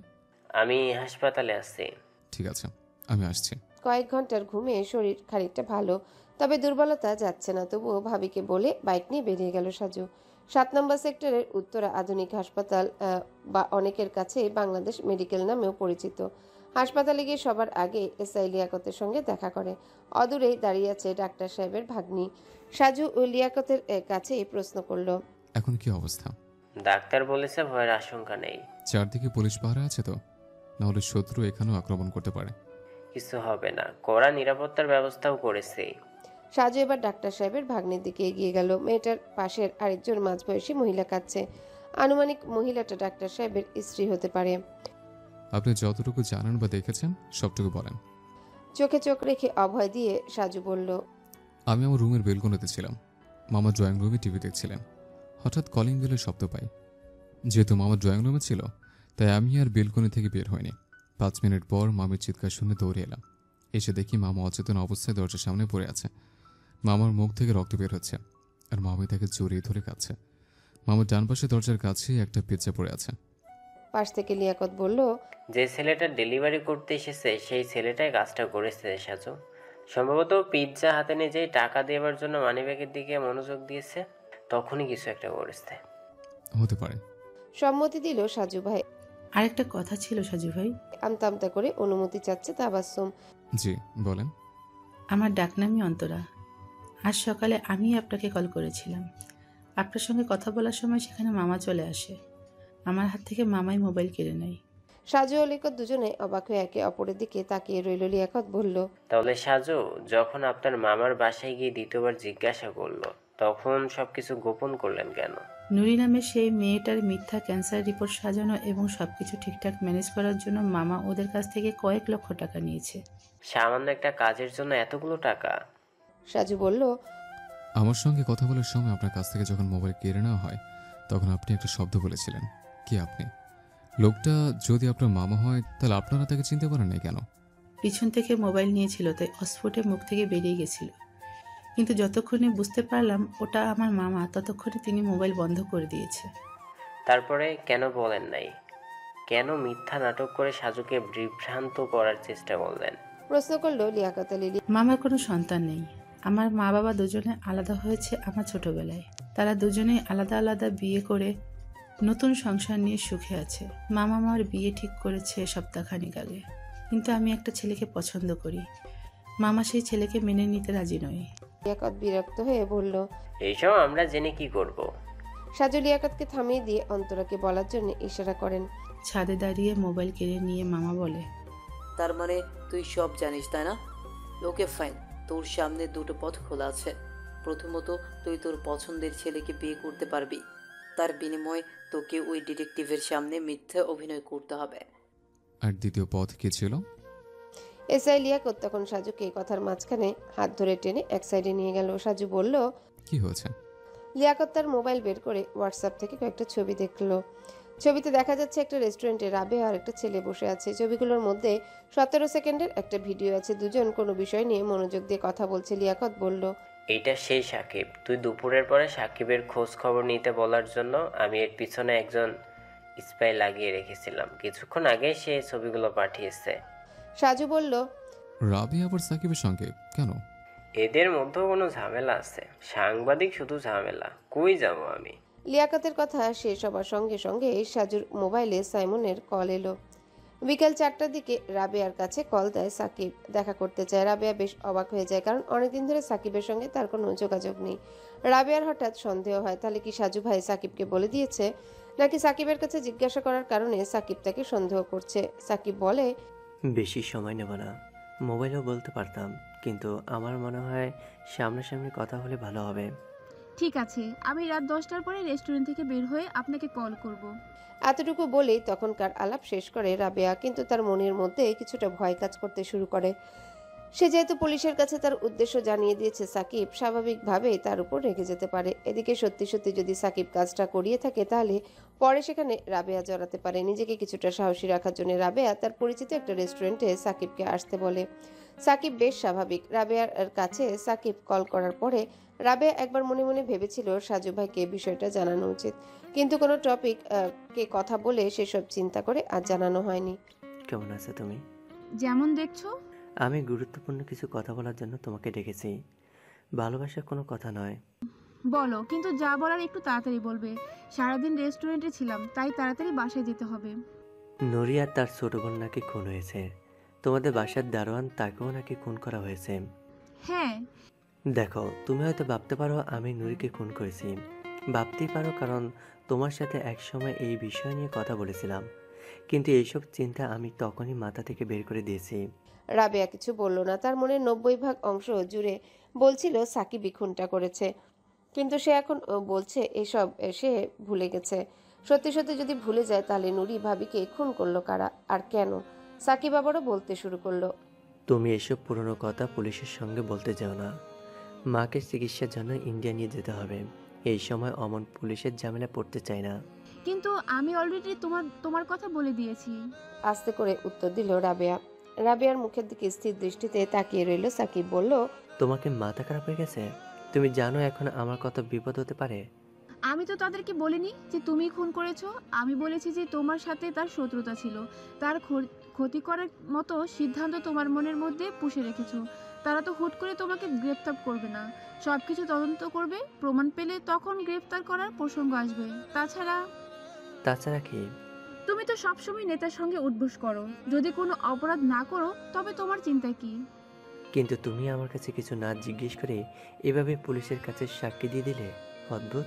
আমি হাসপাতালে আছি। ঠিক আছে, আমি আসছি। কয়েক ঘন্টার ঘুমে শরীর খানিকটা ভালো, তবে দুর্বলতা যাচ্ছে না। তবুও ভাবিকে বলে বাইক নিয়ে বেরিয়ে গেল সাজু। 7 নম্বর সেক্টরের উত্তরা আধুনিক হাসপাতাল বা অনেকের কাছে বাংলাদেশ মেডিকেল নামেও পরিচিত। হাসপাতালে গিয়ে সবার আগে এসআই লিয়াকতের সঙ্গে দেখা করে। অদূরেই দাঁড়িয়ে আছে ডাক্তার সাহেবের ভাগ্নি। সাজু ও লিয়াকতের কাছে প্রশ্ন করল, এখন কি অবস্থা? ডাক্তার বলেছে ভয়ের আশঙ্কা নেই। চারদিকে পুলিশ পাহারা আছে তো, নাহলে শত্রু এখানেও আক্রমণ করতে পারে। কিছু হবে না, কড়া নিরাপত্তার ব্যবস্থাও করেছে। সাজু এবার ডাক্তার সাহেবের ভাগ্নের দিকে এগিয়ে গেল। মেয়েটার পাশের আরেকজন মাঝবয়সী মহিলা কাঁদছে। আনুমানিক মহিলাটা ডাক্তার সাহেবের স্ত্রী হতে পারে। আপনি যতটুকু জানেন বা দেখেছেন সবটুকু বলেন। চোখে চোখ রেখে অভয় দিয়ে সাজু বলল, আমি আমার রুমের বেলকনিতে ছিলাম, মামা ড্রয়িং রুমে টিভি দেখছিলেন। হঠাৎ কলিং বেলের শব্দ পাই। যেহেতু মামা ড্রয়িং রুমে ছিল, তাই আমি আর বেলকনি থেকে বের হইনি। 5 মিনিট পর মামির চিৎকার শুনে দৌড়ে এলাম। এসে দেখি মামা অচেতন অবস্থায় দরজার সামনে পড়ে আছে। মামার মুখ থেকে রক্ত বের হচ্ছে, আর মামি তাকে জড়িয়ে ধরে কাঁদছে। মামার ডান পাশে দরজার কাছে একটা পেঁচা পড়ে আছে। পাশ থেকে লিয়াকত বলল, যে ছেলেটা ডেলিভারি করতে এসেছে সেই ছেলেটাই কাজটা করেছে সাজু। সম্ভবত পিৎজা হাতে নিয়ে যেই টাকা দেওয়ার জন্য মানিব্যাগের দিকে মনোযোগ দিয়েছে, তখনই কিছু একটা করেছে। হতে পারে। সম্মতি দিল সাজু ভাই। আরেকটা কথা ছিল সাজু ভাই। আমতা আমতা করে অনুমতি চাচ্ছে তাবাসসুম। জি বলেন। আমার ডাকনামই অন্তরা। আজ সকালে আমি আপনাকে কল করেছিলাম। আপনার সঙ্গে কথা বলার সময় সেখানে মামা চলে আসে। আমার হাত থেকে মামাই মোবাইল কেড়ে নেয়। সাজু ও লিয়াকত দুজনে অবাক হয়ে একে অপরের দিকে তাকিয়ে রইল। লিয়াকত বলল, তাহলে সাজু যখন আপনার মামার বাসায় গিয়ে দ্বিতীয়বার জিজ্ঞাসা করলো তখন সবকিছু গোপন করলেন কেন? নুরি নামের সেই মেয়েটার মিথ্যা ক্যান্সার রিপোর্ট সাজানো এবং সবকিছু ঠিকঠাক ম্যানেজ করার জন্য মামা ওদের কাছ থেকে কয়েক লক্ষ টাকা নিয়েছে। সামান্য একটা কাজের জন্য এতগুলো টাকা? সাজু বলল, আমার সঙ্গে কথা বলার সময় আপনার কাছ থেকে যখন মোবাইল কেড়ে নেওয়া হয় তখন আপনি একটা শব্দ বলেছিলেন। কি আপনি? লোকটা যদি আপনার মামা হয় তাহলে আপনারা তাকে চিনতে পারেন নাই কেন? পিছন থেকে মোবাইল নিয়েছিল, তাই অস্ফুটে মুখ থেকে বেরিয়ে গেছিল। কিন্তু যতক্ষণে বুঝতে পারলাম ওটা আমার মামা, ততক্ষণে তিনি মোবাইল বন্ধ করে দিয়েছে। তারপরে কেন বলেন নাই? কেন মিথ্যা নাটক করে সাজুকে বিভ্রান্ত করার চেষ্টা করলেন? প্রশ্ন করল লিয়াকত আলী। মামার কোনো সন্তান নেই। আমার মা বাবা দুজনে আলাদা হয়েছে আমার ছোটবেলায়। তারা দুজনেই আলাদা আলাদা বিয়ে করে নতুন সংসার নিয়ে সুখে আছে। মামা মার বিয়ে ঠিক করেছে সপ্তাহখানেক আগে। কিন্তু আমি একটা ছেলেকে পছন্দ করি। মামা সেই ছেলেকে মেনে নিতে রাজি নয়। লিয়াকত বিরক্ত হয়ে বলল, এইসব আমরা জেনে কি করব? সাজু লিয়াকতকে থামিয়ে দিয়ে অন্তরাকে বলার জন্য ইশারা করেন। ছাদে দাঁড়িয়ে মোবাইল কেড়ে নিয়ে মামা বলে, তার মানে তুই সব জানিস তাই না? ওকে ফাইন, তোর সামনে দুটো পথ খোলা আছে। প্রথমত তুই তোর পছন্দের ছেলেকে বিয়ে করতে পারবি। তার বিনিময়ে তোকে ওই ডিটেকটিভের সামনে মিথ্যে অভিনয় করতে হবে। আর দ্বিতীয় পথ কি ছিল? এসআই লিয়াকত তখন সাজুকে কথার মাঝখানে হাত ধরে টেনে এক সাইডে নিয়ে গেল। সাজু বলল, কি হয়েছে? লিয়াকত তার মোবাইল বের করে হোয়াটসঅ্যাপ থেকে কয়েকটা ছবি দেখলো। ছবিতে দেখা যাচ্ছে একটা রেস্টুরেন্টে রাবে আর একটা ছেলে বসে আছে। ছবিগুলোর মধ্যে 17 সেকেন্ডের একটা ভিডিও আছে। দুজন কোনো বিষয় নিয়ে মনোযোগ দিয়ে কথা বলছে। লিয়াকত বলল, এইটা সেই সাকিব। তুই দুপুরের পরে সাকিবের খোঁজ খবর নিতে বলার জন্য আমি এর পিছনে একজন স্পাই লাগিয়ে রেখেছিলাম। কিছুক্ষণ আগে সে ছবিগুলো পাঠিয়েছে। সাজু বলল, রাবি আবার সাকিবের সঙ্গে কেন? এদের মধ্যে কোনো ঝামেলা আছে। সাংবাদিক শুধু ঝামেলা। কই যাব আমি? লিয়াকতের কথা শেষ হবার সঙ্গে সঙ্গে সাজুর মোবাইলে সাইমনের কল এলো। বিকাল 4টার দিকে রাবেয়ার কাছে কল দেয় সাকিব। দেখা করতে চায়। রাবেয়া বেশ অবাক হয়ে যায়, কারণ অনেকদিন ধরে সাকিবের সঙ্গে তার কোনো যোগাযোগ নেই। রাবেয়ার হঠাৎ সন্দেহ হয়, তাহলে কি সাজু ভাই সাকিবকে বলে দিয়েছে, নাকি সাকিবের কাছে জিজ্ঞাসা করার কারণে সাকিব তাকে সন্দেহ করছে। সাকিব বলে, বেশি সময় নেব না, মোবাইলেও বলতে পারতাম, কিন্তু আমার মনে হয় সামনাসামনি কথা হলে ভালো হবে। ঠিক আছে, আমি রাত 10টার পরে রেস্টুরেন্ট থেকে বের হয়ে আপনাকে কল করব। এতটুকু বলেই তখনকার আলাপ শেষ করে রাবেয়া, কিন্তু তার মনের মধ্যে কিছুটা ভয় কাজ করতে শুরু করে। সে যেহেতু পুলিশের কাছে তার উদ্দেশ্য জানিয়ে দিয়েছে সাকিব, স্বাভাবিকভাবেই তার উপর রেগে যেতে পারে। এদিকে সত্যি সত্যি যদি সাকিব কাজটা করিয়ে থাকে তাহলে পরে সেখানে রাবেয়া জড়াতে পারে। নিজেকে কিছুটা সাহসী রাখার জন্য রাবেয়া তার পরিচিত একটা রেস্টুরেন্টে সাকিবকে আসতে বলে। সাকিব বেশ স্বাভাবিক। রাবেয়ার কাছে সাকিব কল করার পরে রাবেয়া একবার মনে মনে ভেবেছিল সাজু ভাইকে বিষয়টা জানানো উচিত, কিন্তু কোনো টপিক কে কথা বলে সেসব চিন্তা করে আর জানানো হয়নি। কেমন আছো তুমি? যেমন দেখছো। আমি গুরুত্বপূর্ণ কিছু কথা বলার জন্য তোমাকে ডেকেছি। ভালোবাসার কোনো কথা নয়। বলো, কিন্তু যা বলার একটু তাড়াতাড়ি বলবে। সারাদিন রেস্টুরেন্টে ছিলাম, তাই তাড়াতাড়ি বাসায় যেতে হবে। নুরি আর তার ছোট বোন নাকি খুন হয়েছে। তোমাদের বাসার দারোয়ান, তাকেও নাকি খুন করা হয়েছে। হ্যাঁ। দেখো, তুমি হয়তো ভাবতে পারো আমি নুরিকে খুন করেছি। ভাবতেই পারো, কারণ তোমার সাথে একসময় এই বিষয় নিয়ে কথা বলেছিলাম, কিন্তু এইসব চিন্তা আমি তখনই মাথা থেকে বের করে দিয়েছি। রাবেয়া কিছু বলল না। তার মনের 90% অংশ জুড়ে বলছিল সাকিবই খুনটা করেছে, কিন্তু সে এখন বলছে এসব সে ভুলে গেছে। সত্যি সত্যি যদি ভুলে যায় তাহলে নুরি ভাবিকে খুন করলো কারা আর কেন? সাকিব আবারও বলতে শুরু করলো, তুমি এসব পুরনো কথা পুলিশের সঙ্গে বলতে যাও না। মাকে চিকিৎসার জন্য ইন্ডিয়া নিয়ে যেতে হবে। এই সময় অমন পুলিশের ঝামেলা পড়তে চাই না। কিন্তু আমি অলরেডি তোমার কথা বলে দিয়েছি। আস্তে করে উত্তর দিল রাবেয়া। রাবেয়ার মুখের দিকে স্থির দৃষ্টিতে তাকিয়ে রইল সাকিব। বলল, তোমাকে মাথা খারাপ হয়ে গেছে? তুমি জানো এখন আমার কত বিপদ হতে পারে। আমি তো তাদেরকে বলিনি যে তুমি খুন করেছো। আমি বলেছি যে তোমার সাথে তার শত্রুতা ছিল, তার ক্ষতি করার মতো সিদ্ধান্ত তোমার মনের মধ্যে পুষে রেখেছো। তারা তো হুট করে তোমাকে গ্রেফতার করবে না, সবকিছু তদন্ত করবে, প্রমাণ পেলে তখন গ্রেফতার করার প্রসঙ্গ আসবে। তাছাড়া কি? তুমি তো সবসময় নেতার সঙ্গে উঠবোস করো, যদি কোনো অপরাধ না করো তবে তোমার চিন্তা কি? কিন্তু তুমি আমার কাছে কিছু না জিজ্ঞেস করে এভাবে পুলিশের কাছে সাক্ষী দিয়ে দিলে, অদ্ভুত।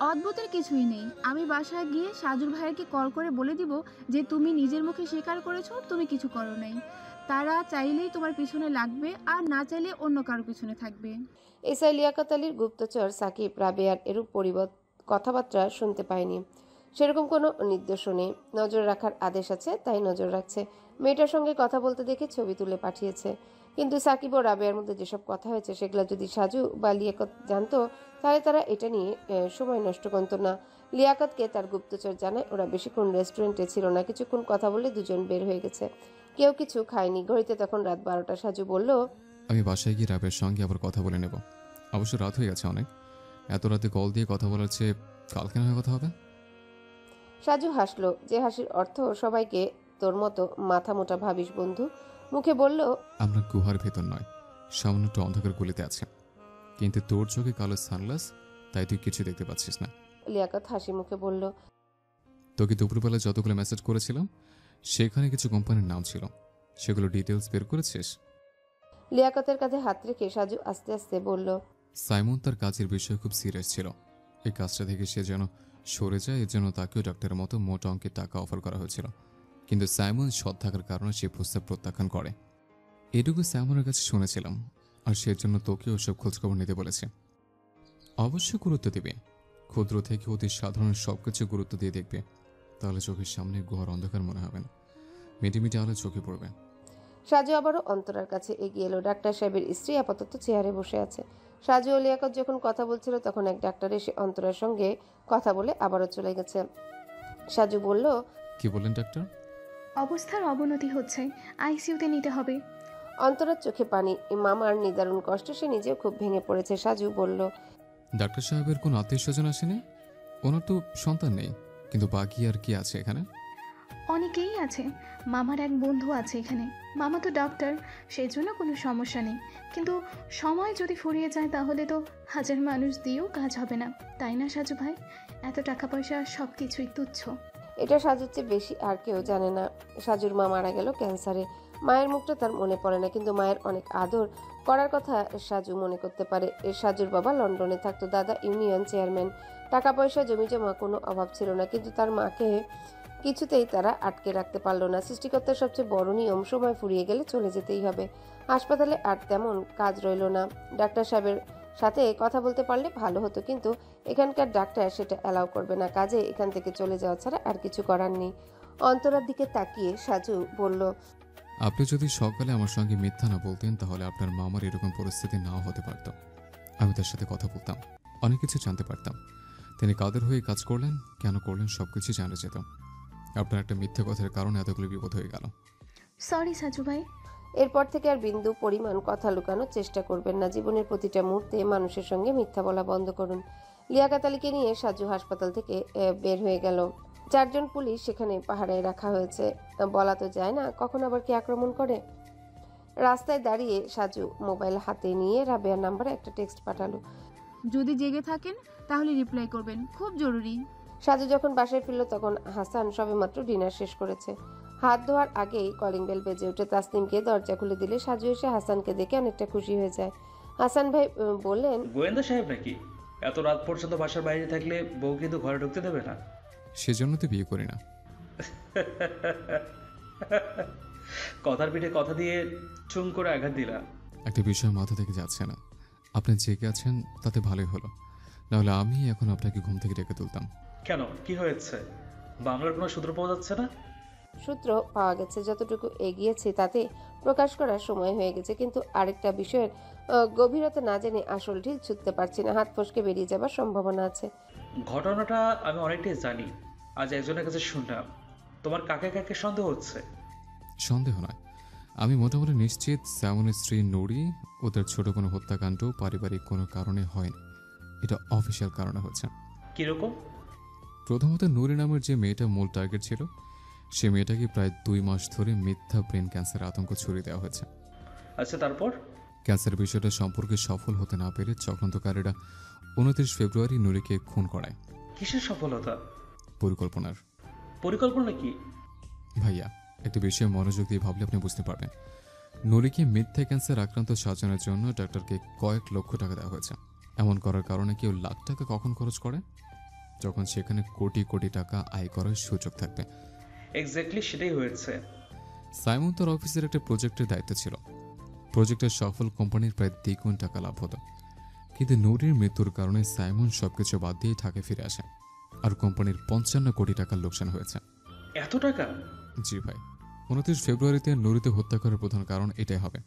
অদ্ভুতের কিছুই নেই। আমি বাসায় গিয়ে সাজুর ভাইকে কল করে বলে দিব যে তুমি নিজের মুখে স্বীকার করেছো তুমি কিছু করো নাই। তারা চাইলেই তোমার পিছনে লাগবে, আর না চাইলে অন্য কারো পিছনে থাকবে। এসআই লিয়াকত আলীর গুপ্তচর সাকিব রাবেয়ার এরূপ কথাবার্তা শুনতে পায়নি। সেরকম কোনো নির্দেশও নেই, নজর রাখার আদেশ আছে তাই নজর রাখছে। মেয়েটার সঙ্গে কথা বলতে দেখে ছবি তুলে পাঠিয়েছে। কিন্তু সাকিব ও রাবেয়ার মধ্যে যেসব কথা হয়েছে সেগুলো যদি সাজু বা লিয়াকত জানতো তাহলে তারা এটা নিয়ে সময় নষ্ট করত না। লিয়াকতকে তার গুপ্তচর জানায় ওরা বেশিক্ষণ রেস্টুরেন্টে ছিল না, কিছুক্ষণ কথা বলে দুজন বের হয়ে গেছে। কেউ কিছু খায়নি। ঘড়িতে তখন রাত 12টা। সাজু বলল, আমি বাসায় গিয়ে রাবের সঙ্গে আবার কথা বলে নেব। অবশ্য রাত হয়ে গেছে অনেক, এত রাতে কল দিয়ে কথা বলার চেয়ে কালকে না হয় কথা হবে। সাজু হাসলো, যে হাসির অর্থ সবাইকে তোর মতো মাথা মোটা ভাবিস বন্ধু। মুখে বলল, আমরা গুহার ভেতর নয়, সামান্য একটু অন্ধকার গলিতে আছে, কিন্তু তোর চোখে কালো সানগ্লাস, তাই তুই কিছু দেখতে পাচ্ছিস না। লিয়াকত হাসি মুখে বলল, তোকে দুপুরবেলা যতগুলো মেসেজ করেছিলাম সেখানে কিছু কোম্পানির নাম ছিল, সেগুলো ডিটেলস বের করেছিস? লিয়াকতের কাঁধে হাত রেখে সাজু আস্তে আস্তে বলল, সাইমন তার কাজের বিষয়ে খুব সিরিয়াস ছিল। এই কাজটা থেকে সে যেন সরে যায়, এর জন্য তাকেও ডাক্তারের মতো মোটা অঙ্কের টাকা অফার করা হয়েছিল, কিন্তু সাইমন সৎ থাকার কারণে সে প্রস্তাব প্রত্যাখ্যান করে। এটুকু সাইমনের কাছে শুনেছিলাম, আর সেজন্য তোকে ওসব খোঁজখবর নিতে বলেছে। অবশ্যই গুরুত্ব দিবে, ক্ষুদ্র থেকে অতি সাধারণ সবকিছু গুরুত্ব দিয়ে দেখবে, তাহলে চোখের সামনে গুহার অন্ধকার মনে হবে না, মিটিমিটি আলো চোখে পড়বে। সাজু আবারও অন্তরার কাছে এগিয়ে এলো। ডাক্তার সাহেবের স্ত্রী আপাতত চেয়ারে বসে আছে। সাজু ও লিয়াকত যখন কথা বলছিল তখন এক ডাক্তার এসে অন্তরার সঙ্গে কথা বলে আবারও চলে গেছে। সাজু বলল, কি বললেন ডাক্তার? অবস্থার অবনতি হচ্ছে, আইসিইউতে নিতে হবে। অন্তরার চোখে পানি। মামার নিদারুণ কষ্টে সে নিজেও খুব ভেঙে পড়েছে। সাজু বলল, ডাক্তার সাহেবের কোন আত্মীয় স্বজন আসেনি? ওনার তো সন্তান নেই, কিন্তু বাকি আর কি আছে এখানে? অনেকেই আছে, মামার এক বন্ধু আছে এখানে, মামা তো ডক্টর, সেই জন্য কোনো সমস্যা নেই, কিন্তু সময় যদি ফুরিয়ে যায় তাহলে তো হাজার মানুষ দিয়েও কাজ হবে না, তাই না সাজু ভাই? এত টাকা পয়সা সব কিছুই তুচ্ছ। এটা সাজুর চেয়ে বেশি আর কেউ জানে না। সাজুর মা মারা গেল ক্যান্সারে। মায়ের মুখটা তার মনে পড়ে না, কিন্তু মায়ের অনেক আদর করার কথা সাজু মনে করতে পারে। সাজুর বাবা লন্ডনে থাকতো, দাদা ইউনিয়ন চেয়ারম্যান, টাকা পয়সা জমি জমা কোনো অভাব ছিল না, কিন্তু তার মাকে কিছুতেই তারা আটকে রাখতে পারলো না। সৃষ্টিকর্তার সবচেয়ে বড় নিয়ম, সময় ফুরিয়ে গেলে চলে যেতেই হবে। হাসপাতালে আর তেমন কাজ রইল না। ডাক্তার সাহেবের সাথে কথা বলতে পারলে ভালো হতো, কিন্তু এখানকার ডাক্তার সেটা অ্যালাউ করবে না। কাজে এখান থেকে চলে যাওয়া ছাড়া আর কিছু করার নেই। অন্তরার দিকে তাকিয়ে সাজু বলল, আপনি যদি সকালে আমার সঙ্গে মিথ্যা না বলতেন তাহলে আপনার মামার এরকম পরিস্থিতি নাও হতে পারত। আমি তার সাথে কথা বলতাম, অনেক কিছু জানতে পারতাম। তিনি কাদের হয়ে কাজ করলেন, কেন করলেন, সবকিছু জানা যেত। আপনার একটা মিথ্যে কথার কারণে এতগুলো বিপদ হয়ে গেল। সরি সাজু ভাই। এরপর থেকে আর বিন্দু পরিমাণ কথা লুকানোর চেষ্টা করবেন না। জীবনের প্রতিটা মুহূর্তে মানুষের সঙ্গে মিথ্যা বলা বন্ধ করুন। লিয়াকত আলীকে নিয়ে সাজু হাসপাতাল থেকে বের হয়ে গেল। 4 জন পুলিশ সেখানে পাহারায় রাখা হয়েছে। বলা তো যায় না কখন আবার কি আক্রমণ করে। রাস্তায় দাঁড়িয়ে সাজু মোবাইল হাতে নিয়ে রাবেয়ার নাম্বারে একটা টেক্সট পাঠালো, যদি জেগে থাকেন তাহলে রিপ্লাই করবেন, খুব জরুরি। সাজু যখন বাসায় ফিরল তখন হাসান সবেমাত্র ডিনার শেষ করেছে। হাত ধোয়ার আগেই কলিং বেল বেজে ওঠে। তাসনিমকে দরজা খুলে দিলে সাজু এসে হাসানকে দেখে অনেকটা খুশি হয়ে যায়। হাসান ভাই বললেন, গোয়েন্দা সাহেব নাকি? এত রাত পর্যন্ত বাসার বাইরে থাকলে বউ কিন্তু ঘরে ঢুকতে দেবে না। সেজন্য তো বিয়ে করি না। কথার পিঠে কথা দিয়ে চুম করে আঘাত দিলা। একটা বিষয় মাথা থেকে যাচ্ছে না। আপনি জেগে আছেন তাতে ভালোই হলো, নাহলে আমি এখন আপনাকে ঘুম থেকে ডেকে তুলতাম। কেন, কি হয়েছে? বাংলার কোনো সূত্র পাওয়া যাচ্ছে না? সূত্র পাওয়া গেছে, যতটুকু এগিয়েছে তাতে প্রকাশ করার সময় হয়ে গেছে, কিন্তু আরেকটা বিষয়ের গভীরতা না জেনে আসল ঢিল ছুটতে পারছি না। হাত ফসকে বেরিয়ে যাবার সম্ভাবনা আছে। ঘটনাটা আমি অনেকটাই জানি, আজ একজনের কাছে শুনলাম। তোমার কাকে কাকে সন্দেহ হচ্ছে? সন্দেহ নয়, আমি মোটামুটি নিশ্চিত সাইমনের স্ত্রী নুরি ওদের ছোট কোনো হত্যাকাণ্ড পারিবারিক কোনো কারণে হয়নি, এটা অফিসিয়াল কারণে হচ্ছে। কিরকম? প্রথমত নুরি নামের যে মেয়েটা মূল টার্গেট ছিল, সে মেয়েটাকে প্রায় 2 মাস ধরে মিথ্যা ব্রেন ক্যান্সার আতঙ্ক ছড়িয়ে দেওয়া হয়েছে। আচ্ছা, তারপর? ক্যান্সার বিষয়টা সম্পর্কে সফল হতে না পেরে চক্রান্তকারীরা 29 ফেব্রুয়ারি নুরিকে খুন করায়। কিসের সফলতা? পরিকল্পনার। পরিকল্পনা কি? ভাইয়া, একটা বিষয়ে মনোযোগ দিয়ে ভাবলে আপনি বুঝতে পারবেন। নুরিকে মিথ্যে ক্যান্সার আক্রান্ত সাজানোর জন্য ডাক্তারকে কয়েক লক্ষ টাকা দেওয়া হয়েছে। এমন করার কারণে কেউ লাখ টাকা কখন খরচ করে? যখন সেখানে কোটি কোটি টাকা আয় করার সুযোগ থাকবে। এক্স্যাক্টলি সেটাই হয়েছে। সাইমন তার অফিসের একটা প্রজেক্টের দায়িত্ব ছিল। প্রজেক্টের সফল কোম্পানির প্রায় দ্বিগুণ টাকা লাভ হতো, কিন্তু নুরির মৃত্যুর কারণে সাইমন সবকিছু বাদ দিয়ে ঢাকায় ফিরে আসে, আর কোম্পানির 55 কোটি টাকার লোকসান হয়েছে। এত টাকা? জি ভাই, 29 ফেব্রুয়ারিতে নুরিতে হত্যা করার প্রধান কারণ এটাই হবে।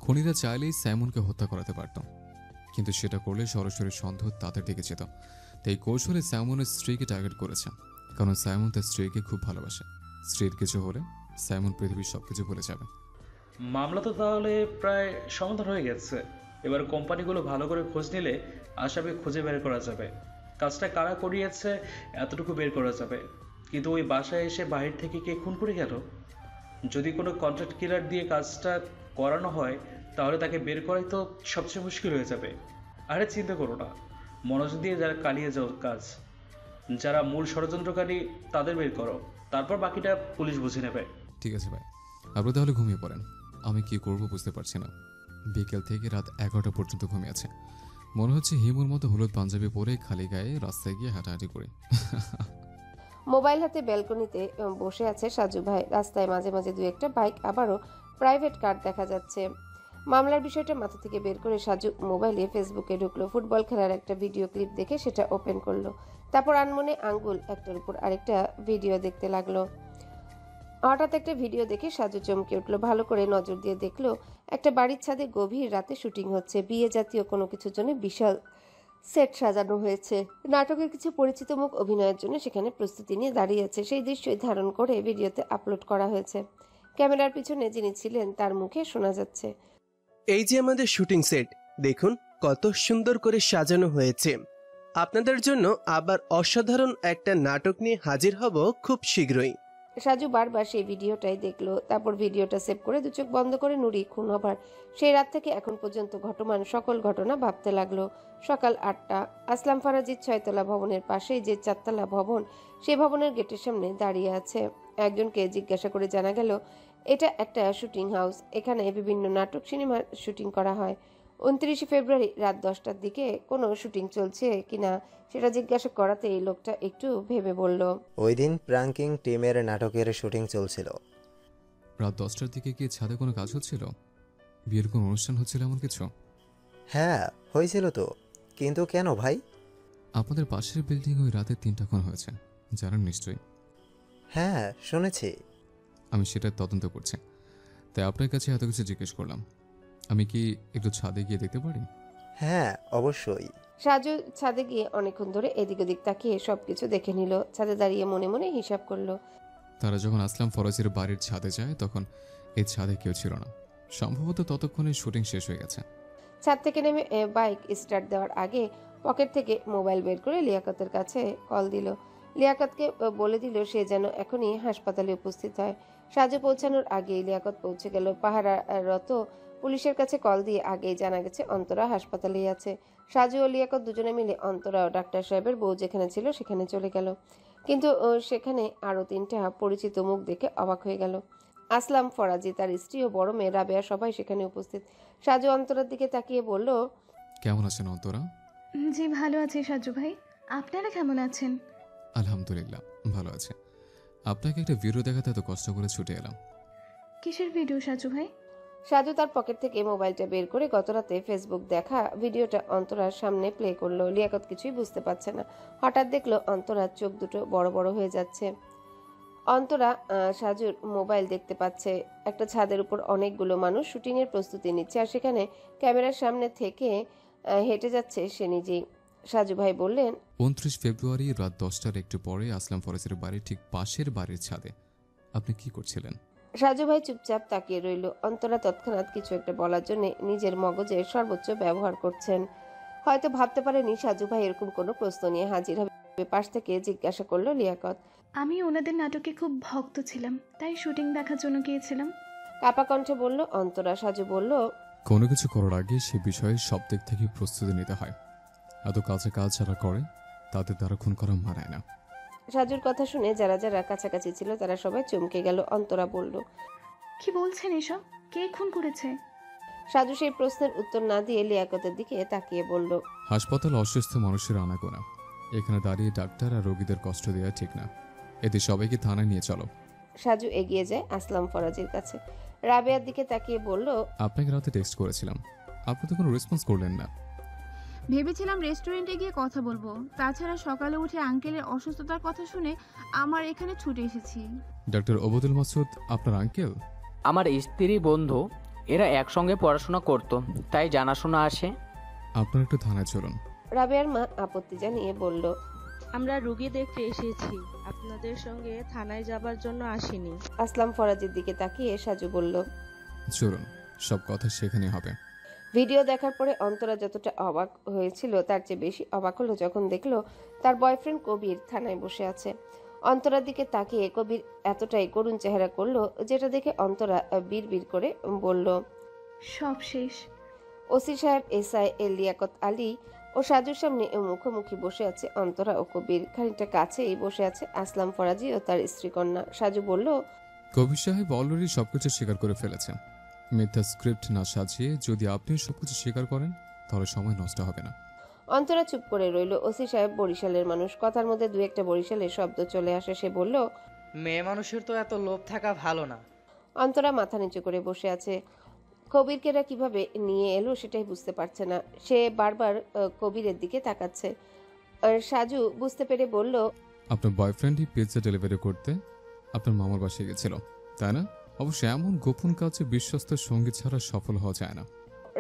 খুনিরা চাইলেই সাইমনকে হত্যা করাতে পারত, কিন্তু সেটা করলে সরাসরি সন্দেহ তাদের দিকে যেত। তাই কৌশলে সাইমনের স্ত্রীকে টার্গেট করেছে, কারণ সাইমন তার স্ত্রীকে খুব ভালোবাসে। স্ত্রীর কিছু হলে সাইমন পৃথিবীর সবকিছু ভুলে যাবে। মামলা তো তাহলে প্রায় সমাধান হয়ে গেছে। এবার কোম্পানিগুলো ভালো করে খোঁজ নিলে আসামি খুঁজে বের করা যাবে। কাজটা কারা করিয়েছে এতটুকু বের করা যাবে, কিন্তু ওই বাসায় এসে বাহির থেকে কে খুন করে গেল? যদি কোনো কন্ট্রাক্ট কিলার দিয়ে কাজটা করানো হয় তাহলে তাকে বের করাই তো সবচেয়ে মুশকিল হয়ে যাবে। আরে চিন্তা করো না, মনোযোগ দিয়ে যারা কালিয়ে যাও কাজ, যারা মূল ষড়যন্ত্রকারী তাদের বের করো, তারপর বাকিটা পুলিশ বুঝে নেবে। ঠিক আছে ভাই, আপনি তাহলে ঘুমিয়ে পড়েন। আমি কি করব বুঝতে পারছি না। বিকেল থেকে রাত 11টা পর্যন্ত ঘুমিয়ে আছে। মনে হচ্ছে হিমুর মতো হলুদ পাঞ্জাবি পরে খালি গায়ে রাস্তায় গিয়ে হাঁটাহাঁটি করি। মোবাইল হাতে ব্যালকনিতে বসে আছে সাজু ভাই। রাস্তায় মাঝে মাঝে দু একটা বাইক, আবারও প্রাইভেট কার দেখা যাচ্ছে। মামলার বিষয়টা মাথা থেকে বের করে সাজু মোবাইলে ফেসবুকে ঢুকলো। ফুটবল খেলার একটা ভিডিও ক্লিপ দেখে সেটা ওপেন করলো। তারপর আনমনে আঙ্গুল একটার উপর আরেকটা ভিডিও দেখতে লাগলো। হঠাৎ একটা ভিডিও দেখে সাজু চমকে উঠলো। ভালো করে নজর দিয়ে দেখলো একটা বাড়ির ছাদে গভীর রাতে শুটিং হচ্ছে। বিয়ে জাতীয় কোনো কিছুর জন্য বিশাল সেট সাজানো হয়েছে। নাটকের কিছু পরিচিত মুখ অভিনয়ের জন্য সেখানে প্রস্তুতি নিয়ে দাঁড়িয়ে আছে। সেই দৃশ্যই ধারণ করে ভিডিওতে আপলোড করা হয়েছে। ক্যামেরার পিছনে যিনি ছিলেন তার মুখে শোনা যাচ্ছে, এই যে আমাদের শুটিং সেট, দেখুন কত সুন্দর করে সাজানো হয়েছে। আপনাদের জন্য আবার অসাধারণ একটা নাটক নিয়ে হাজির হব খুব শীঘ্রই। সাজু বারবার সেই ভিডিওটাই দেখলো। তারপর ভিডিওটা সেভ করে দু চোখ বন্ধ করে নুরি খুন হবার সেই রাত থেকে এখন পর্যন্ত ঘটমান সকল ঘটনা ভাবতে লাগলো। সকাল 8টা, আসলাম ফারাজির 6তলা ভবনের পাশেই যে 4তলা ভবন, সেই ভবনের গেটের সামনে দাঁড়িয়ে আছে। একজনকে জিজ্ঞাসা করে জানা গেল এটা একটা শুটিং হাউস, এখানে বিভিন্ন নাটক সিনেমার শুটিং করা হয়। 29 ফেব্রুয়ারি রাত 10টার দিকে কোনো শুটিং চলছে কিনা সেটা জিজ্ঞাসা করাতে এই লোকটা একটু ভেবে বলল, ওই দিন প্রাঙ্কিং টিমের নাটকের শুটিং চলছিল। রাত 10টার দিকে কি ছাদে কোনো কাজ হচ্ছিল? বিয়ের কোনো অনুষ্ঠান হচ্ছিল এমন কিছু? হ্যাঁ হয়েছিল তো, কিন্তু কেন ভাই? আপনাদের পাশের বিল্ডিং ওই রাতে 3টা খুন হয়েছে, জানেন নিশ্চয়ই? হ্যাঁ শুনেছি। আমি সেটা তদন্ত করছি, তাই আপনার কাছে এত কিছু জিজ্ঞেস করলাম। আমি কি একটু ছাদে গিয়ে দেখতে পারি? হ্যাঁ অবশ্যই। সাজু ছাদে গিয়ে অনেকক্ষণ ধরে এদিক ওদিক তাকিয়ে সবকিছু দেখে নিল। ছাদে দাঁড়িয়ে মনে মনে হিসাব করলো। তারা যখন আসলাম ফরাজের বাড়ির ছাদে যায় তখন এই ছাদে কেউ ছিল না। সম্ভবত ততক্ষণে শুটিং শেষ হয়ে গেছে। ছাদ থেকে নেমে বাইক স্টার্ট দেওয়ার আগে পকেট থেকে মোবাইল বের করে লিয়াকতের কাছে কল দিল। লিয়াকতকে বলে দিল সে যেন এখনই হাসপাতালে উপস্থিত হয়। সাজু পৌঁছানোর আগেই লিয়াকত পৌঁছে গেল। পাহারারত পুলিশের কাছে কল দিয়ে আগেই জানা গেছে অন্তরা হাসপাতালেই আছে। সাজু ও লিয়াকত দুজনে মিলে অন্তরা ও ডাক্তার সাহেবের বউ যেখানে ছিল সেখানে চলে গেল। কিন্তু সেখানে আরও 3টা পরিচিত মুখ দেখে অবাক হয়ে গেল। আসলাম ফরাজি, তার স্ত্রী ও বড় মেয়ে রাবেয়া সবাই সেখানে উপস্থিত। সাজু অন্তরার দিকে তাকিয়ে বলল, কেমন আছেন অন্তরা? জি ভালো আছি সাজু ভাই, আপনারা কেমন আছেন? আলহামদুলিল্লাহ ভালো আছে। আপনাকে একটা ভিডিও দেখাতে এত কষ্ট করে ছুটে এলাম। কিসের ভিডিও সাজু ভাই? সাজু তার পকেট থেকে মোবাইলটা বের করে গতরাতে ফেসবুক দেখা ভিডিওটা অন্তরার সামনে প্লে করলো। লিয়াকত কিছুই বুঝতে পারছে না। হঠাৎ দেখলো অন্তরার চোখ দুটো বড় বড় হয়ে যাচ্ছে। অন্তরা সাজুর মোবাইল দেখতে পাচ্ছে। একটা ছাদের উপর অনেকগুলো মানুষ শুটিংয়ের প্রস্তুতি নিচ্ছে, আর সেখানে ক্যামেরার সামনে থেকে হেঁটে যাচ্ছে সে নিজেই। সাজু ভাই বললেন, 29 ফেব্রুয়ারি রাত 10টার একটু পরে আসলাম ফরাজের বাড়ির ঠিক পাশের বাড়ির ছাদে আপনি কি করছিলেন? সাজু ভাই চুপচাপ তাকিয়ে রইল। অন্তরা তৎক্ষণাৎ কিছু একটা বলার জন্য নিজের মগজের সর্বোচ্চ ব্যবহার করছেন। হয়তো ভাবতে পারেনি সাজু ভাই এরকম কোনো প্রশ্ন নিয়ে হাজির হবে। পাশ থেকে জিজ্ঞাসা করলো লিয়াকত, আমি ওনাদের নাটকে খুব ভক্ত ছিলাম, তাই শুটিং দেখার জন্য গিয়েছিলাম। কাপা কণ্ঠে বলল অন্তরা। সাজু বলল, কোনো কিছু করার আগে সে বিষয়ে সব দিক থেকে প্রস্তুতি নিতে হয়। এত কাছে কাজ যারা করে তাদের দ্বারা খুন করা মানায় না। সাজুর কথা শুনে যারা যারা কাছাকাছি ছিল তারা সবাই চমকে গেল। অন্তরা বলল, কি বলছেন এসব? কে খুন করেছে? সাজু সেই প্রশ্নের উত্তর না দিয়ে লিয়াকতের দিকে তাকিয়ে বলল, হাসপাতাল অসুস্থ মানুষের আনাগোনা, এখানে দাঁড়িয়ে ডাক্তার আর রোগীদের কষ্ট দেওয়া ঠিক না। এতে সবাইকে থানায় নিয়ে চলো। সাজু এগিয়ে যায় আসলাম ফরাজির কাছে, রাবেয়ার দিকে তাকিয়ে বলল, আপনাকে রাতে টেক্সট করেছিলাম, আপনি তো কোনো রেসপন্স করলেন না। ভেবেছিলাম রেস্টুরেন্টে গিয়ে কথা বলবো, তাছাড়া সকালে উঠে আঙ্কেলের অসুস্থতার কথা শুনে আমার এখানে ছুটে এসেছি। ডাক্তার ওবায়দুল মাসুদ আপনার আঙ্কেল? আমার স্ত্রী বন্ধু, এরা একসঙ্গে পড়াশোনা করত, তাই জানাশোনা আসে। আপনার একটু থানায় চলুন। রাবেয়ার মা আপত্তি জানিয়ে বলল, আমরা রুগী দেখতে এসেছি, আপনাদের সঙ্গে থানায় যাবার জন্য আসিনি। আসলাম ফরাজির দিকে তাকিয়ে সাজু বলল, চলুন, সব কথা সেখানে হবে। ভিডিও দেখার পরে অন্তরা যতটা অবাক হয়েছিল তার চেয়ে বেশি অবাক হলো যখন দেখলো তার বয়ফ্রেন্ড কবির থানায় বসে আছে। অন্তরার দিকে তাকিয়ে কবির এতটাই করুণ চেহারা করলো যেটা দেখে অন্তরা বিড়বিড় করে বলল, সব শেষ। ওসি সাহেব, এসআই লিয়াকত আলী ও সাজুর সামনে মুখোমুখি বসে আছে অন্তরা ও কবির। খানিকটা কাছেই বসে আছে আসলাম ফরাজি ও তার স্ত্রী কন্যা। সাজু বলল, কবির সাহেব অলরেডি সবকিছু স্বীকার করে ফেলেছেন। মিথ্যা স্ক্রিপ্ট না সাজিয়ে যদি আপনি সবকিছু স্বীকার করেন তাহলে সময় নষ্ট হবে না। অন্তরা চুপ করে রইল। ওসি সাহেব বরিশালের মানুষ, কথার মধ্যে দু একটা বরিশালের শব্দ চলে আসে। সে বলল, মেয়ে মানুষের তো এত লোভ থাকা ভালো না। অন্তরা মাথা নিচু করে বসে আছে। কবিরকে এরা কিভাবে নিয়ে এলো সেটাই বুঝতে পারছে না। সে বারবার কবিরের দিকে তাকাচ্ছে। আর সাজু বুঝতে পেরে বলল, আপনার বয়ফ্রেন্ডই পিৎজা ডেলিভারি করতে আপনার মামার বাসায় গেছিল, তাই না? অবশ্য এমন গোপন কাজে বিশ্বস্ত সঙ্গী ছাড়া সফল হওয়া যায় না।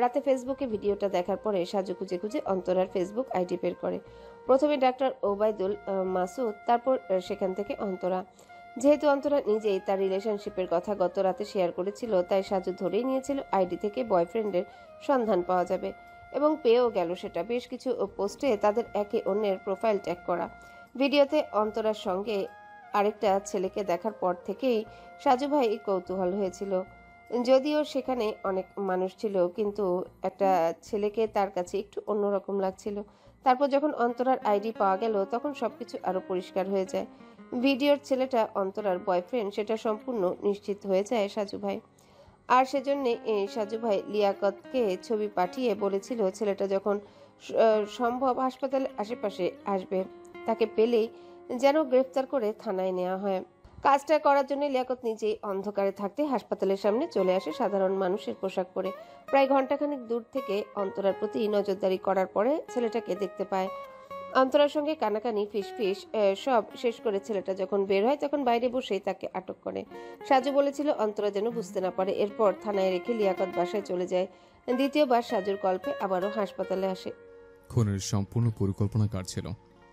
রাতে ফেসবুকে ভিডিওটা দেখার পরে সাজু খুঁজে খুঁজে অন্তরার ফেসবুক আইডি বের করে। প্রথমে ডাক্তার ওবায়দুল মাসুদ, তারপর সেখান থেকে অন্তরা। যেহেতু অন্তরা নিজেই তার রিলেশনশিপের কথা গত রাতে শেয়ার করেছিল, তাই সাজু ধরেই নিয়েছিল আইডি থেকে বয়ফ্রেন্ডের সন্ধান পাওয়া যাবে, এবং পেয়েও গেল সেটা। বেশ কিছু পোস্টে তাদের একে অন্যের প্রোফাইল ট্যাগ করা। ভিডিওতে অন্তরার সঙ্গে আরেকটা ছেলেকে দেখার পর থেকেই সাজু ভাই কৌতূহল হয়েছিল। যদিও সেখানে অনেক মানুষ ছিল, কিন্তু একটা ছেলেকে তার কাছে একটু অন্যরকম লাগছিল। তারপর যখন অন্তরার আইডি পাওয়া গেল তখন সবকিছু আরো পরিষ্কার হয়ে যায়। ভিডিওর ছেলেটা অন্তরার বয়ফ্রেন্ড সেটা সম্পূর্ণ নিশ্চিত হয়ে যায় সাজু ভাই। আর সেজন্য সাজু ভাই লিয়াকতকে ছবি পাঠিয়ে বলেছিল ছেলেটা যখন সম্ভব হাসপাতালের আশেপাশে আসবে, তাকে পেলেই যেন গ্রেফতার করে থানায় নেওয়া হয়। কাজটা করার জন্য লিয়াকত নিজেই অন্ধকারে থাকতে হাসপাতালের সামনে চলে আসে সাধারণ মানুষের পোশাক পরে। প্রায় ঘন্টাখানেক দূর থেকে অন্তরার প্রতি নজরদারি করার পরে ছেলেটাকে দেখতে পায়। অন্তরার সঙ্গে কানাকানি ফিসফিস সব শেষ করে ছেলেটা যখন বের হয় তখন বাইরে বসেই তাকে আটক করে। সাজু বলেছিল অন্তরা যেন বুঝতে না পারে। এরপর থানায় রেখে লিয়াকত বাসায় চলে যায়। দ্বিতীয়বার সাজুর কল্পে আবারও হাসপাতালে আসে। খুনের সম্পূর্ণ পরিকল্পনা কার ছিল?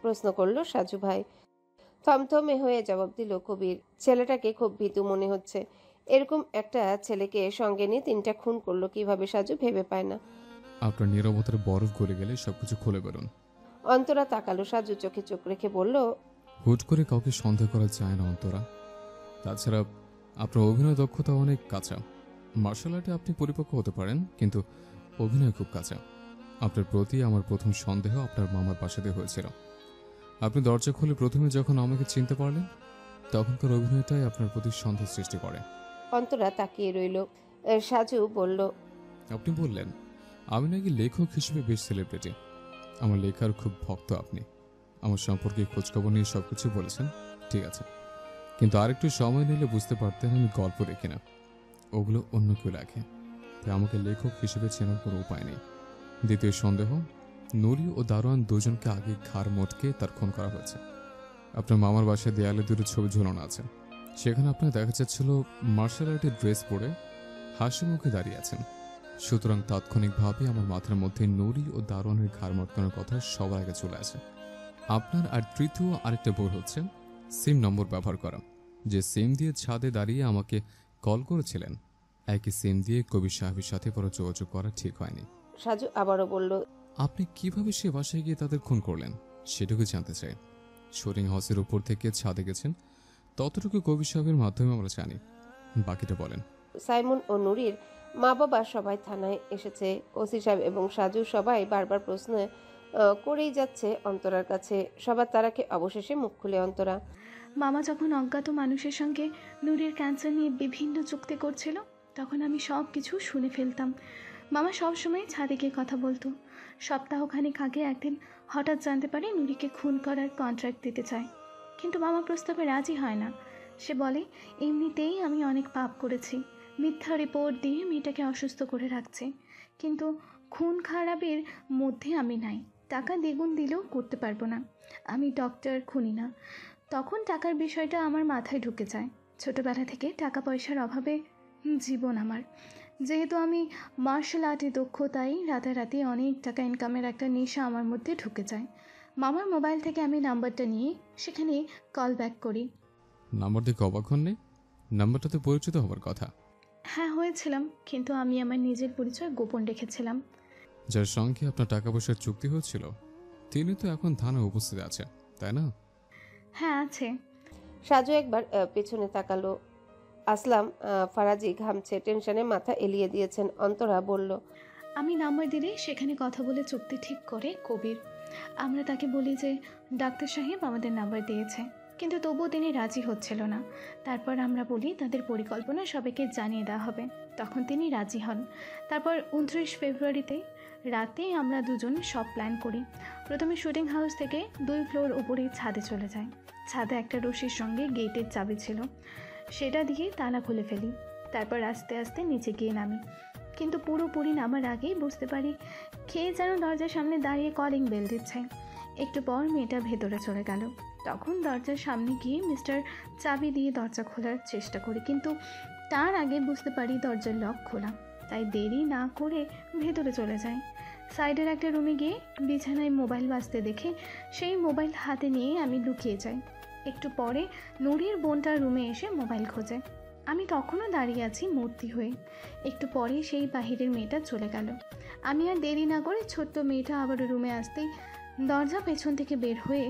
প্রশ্ন করলো সাজু ভাই। থমথমে হয়ে জবাব দিল কবির। ছেলেটাকে খুব ভীতু মনে হচ্ছে। এরকম একটা ছেলেকে সঙ্গে নিয়ে 3টা খুন করলো কিভাবে সাজু ভেবে পায় না। আপনার নীরবতার বরফ গলে গেলে সবকিছু খুলে বেরোন। অন্তরা তাকালো। সাজু চোখে চোখ রেখে বলল, হুট করে কাউকে সন্দেহ করা যায় না অন্তরা। তাছাড়া আপনার অভিনয় দক্ষতা অনেক কাঁচা। মার্শাল আর্টে আপনি পরিপক্ক হতে পারেন, কিন্তু অভিনয় খুব কাঁচা। আপনার প্রতি আমার প্রথম সন্দেহ আপনার মামার বাসাতে হয়েছিল। আপনি দরজা খুলে প্রথমে যখন আমাকে চিনতে পারলেন তখনকার অভিনয়টাই আপনার প্রতি সন্দেহ সৃষ্টি করে। অন্তরা তাকিয়ে রইল। সাজু বলল, আপনি বললেন আমি নাকি লেখক হিসেবে বেশ সেলিব্রিটি। আমার লেখার খুব ভক্ত আপনি। আমার সম্পর্কে খোঁজখবর নিয়ে সবকিছু বলেছেন, ঠিক আছে, কিন্তু আরেকটু সময় নিলে বুঝতে পারতেন আমি গল্প রেখি না, ওগুলো অন্য কেউ লেখে। তাই আমাকে লেখক হিসেবে চেনার কোনো উপায় নেই। দ্বিতীয় সন্দেহ, নুরি ও দারোয়ান দুজনকে আগে ঘাড় মোটকে তার খুন করা হয়েছে। আপনার মামার বাসায় দেয়ালে দুটো ছবি ঝুলানো আছে, সেখানে আপনার দেখা যাচ্ছিল মার্শাল আর্টের ড্রেস পরে হাসি মুখে দাঁড়িয়ে আছেন। সুতরাং তাৎক্ষণিকভাবে আমার মাথার মধ্যে নুরি ও দারোয়ানের ঘাড় মটকানোর কথা সবার আগে চলে আসে। আপনার আর তৃতীয় আরেকটা ভুল হচ্ছে সিম নম্বর ব্যবহার করা। যে সিম দিয়ে ছাদে দাঁড়িয়ে আমাকে কল করেছিলেন একই সিম দিয়ে কবির সাহেবের সাথে পরে যোগাযোগ করা ঠিক হয়নি। সাজু আবারও বলল, আপনি কিভাবে সে বাসায় গিয়ে তাদের খুন করলেন সেটুকু জানতে চাই। শোরিং হাউসের উপর থেকে ছাদে গেছেন ততটুকু কবির সাহেবের মাধ্যমে আমরা জানি, বাকিটা বলেন। সাইমন ও নুরির মা বাবা সবাই থানায় এসেছে। ওসি সাহেব এবং সাজু সবাই বারবার প্রশ্ন করেই যাচ্ছে অন্তরার কাছে। সবার তারাকে অবশেষে মুখ খুলে অন্তরা। মামা যখন অজ্ঞাত মানুষের সঙ্গে নুরির ক্যান্সার নিয়ে বিভিন্ন চুক্তি করছিল, তখন আমি সব কিছু শুনে ফেলতাম। মামা সবসময় ছাদে গিয়ে কথা বলতো। সপ্তাহখানেক আগে একদিন হঠাৎ জানতে পারি নুরিকে খুন করার কন্ট্রাক্ট দিতে চায়, কিন্তু মামা প্রস্তাবে রাজি হয় না। সে বলে এমনিতেই আমি অনেক পাপ করেছি, মিথ্যা রিপোর্ট দিয়ে মেয়েটাকে অসুস্থ করে রাখছে, কিন্তু খুন খারাপের মধ্যে আমি নাই। টাকা দ্বিগুণ দিলেও করতে পারবো না, আমি ডক্টর, খুনি না। তখন টাকার বিষয়টা আমার মাথায় ঢুকে যায়। ছোটোবেলা থেকে টাকা পয়সার অভাবে জীবন আমার। যেহেতু আমি মার্শাল আর্টে দক্ষ, তাই রাতারাতি অনেক টাকা ইনকামের একটা নেশা আমার মধ্যে ঢুকে যায়। মামার মোবাইল থেকে আমি নাম্বারটা নিয়ে সেখানে কল ব্যাক করি। নাম্বার দেখে অবাক হননি? নাম্বারটাতে পরিচিত হবার কথা। হ্যাঁ হয়েছিলাম, কিন্তু আমি আমার নিজের পরিচয় গোপন রেখেছিলাম। যার সঙ্গে আপনার টাকা পয়সার চুক্তি হয়েছিল তিনি তো এখন থানায় উপস্থিত আছে, তাই না? হ্যাঁ আছে। সাজু একবার পেছনে তাকালো। আসলাম ফারাজি ঘামছে, টেনশনে মাথা এলিয়ে দিয়েছেন। অন্তরা বলল, আমি নাম্বার দিলে সেখানে কথা বলে চুক্তি ঠিক করে কবির। আমরা তাকে বলি যে ডাক্তার সাহেব আমাদের নাম্বার দিয়েছে, কিন্তু তবুও তিনি রাজি হচ্ছিল না। তারপর আমরা বলি তাদের পরিকল্পনা সবাইকে জানিয়ে দেওয়া হবে, তখন তিনি রাজি হন। তারপর 29 ফেব্রুয়ারিতে রাতে আমরা দুজন সব প্ল্যান করি। প্রথমে শুটিং হাউস থেকে 2 ফ্লোর উপরে ছাদে চলে যাই। ছাদে একটা রশির সঙ্গে গেটের চাবি ছিল, সেটা দিয়ে তালা খুলে ফেলি। তারপর আস্তে আস্তে নিচে গিয়ে নামি, কিন্তু পুরোপুরি নামার আগেই বুঝতে পারি খেয়ে যেন দরজার সামনে দাঁড়িয়ে কলিং বেল দিচ্ছে। একটু পর মেয়েটা ভেতরে চলে গেল। তখন দরজার সামনে গিয়ে মিস্টার চাবি দিয়ে দরজা খোলার চেষ্টা করি, কিন্তু তার আগে বুঝতে পারি দরজার লক খোলা। তাই দেরি না করে ভেতরে চলে যাই। সাইডের একটা রুমে গিয়ে বিছানায় মোবাইল বাজতে দেখে সেই মোবাইল হাতে নিয়ে আমি লুকিয়ে যাই। একটু পরে নুরির বোনটার রুমে এসে মোবাইল খোঁজে। আমি তখনও দাঁড়িয়ে আছি মূর্তি হয়ে। একটু পরে সেই বাহিরের মেয়েটা চলে গেল। আমি আর দেরি না করে ছোট্ট মেয়েটা আবার রুমে আসতেই দরজা পেছন থেকে বের হয়ে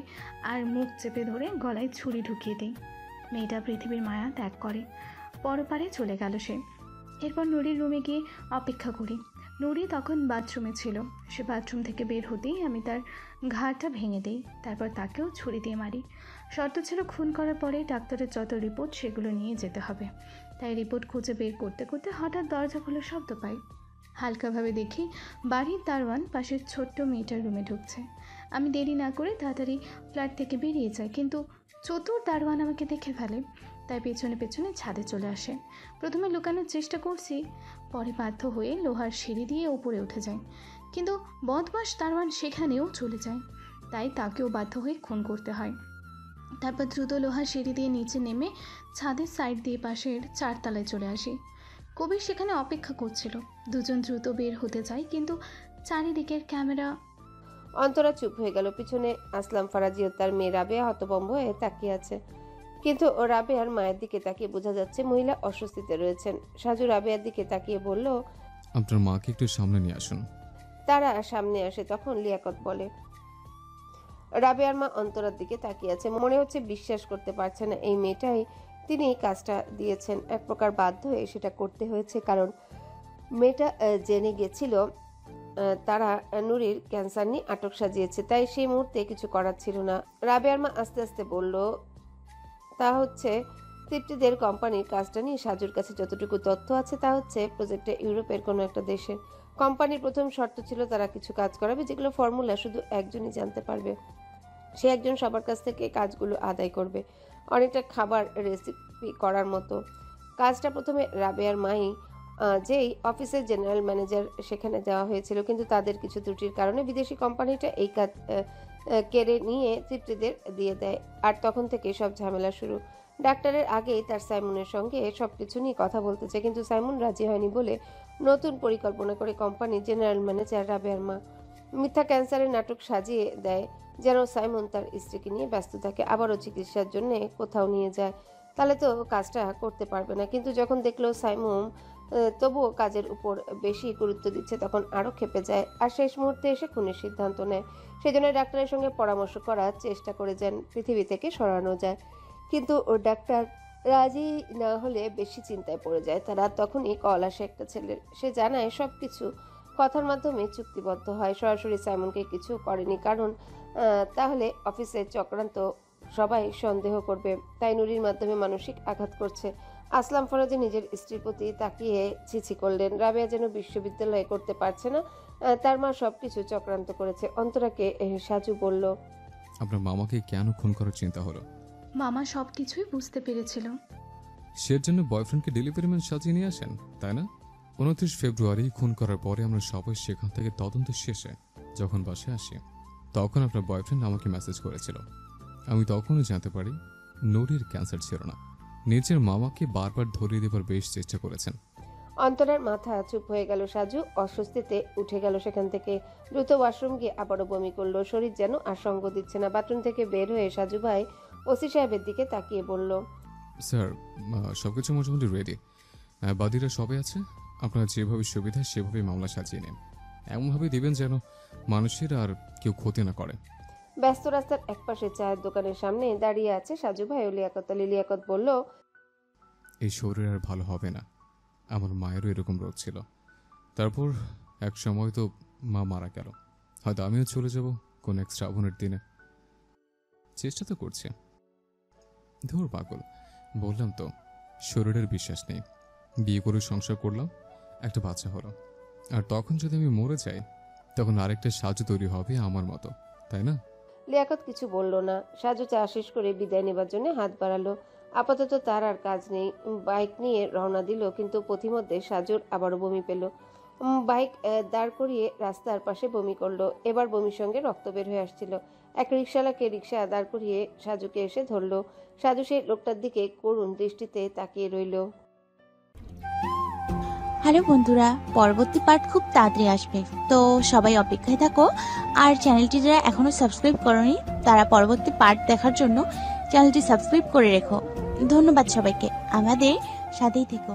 আর মুখ চেপে ধরে গলায় ছুরি ঢুকিয়ে দিই। মেয়েটা পৃথিবীর মায়া ত্যাগ করে, পরপারে চলে গেল সে। এরপর নুরির রুমে গিয়ে অপেক্ষা করি। নুরি তখন বাথরুমে ছিল। সে বাথরুম থেকে বের হতেই আমি তার ঘাড়টা ভেঙে দিই, তারপর তাকেও ছুরি দিয়ে মারি। শর্ত ছিল খুন করার পরে ডাক্তারের যত রিপোর্ট সেগুলো নিয়ে যেতে হবে। তাই রিপোর্ট খুঁজে বের করতে করতে হঠাৎ দরজা খোলার শব্দ পাই। হালকাভাবে দেখি বাড়ির দারোয়ান পাশের ছোট্ট মেয়েটার রুমে ঢুকছে। আমি দেরি না করে তাড়াতাড়ি ফ্ল্যাট থেকে বেরিয়ে যাই, কিন্তু চতুর দারোয়ান আমাকে দেখে ফেলে। তাই পেছনে পেছনে ছাদে চলে আসে। প্রথমে লুকানোর চেষ্টা করছি, পরে বাধ্য হয়ে লোহার সিঁড়ি দিয়ে উপরে উঠে যায়, কিন্তু বদমাস দারোয়ান সেখানেও চলে যায়। তাই তাকেও বাধ্য হয়ে খুন করতে হয়। তারপর দ্রুত লোহার সিঁড়ি দিয়ে নিচে নেমে ছাদের সাইড দিয়ে পাশের 4 তলায় চলে আসি। কবির সেখানে অপেক্ষা করছিল। দুজন দ্রুত বের হতে যায়, কিন্তু চারিদিকের ক্যামেরা। অন্তরা চুপ হয়ে গেল। পিছনে আসলাম ফারাজি ও তার মেয়ে রাবেয়া হতভম্ব হয়ে তাকিয়ে আছে, কিন্তু রাবেয়ার মায়ের দিকে তাকিয়ে বোঝা যাচ্ছে মহিলা অস্বস্তিতে রয়েছেন। সাজু রাবেয়ার দিকে তাকিয়ে বলল, আপনার মাকে একটু সামনে নিয়ে আসুন। তারা সামনে আসে। তখন লিয়াকত বলে, রাবেয়ার মা অন্তরার দিকে তাকিয়ে আছে, মনে হচ্ছে বিশ্বাস করতে পারছে না এই মেয়েটাই তিনি কাজটা দিয়েছেন। এক প্রকার বাধ্য হয়ে সেটা করতে হয়েছে, কারণ মেয়েটা জেনে গেছিল তারা নুরির ক্যান্সার নিয়ে আটক সাজিয়েছে, তাই সেই মুহূর্তে কিছু করার ছিল না। রাবেয়ার মা আস্তে আস্তে বলল, তা হচ্ছে তৃপ্তিদের কোম্পানির কাজটা নিয়ে সাজুর কাছে যতটুকু তথ্য আছে তা হচ্ছে প্রজেক্টে ইউরোপের কোনো একটা দেশের কোম্পানির প্রথম শর্ত ছিল তারা কিছু কাজ করাবে যেগুলো ফর্মুলা শুধু একজনই জানতে পারবে। সে একজন সবার কাছ থেকে কাজগুলো আদায় করবে, অনেকটা খাবার রেসিপি করার মতো। কাজটা প্রথমে রাবেয়ার মাই যেই অফিসের জেনারেল ম্যানেজার সেখানে দেওয়া হয়েছিল, কিন্তু তাদের কিছু ত্রুটির কারণে বিদেশি কোম্পানিটা এই কাজ কেড়ে নিয়ে তৃপ্তিদের দিয়ে দেয়। আর তখন থেকে সব ঝামেলা শুরু। ডাক্তারের আগেই তার সাইমনের সঙ্গে সব কিছু নিয়ে কথা বলতে চায়, কিন্তু সাইমন রাজি হয়নি বলে নতুন পরিকল্পনা করে কোম্পানির জেনারেল ম্যানেজার রাবেয়ার মা মিথ্যা ক্যান্সারের নাটক সাজিয়ে দেয় যেন সাইমন তার স্ত্রীকে নিয়ে ব্যস্ত থাকে, আবারও চিকিৎসার জন্য কোথাও নিয়ে যায়। তাহলে তো কাজটা করতে পারবে না। কিন্তু যখন দেখলো সাইমন তবুও কাজের উপর বেশি গুরুত্ব দিচ্ছে, তখন আরও ক্ষেপে যায় আর শেষ মুহূর্তে এসে খুনের সিদ্ধান্ত নেয়। সেজন্য ডাক্তারের সঙ্গে পরামর্শ করার চেষ্টা করে যেন পৃথিবী থেকে সরানো যায়, কিন্তু ও ডাক্তার রাজি না হলে বেশি চিন্তায় পড়ে যায় তারা। তখনই কল আসে একটা ছেলের। সে জানায় সব কিছু কথার মাধ্যমে চুক্তিবদ্ধ হয়। সরাসরি সাইমনকে কিছু করেনি, কারণ তাহলে অফিসের চক্রান্ত সবাই সন্দেহ করবে, তাই নুরির মাধ্যমে মানসিক আঘাত করছে। আসলাম ফরাজি নিজের স্ত্রীর প্রতি তাকিয়ে ছিছি করলেন। রাবেয়া যেন বিশ্ববিদ্যালয়ে করতে পারছে না, তার মা সবকিছু চক্রান্ত করেছে। অন্তরাকে সাজু বলল, আপনার মামাকে কেন খুন করার চিন্তা হলো? মামা সব কিছুই বুঝতে পেরেছিল। সের জন্য বয়ফ্রেন্ডকে ডেলিভারি ম্যান সাজিয়ে নিয়ে আসেন, তাই না? 29 ফেব্রুয়ারি খুন করার পরে আমরা সবাই সেখান থেকে তদন্ত শেষে যখন বাসায় আসি, তখন আপনার বয়ফ্রেন্ড আমাকে মেসেজ করেছিল। আমি তখনই জানতে পারি নুরির ক্যান্সার ছিল না। নিজের মামাকে বারবার ধরিয়ে দেবার বেশ চেষ্টা করেছেন। অন্তরার মাথা চুপ হয়ে গেল। সাজু অস্বস্তিতে উঠে গেল সেখান থেকে। দ্রুত ওয়াশরুম গিয়ে আবারও বমি করলো। শরীর যেন আর সঙ্গ দিচ্ছে না। বাথরুম থেকে বের হয়ে সাজু ভাই ওসি সাহেবের দিকে তাকিয়ে বলল, স্যার, সবকিছু মোটামুটি রেডি, বাদীরা সবাই আছে। আপনার যেভাবে সুবিধা সেভাবে মামলা সাজিয়ে নিন। এমনভাবে দিবেন যেন মানুষের আর কেউ ক্ষতি না করে। ব্যস্ত রাস্তার একপাশে চায়ের দোকানের সামনে দাঁড়িয়ে আছে সাজু ভাই ও লিয়াকত আলী। লিয়াকত বলল, এই শরীর আর ভালো হবে না। আমার মায়েরও এরকম রোগ ছিল, তারপর এক সময় তো মা মারা গেল। হয়তো আমিও চলে যাব কোন এক শ্রাবণের দিনে। চেষ্টা তো করছি। ধুর পাগল, বললাম তো শরীরের বিশ্বাস নেই। বিয়ে করে সংসার করলাম, একটা বাচ্চা হলো, আর তখন যদি আমি মরে যাই তখন আরেকটা সাজু তৈরি হবে আমার মতো, তাই না? লিয়াকত কিছু বলল না। সাজু চা শেষ করে বিদায় নেবার জন্য হাত বাড়ালো। আপাতত তার আর কাজ নেই। বাইক নিয়ে রওনা দিল, কিন্তু পথিমধ্যে সাজুর আবারও বমি পেল। বাইক দাঁড় করিয়ে রাস্তার পাশে বমি করলো। এবার বমির সঙ্গে রক্ত বের হয়ে আসছিল। এক রিকশাওয়ালাকে রিকশা দাঁড় করিয়ে সাজুকে এসে ধরলো। সাজু সেই লোকটার দিকে করুণ দৃষ্টিতে তাকিয়ে রইল। হ্যালো বন্ধুরা, পরবর্তী পার্ট খুব তাড়াতাড়ি আসবে, তো সবাই অপেক্ষায় থাকো। আর চ্যানেলটি যারা এখনো সাবস্ক্রাইব করোনি তারা পরবর্তী পার্ট দেখার জন্য চ্যানেলটি সাবস্ক্রাইব করে রেখো। ধন্যবাদ সবাইকে, আমাদের সাথেই থেকো।